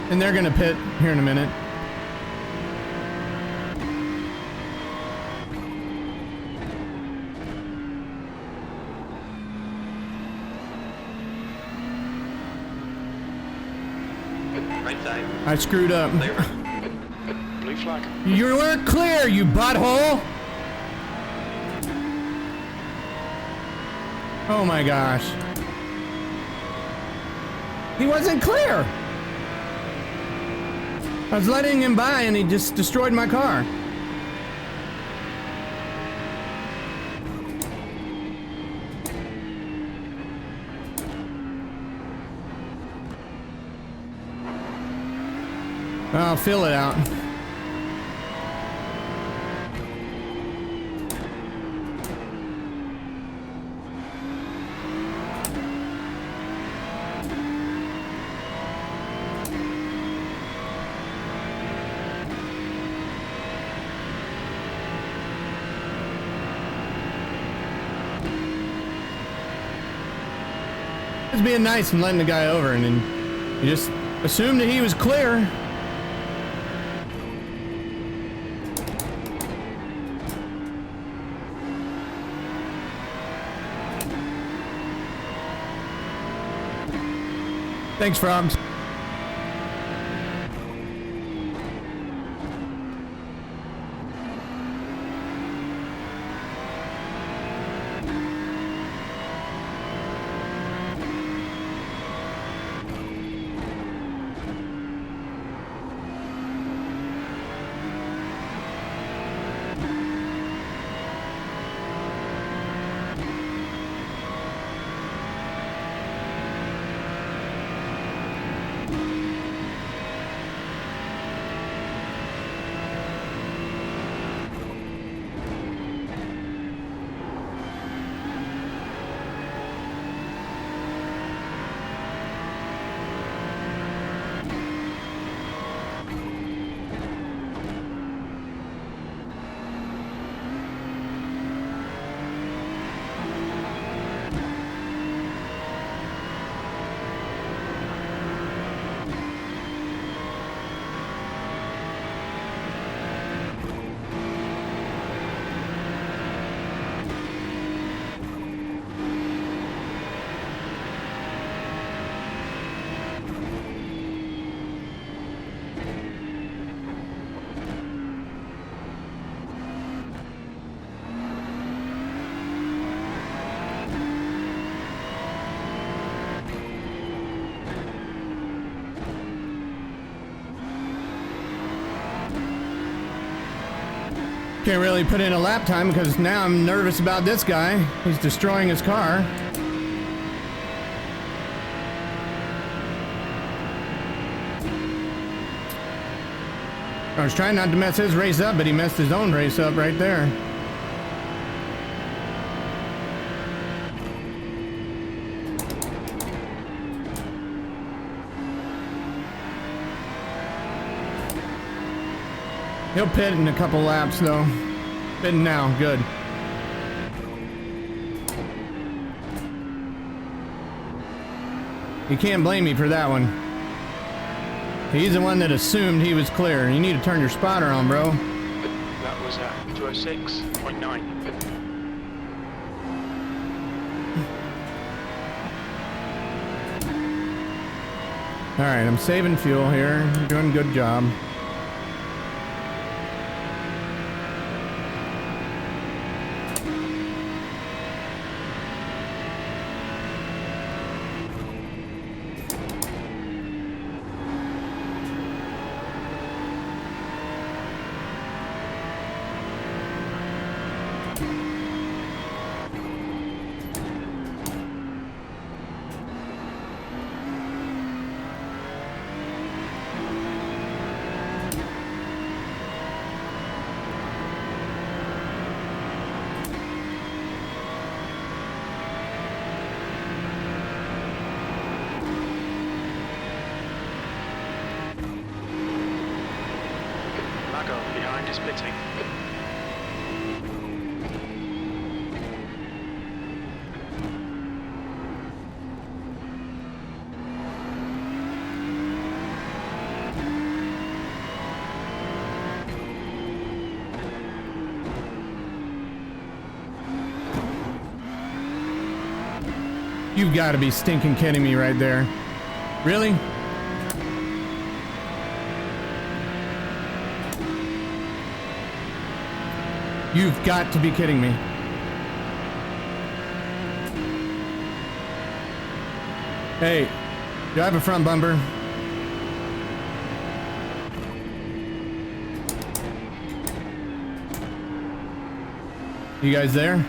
And they're gonna pit here in a minute. Right side. I screwed up. Clear. Blue flag. You weren't clear, you butthole! Oh my gosh. He wasn't clear! I was letting him by and he just destroyed my car. I'll fill it out. Just being nice and letting the guy over, and then you just assumed that he was clear. Thanks, Frogs. Can't really put in a lap time because now I'm nervous about this guy. He's destroying his car. I was trying not to mess his race up, but he messed his own race up right there. He'll pit in a couple laps though. Pitting now, good. You can't blame me for that one. He's the one that assumed he was clear. You need to turn your spotter on, bro. That was at 206.9. All right, I'm saving fuel here. Doing a good job. Lago behind is pitting. You've got to be stinking kidding me right there. Really? You've got to be kidding me. Hey, do I have a front bumper? You guys there?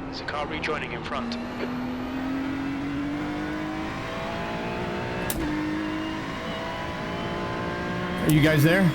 There's a car rejoining in front. Are you guys there?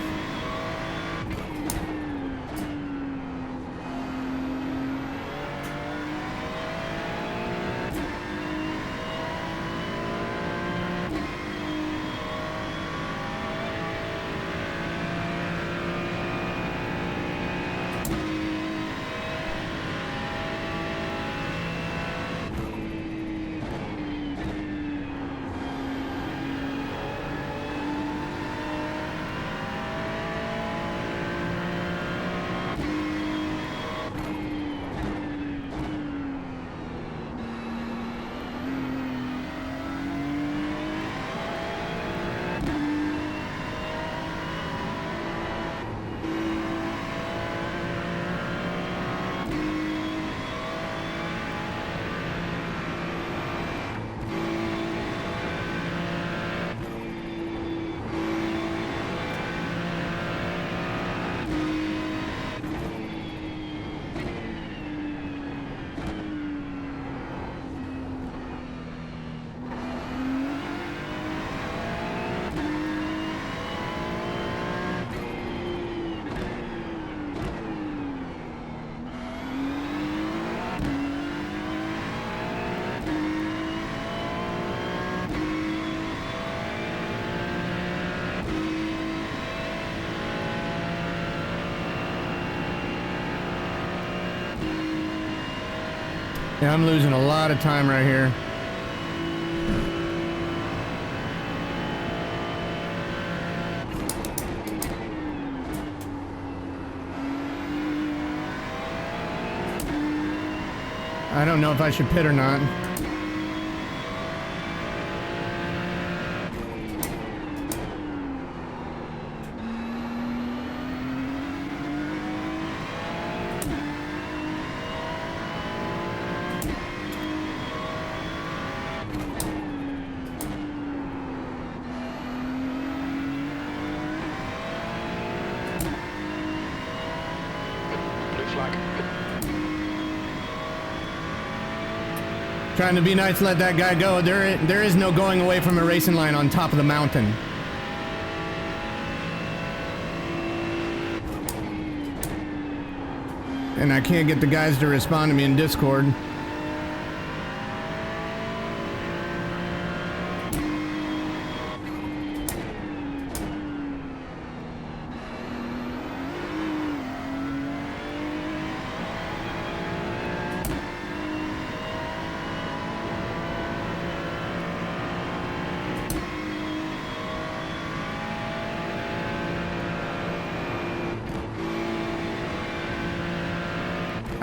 Yeah, I'm losing a lot of time right here. I don't know if I should pit or not. Blue flag. Trying to be nice, let that guy go. There is no going away from a racing line on top of the mountain. And I can't get the guys to respond to me in Discord.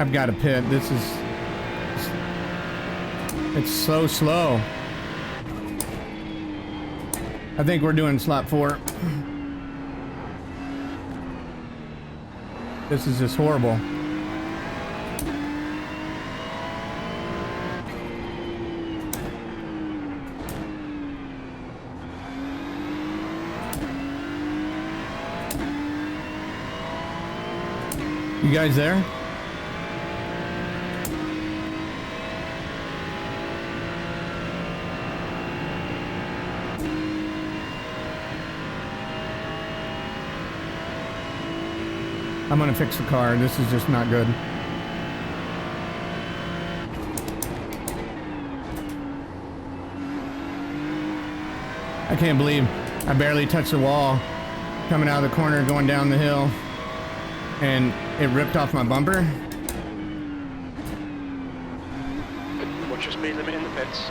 I've got to pit. This is... It's so slow. I think we're doing slot 4. This is just horrible. You guys there? I'm gonna fix the car. This is just not good. I can't believe I barely touched the wall coming out of the corner going down the hill and it ripped off my bumper. What's your speed limit in the pits?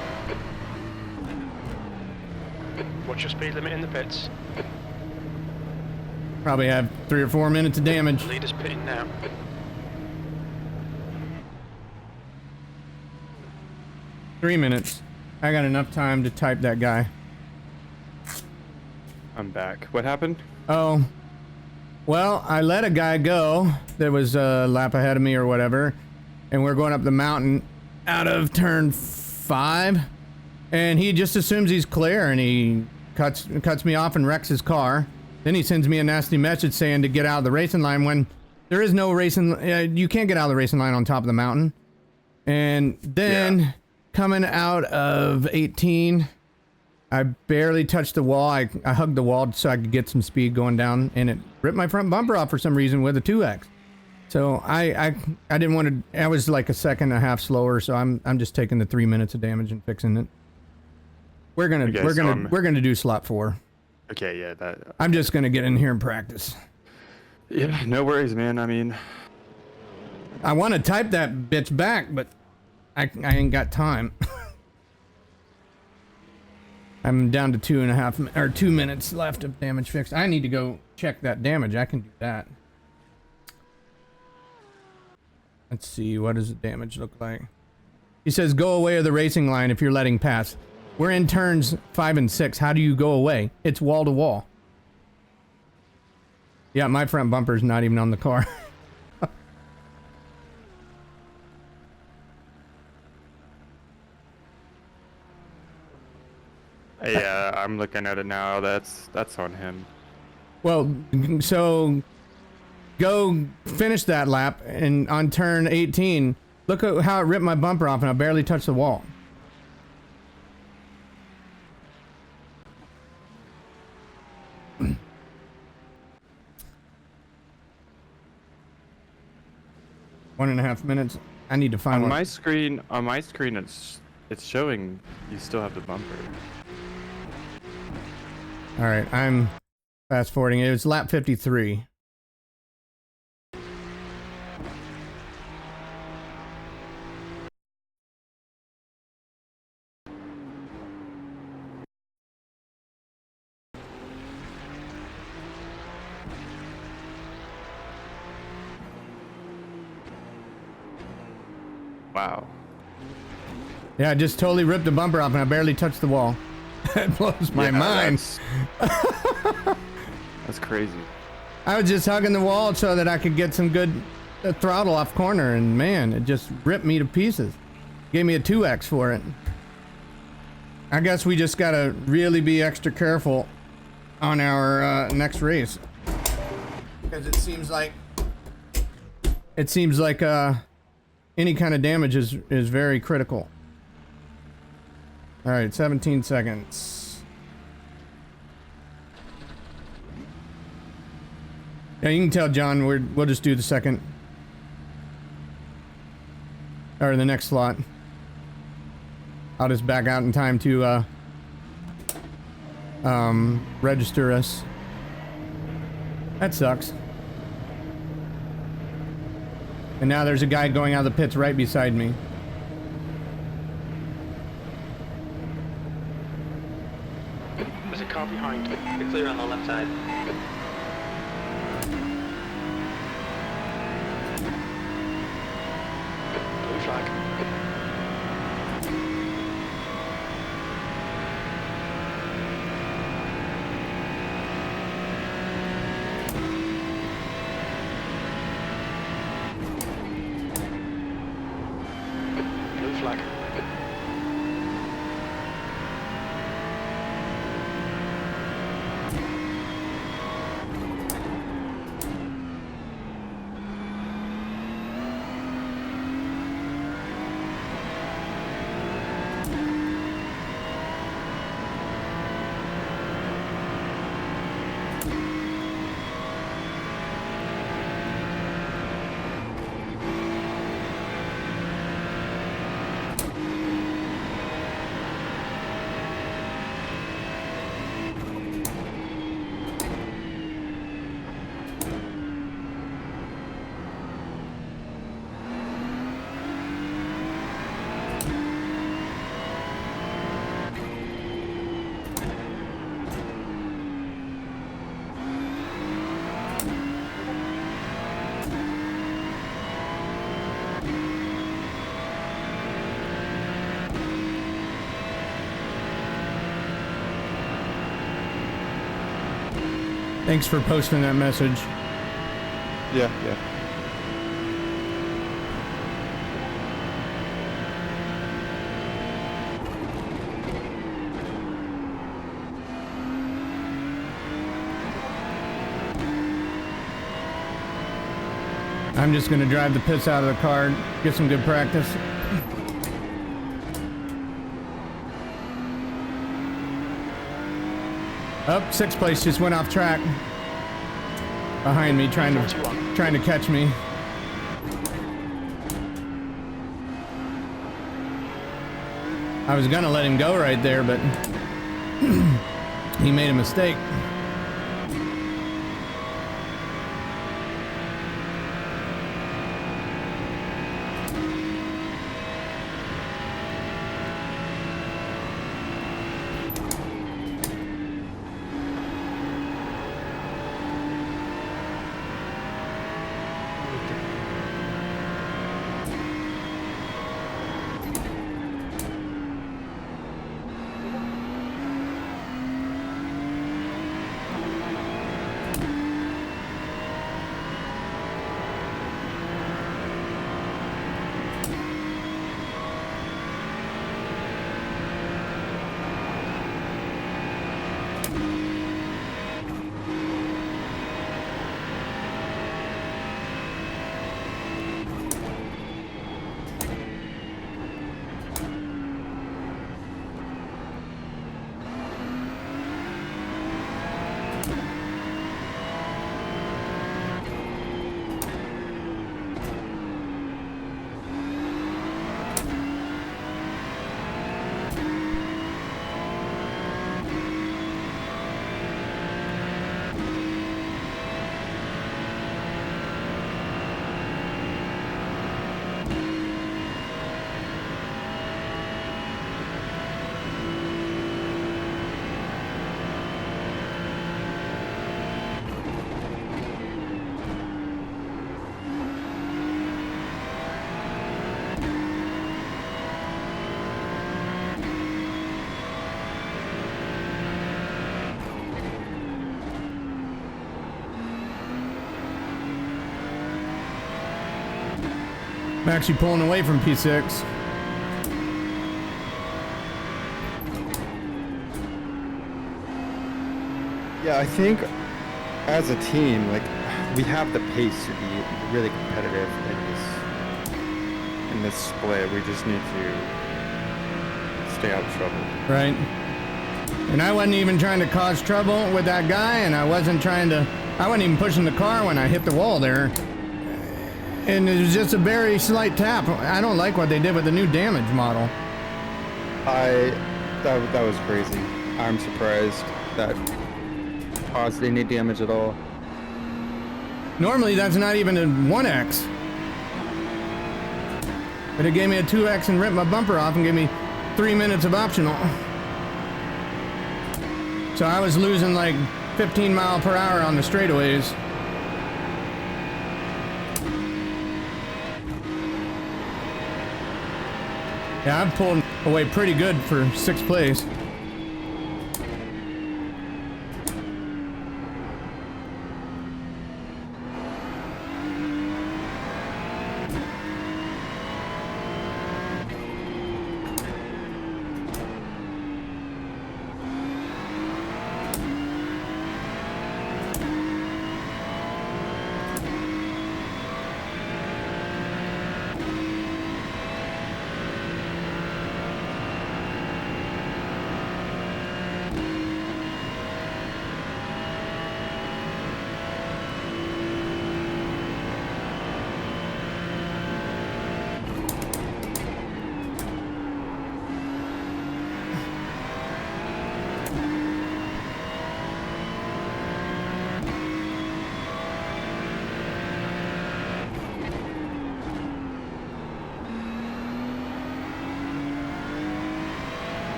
What's your speed limit in the pits? Probably have 3 or 4 minutes of damage. Leader's pitting now. Three minutes. I got enough time to type that guy. I'm back. What happened? Oh, well, I let a guy go that was a lap ahead of me or whatever, and we're going up the mountain out of turn 5, and he just assumes he's clear, and he cuts me off and wrecks his car. Then he sends me a nasty message saying to get out of the racing line when there is no racing. You can't get out of the racing line on top of the mountain. And then coming out of 18, I barely touched the wall. I hugged the wall so I could get some speed going down, and it ripped my front bumper off for some reason with a 2X. So I didn't want to. I was like a second and a half slower, so I'm just taking the 3 minutes of damage and fixing it. We're gonna do slot 4. Okay, yeah, that. I'm just gonna get in here and practice. Yeah, no worries, man. I mean, I want to type that bitch back, but I ain't got time. I'm down to 2 minutes left of damage fixed. I need to go check that damage. I can do that. Let's see, what does the damage look like? He says go away of the racing line if you're letting pass. We're in turns 5 and 6. How do you go away? It's wall to wall. Yeah, my front bumper's not even on the car. yeah, I'm looking at it now. That's on him. Well, so go finish that lap, and on turn 18, look at how it ripped my bumper off, and I barely touched the wall. One and a half minutes. I need to find On one. my screen, it's showing you still have the bumper. All right, I'm fast forwarding. It was lap 53. Wow. Yeah, I just totally ripped the bumper off and I barely touched the wall. That blows my mind. That's crazy. I was just hugging the wall so that I could get some good throttle off corner, and man, it just ripped me to pieces. Gave me a 2X for it. I guess we just gotta really be extra careful on our next race. Because it seems like any kind of damage is very critical. All right, 17 seconds. Yeah, you can tell John we'll just do the second or the next slot. I'll just back out in time to register us. That sucks. And now there's a guy going out of the pits right beside me. There's a car behind. You're clear on the left side. flag. Thanks for posting that message. Yeah, yeah. I'm just gonna drive the piss out of the car, get some good practice. Up, sixth place just went off track. Behind me, trying to catch me. I was gonna let him go right there, but he made a mistake. I'm actually pulling away from P6. Yeah, I think as a team, like, we have the pace to be really competitive in this split. We just need to stay out of trouble. Right. And I wasn't even trying to cause trouble with that guy, and I wasn't even pushing the car when I hit the wall there. And it was just a very slight tap. I don't like what they did with the new damage model. That was crazy. I'm surprised that caused any damage at all. Normally that's not even a 1x. But it gave me a 2x and ripped my bumper off and gave me 3 minutes of optional. So I was losing like 15 miles per hour on the straightaways. Yeah, I've pulled away pretty good for 6th place.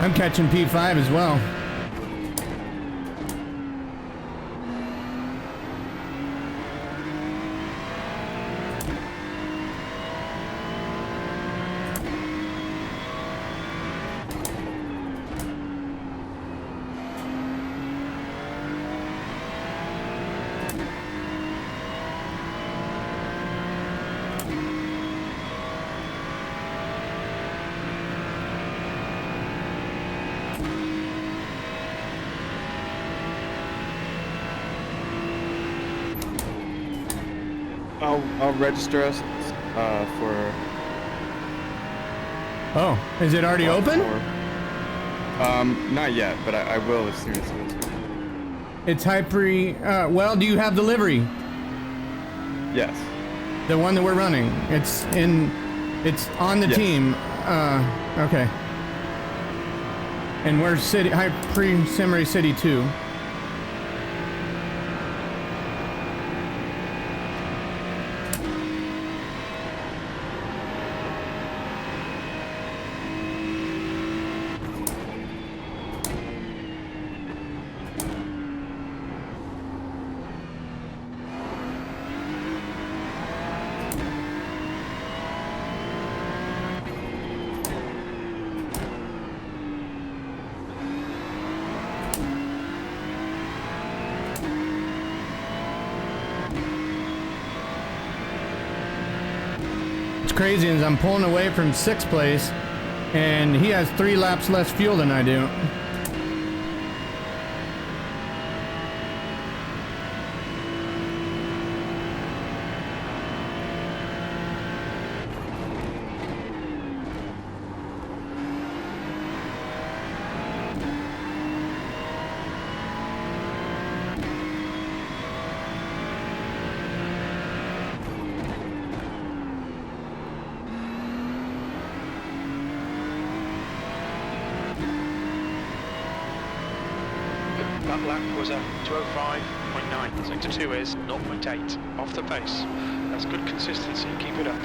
I'm catching P5 as well. I'll register us for. Oh, is it already open? Not yet, but I will as soon as it is. It's Hypre. Well, do you have the livery? Yes. The one that we're running. It's on the Yes. team. Okay. And we're Hypre Simray City 2. Crazy is I'm pulling away from 6th place and he has 3 laps less fuel than I do. That lap was a 2:05.9. Sector 2 is 0.8 off the pace. That's good consistency. Keep it up.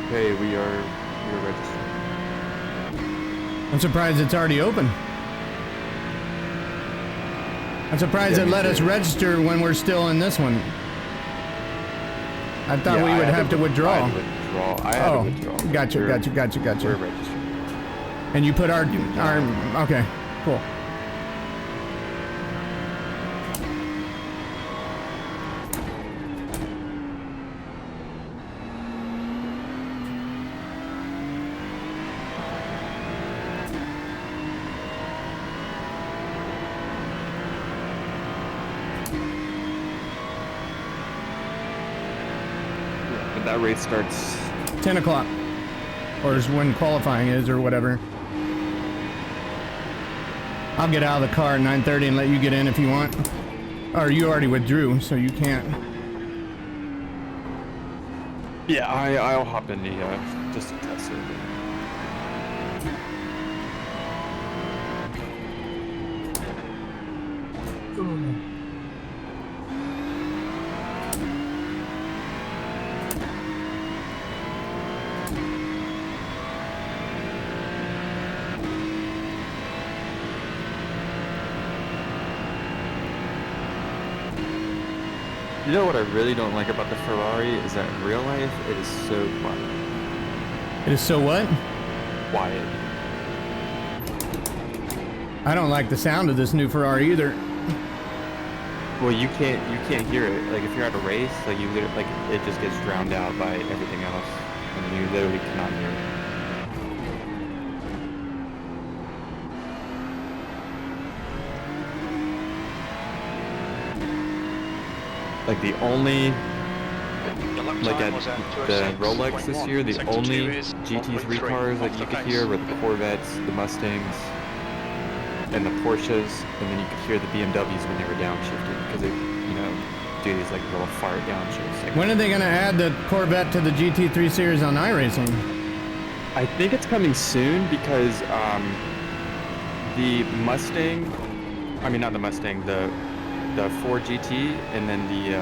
Okay, we are registered. I'm surprised it's already open. I'm surprised it let us register when we're still in this one. I thought we would have to withdraw. I had to withdraw. Gotcha. We're registered. And you put our okay, cool. But that race starts 10 o'clock. Or is when qualifying is or whatever. I'll get out of the car at 9:30 and let you get in if you want. Or you already withdrew, so you can't. Yeah, I'll hop in the just to test it. You know what I really don't like about the Ferrari is that in real life it is so quiet. It is so what? Quiet. I don't like the sound of this new Ferrari either. Well, you can't hear it. Like if you're at a race, like you literally, like it just gets drowned out by everything else, and you literally cannot hear it. Like the only, like at the Rolex this year, the only GT3 cars that you could hear were the Corvettes, the Mustangs, and the Porsches, and then you could hear the BMWs when they were downshifting because they, you know, do these like little fart downshifts. Like, When are they going to add the Corvette to the GT3 series on iRacing? I think it's coming soon because the Mustang, I mean not the Mustang, the Ford GT and then the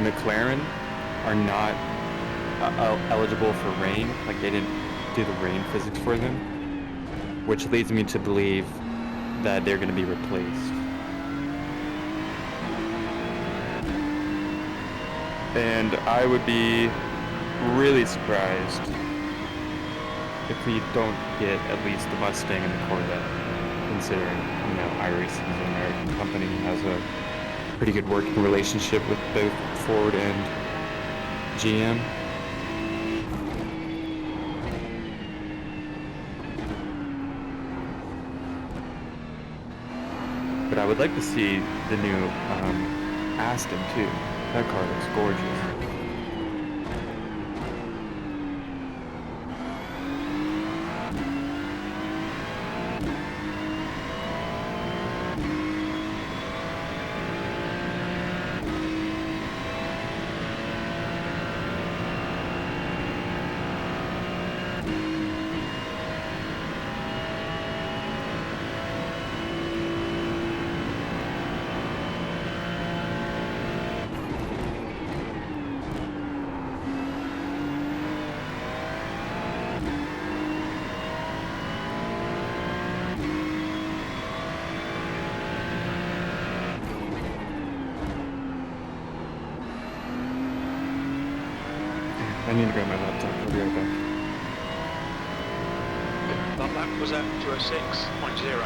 McLaren are not eligible for rain. Like they didn't do the rain physics for them. which leads me to believe that they're going to be replaced. And I would be really surprised if we don't get at least the Mustang and the Corvette, considering, you know, iRacing is an American company and has a pretty good working relationship with both Ford and GM. But I would like to see the new Aston too. That car looks gorgeous. I need to grab my laptop. I'll be right back. That lap was at 206.0.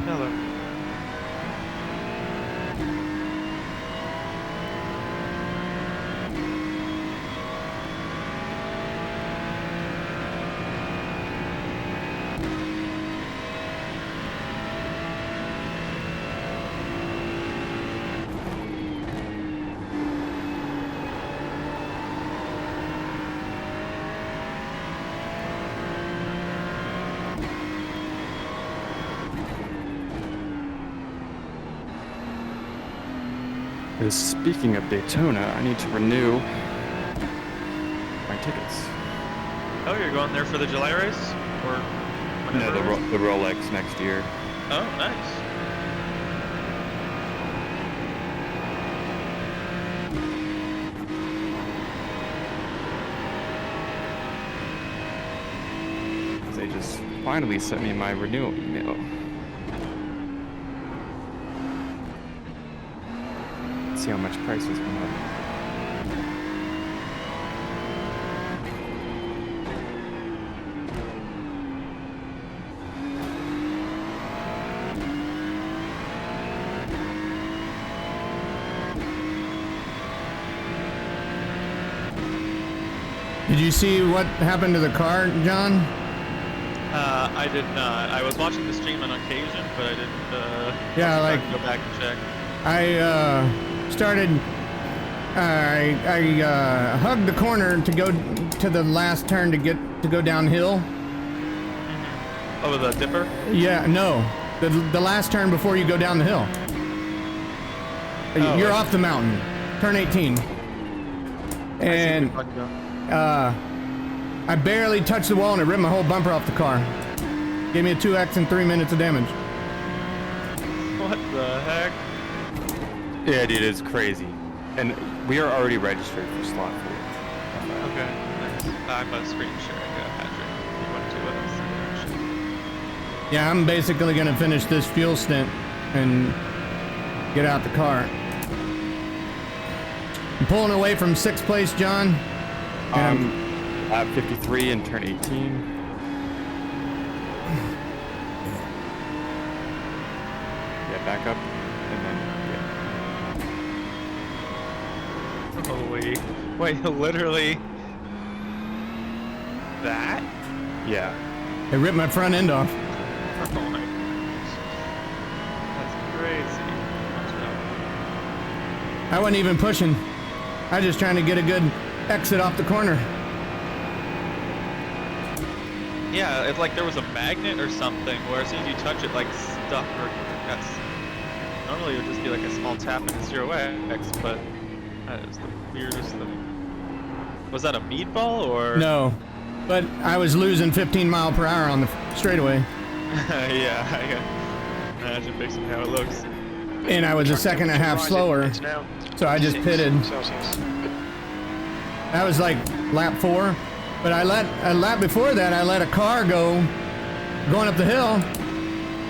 Hello. Speaking of Daytona, I need to renew my tickets. Oh, you're going there for the July race? Or No, whenever? the Rolex next year. Oh, nice. They just finally sent me my renewal email. Let's see how much prices come up. Did you see what happened to the car, John? I did not. I was watching the stream on occasion, but I didn't. Yeah, like go back and check. I started. I hugged the corner to go to the last turn to go downhill. Oh, the dipper? Yeah, no, the last turn before you go down the hill. Oh, You're right. off the mountain. Turn 18. And I barely touched the wall and it ripped my whole bumper off the car. Gave me a 2X and 3 minutes of damage. What the heck? Yeah, dude, it's crazy. And we are already registered for slot 4. Okay, nice. I'm a screen sharing, Patrick. You want to with us? Yeah, I'm basically gonna finish this fuel stint and get out the car. I'm pulling away from 6th place, John. Lap 53 and turn 18. Yeah, back up, and then, yeah. Holy. Wait, literally. That? Yeah. It ripped my front end off. Oh my gosh. That's crazy. I wasn't even pushing. I was just trying to get a good exit off the corner. Yeah, it's like there was a magnet or something where as soon as you touch it, like stuck or that's. Normally it would just be like a small tap and a 0x, but that is the weirdest thing. Was that a meatball or? No, but I was losing 15 mile per hour on the straightaway. Yeah, I can imagine based on how it looks. And I was a second and a half slower, so I just pitted. Celsius. That was like lap 4, But a lap before that, I let a car go going up the hill,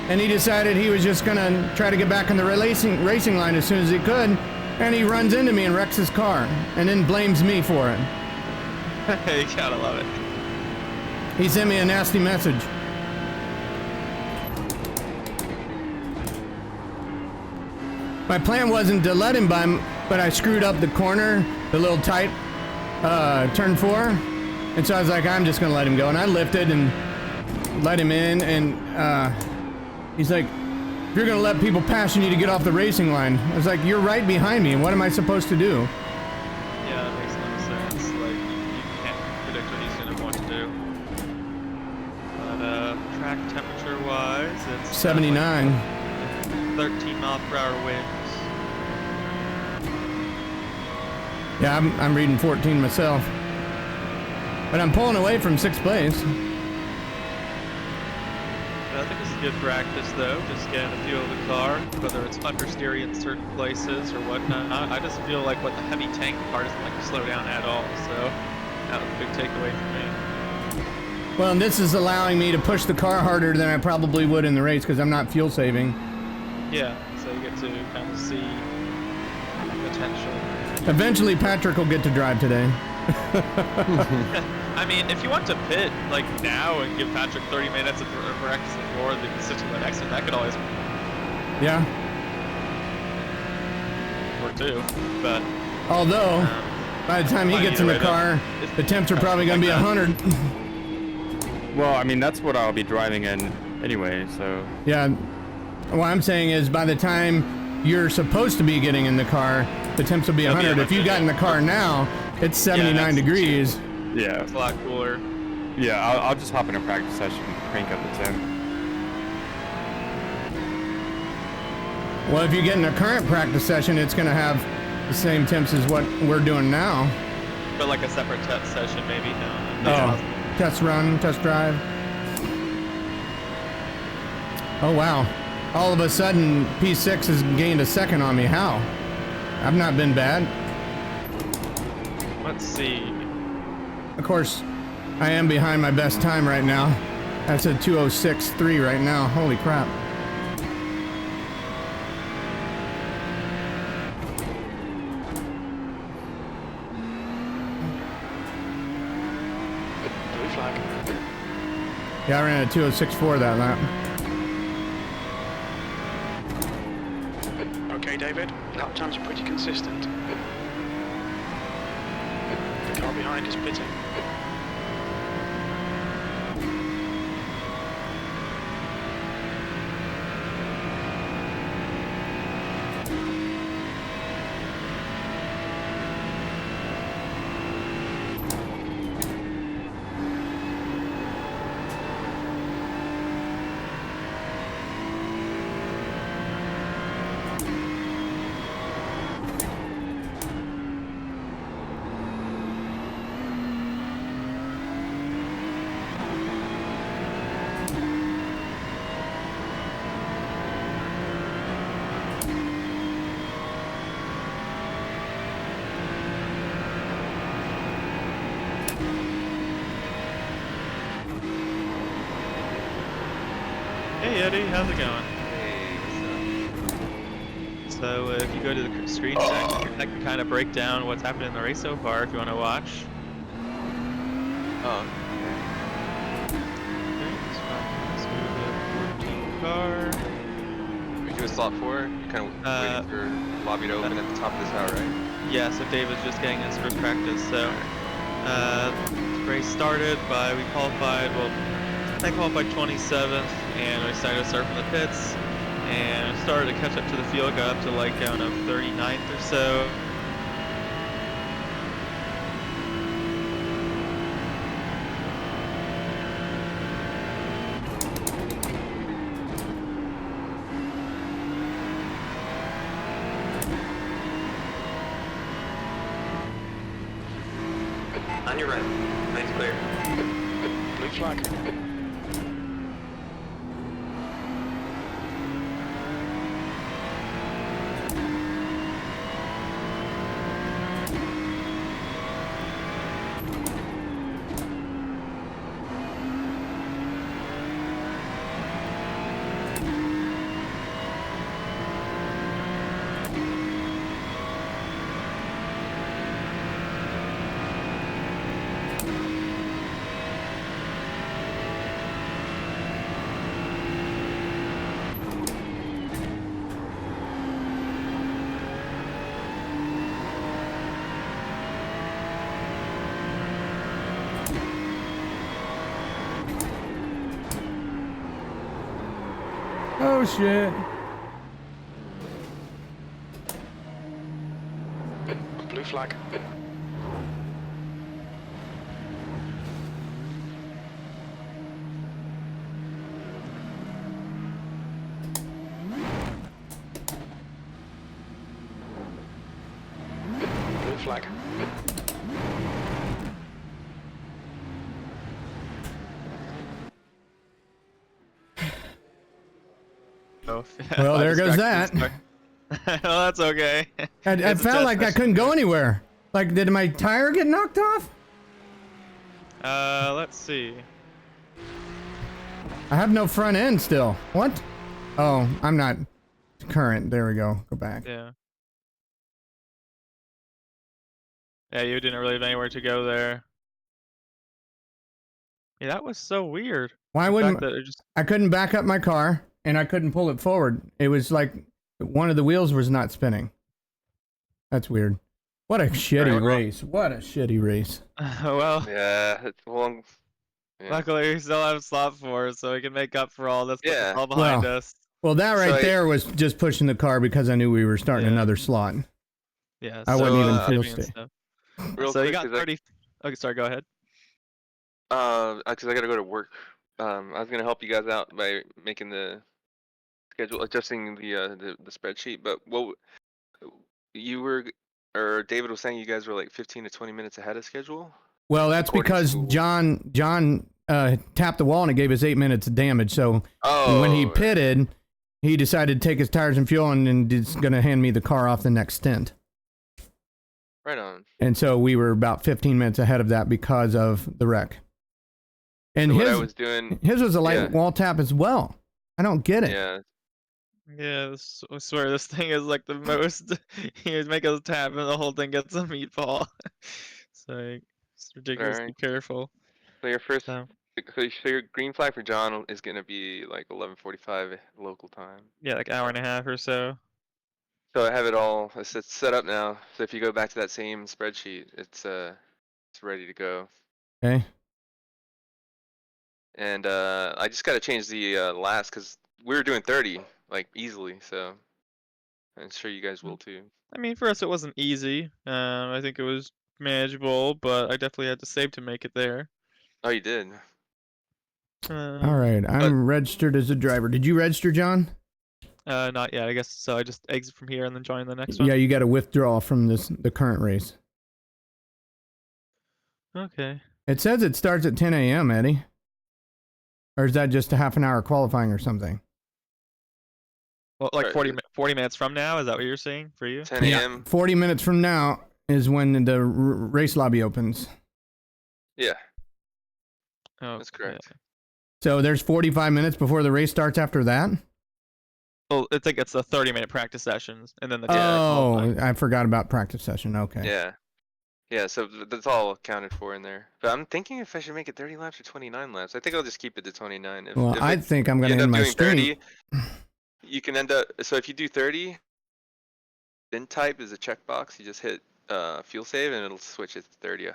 and he decided he was just gonna try to get back in the racing line as soon as he could, and he runs into me and wrecks his car, and then blames me for it. You gotta love it. He sent me a nasty message. My plan wasn't to let him by, but I screwed up the corner, the little tight turn 4, and so I was like, I'm just gonna let him go, and I lifted and let him in, and he's like, if you're gonna let people pass, you need to get off the racing line. I was like, you're right behind me, what am I supposed to do? Yeah, that makes no sense. Like, you can't predict what he's gonna want to do. But track temperature-wise, it's 79. 13-mile-per-hour winds. Yeah, I'm reading 14 myself. But I'm pulling away from 6th place. I think this is good practice, though, just getting a feel of the car, whether it's understeering in certain places or whatnot. I just feel like with the heavy tank, the car doesn't like to slow down at all, so that was a big takeaway for me. Well, and this is allowing me to push the car harder than I probably would in the race because I'm not fuel saving. Yeah, so you get to kind of see potential. Eventually, Patrick will get to drive today. I mean, if you want to pit, like, now and give Patrick 30 minutes of practice before the constituent accident, that could always Yeah. work too, but... Although, by the time he gets in the car, the temps are probably going to be 100. Well, I mean, that's what I'll be driving in anyway, so... Yeah. What I'm saying is, by the time you're supposed to be getting in the car, the temps will be 100. If you got in the car now, it's 79 degrees. Yeah. It's a lot cooler. Yeah, I'll just hop in a practice session and crank up the temp. Well, if you get in a current practice session, it's going to have the same temps as what we're doing now. But like a separate test session, maybe? No. Oh, test run, test drive. Oh, wow. All of a sudden, P6 has gained a second on me. How? I've not been bad. Let's see. Of course, I am behind my best time right now. That's a 2:06.3 right now. Holy crap. Blue flag. Yeah, I ran a 2:06.4 that lap. Okay, David. Lap times are pretty consistent. The car behind is pitting. Hey Eddie, how's it going? So if you go to the screen check, I can kind of break down what's happened in the race so far if you want to watch. Oh. Okay, let's go to the 14 car. We do a slot 4. You're kind of waiting for lobby to open at the top of this hour, right? Yeah, so David's just getting his first practice. So race started by, we qualified, well, I qualified 27th, and I decided to start from the pits, and I started to catch up to the field, got up to like, I don't know, 39th or so. On your right. Lane's clear. Blue flag. Oh shit. Blue flag. Blue flag. Oh, Well, I there goes distracted that. the well, that's okay. I It's a felt test like I session. couldn't go anywhere. Like, did my tire get knocked off? Let's see. I have no front end still. What? Oh, I'm not current. There we go. Go back. Yeah. Yeah, you didn't really have anywhere to go there. Yeah, that was so weird. Why The wouldn't fact that it just I couldn't back up my car and I couldn't pull it forward? It was like one of the wheels was not spinning. That's weird. What a shitty race. What a shitty race. well, Yeah, it's long. Yeah. luckily we still have slot 4, so we can make up for all this. Put Yeah. this all behind Well, us. Well, that So right there was just pushing the car because I knew we were starting Yeah. another slot. Yeah. I so, wasn't even fuel saving and state. stuff. Real So you quick, got 'cause 30. Okay, sorry. Go ahead. because I gotta go to work. I was gonna help you guys out by making the schedule, adjusting the spreadsheet. But what you were, or David was saying, you guys were like 15 to 20 minutes ahead of schedule. Well, that's According because to- John tapped the wall and it gave us 8 minutes of damage. So when he pitted, he decided to take his tires and fuel and is going to hand me the car off the next stint. Right on. And so we were about 15 minutes ahead of that because of the wreck. And So what I was doing, his was a light yeah. wall tap as well. I don't get it. yeah. Yeah, I swear this thing is like the most. You make us tap and the whole thing gets a meatball. It's ridiculously Alright. careful. So your first, So so your green flag for John is gonna be like 11:45 local time. yeah, like hour and a half or so. So I have it all. It's set up now. So if you go back to that same spreadsheet, it's ready to go. Okay. And I just gotta change the last because we were doing 30 like easily. So I'm sure you guys will too. I mean, for us it wasn't easy. I think it was manageable, but I definitely had to save to make it there. Oh, you did. All right. I'm registered as a driver. Did you register, John? Not yet. I guess so. I just exit from here and then join the next one. Yeah, you got to withdraw from the current race. Okay. It says it starts at 10 a.m., Eddie. Or is that just a half an hour qualifying or something? Well, like Right. 40 minutes from now. Is that what you're saying for you? 10 a.m. 40 minutes from now is when the race lobby opens. Yeah, Oh, that's correct. So there's 45 minutes before the race starts after that? Well, I think it's the 30-minute practice sessions, and then the Oh, qualifying. I forgot about practice session. Okay. Yeah. Yeah, so that's all accounted for in there. But I'm thinking if I should make it 30 laps or 29 laps. I think I'll just keep it to 29. Well, I think I'm going you to end end up my doing stream. 30, you can end up, so if you do 30, then type is a checkbox. You just hit fuel save and it'll switch it to 30.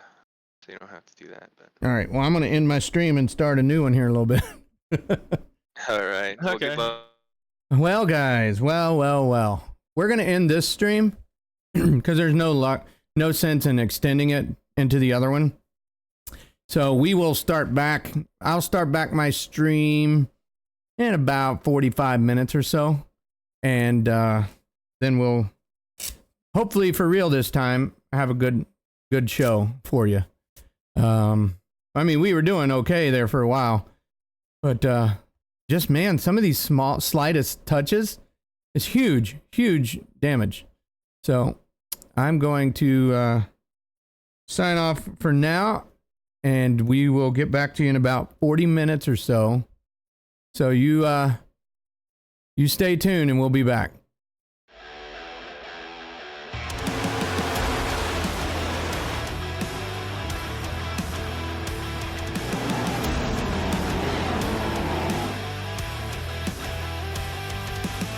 So you don't have to do that. But All right. Well, I'm going to end my stream and start a new one here in a little bit. all right. Well, Okay. good luck. Well, guys, well. We're going to end this stream because there's no sense in extending it into the other one. So we will start back. I'll start back my stream in about 45 minutes or so. And then we'll hopefully for real this time have a good show for you. I mean, we were doing okay there for a while, but just, man, some of these slightest touches is huge damage. So I'm going to sign off for now, and we will get back to you in about 40 minutes or so. So you stay tuned, and we'll be back.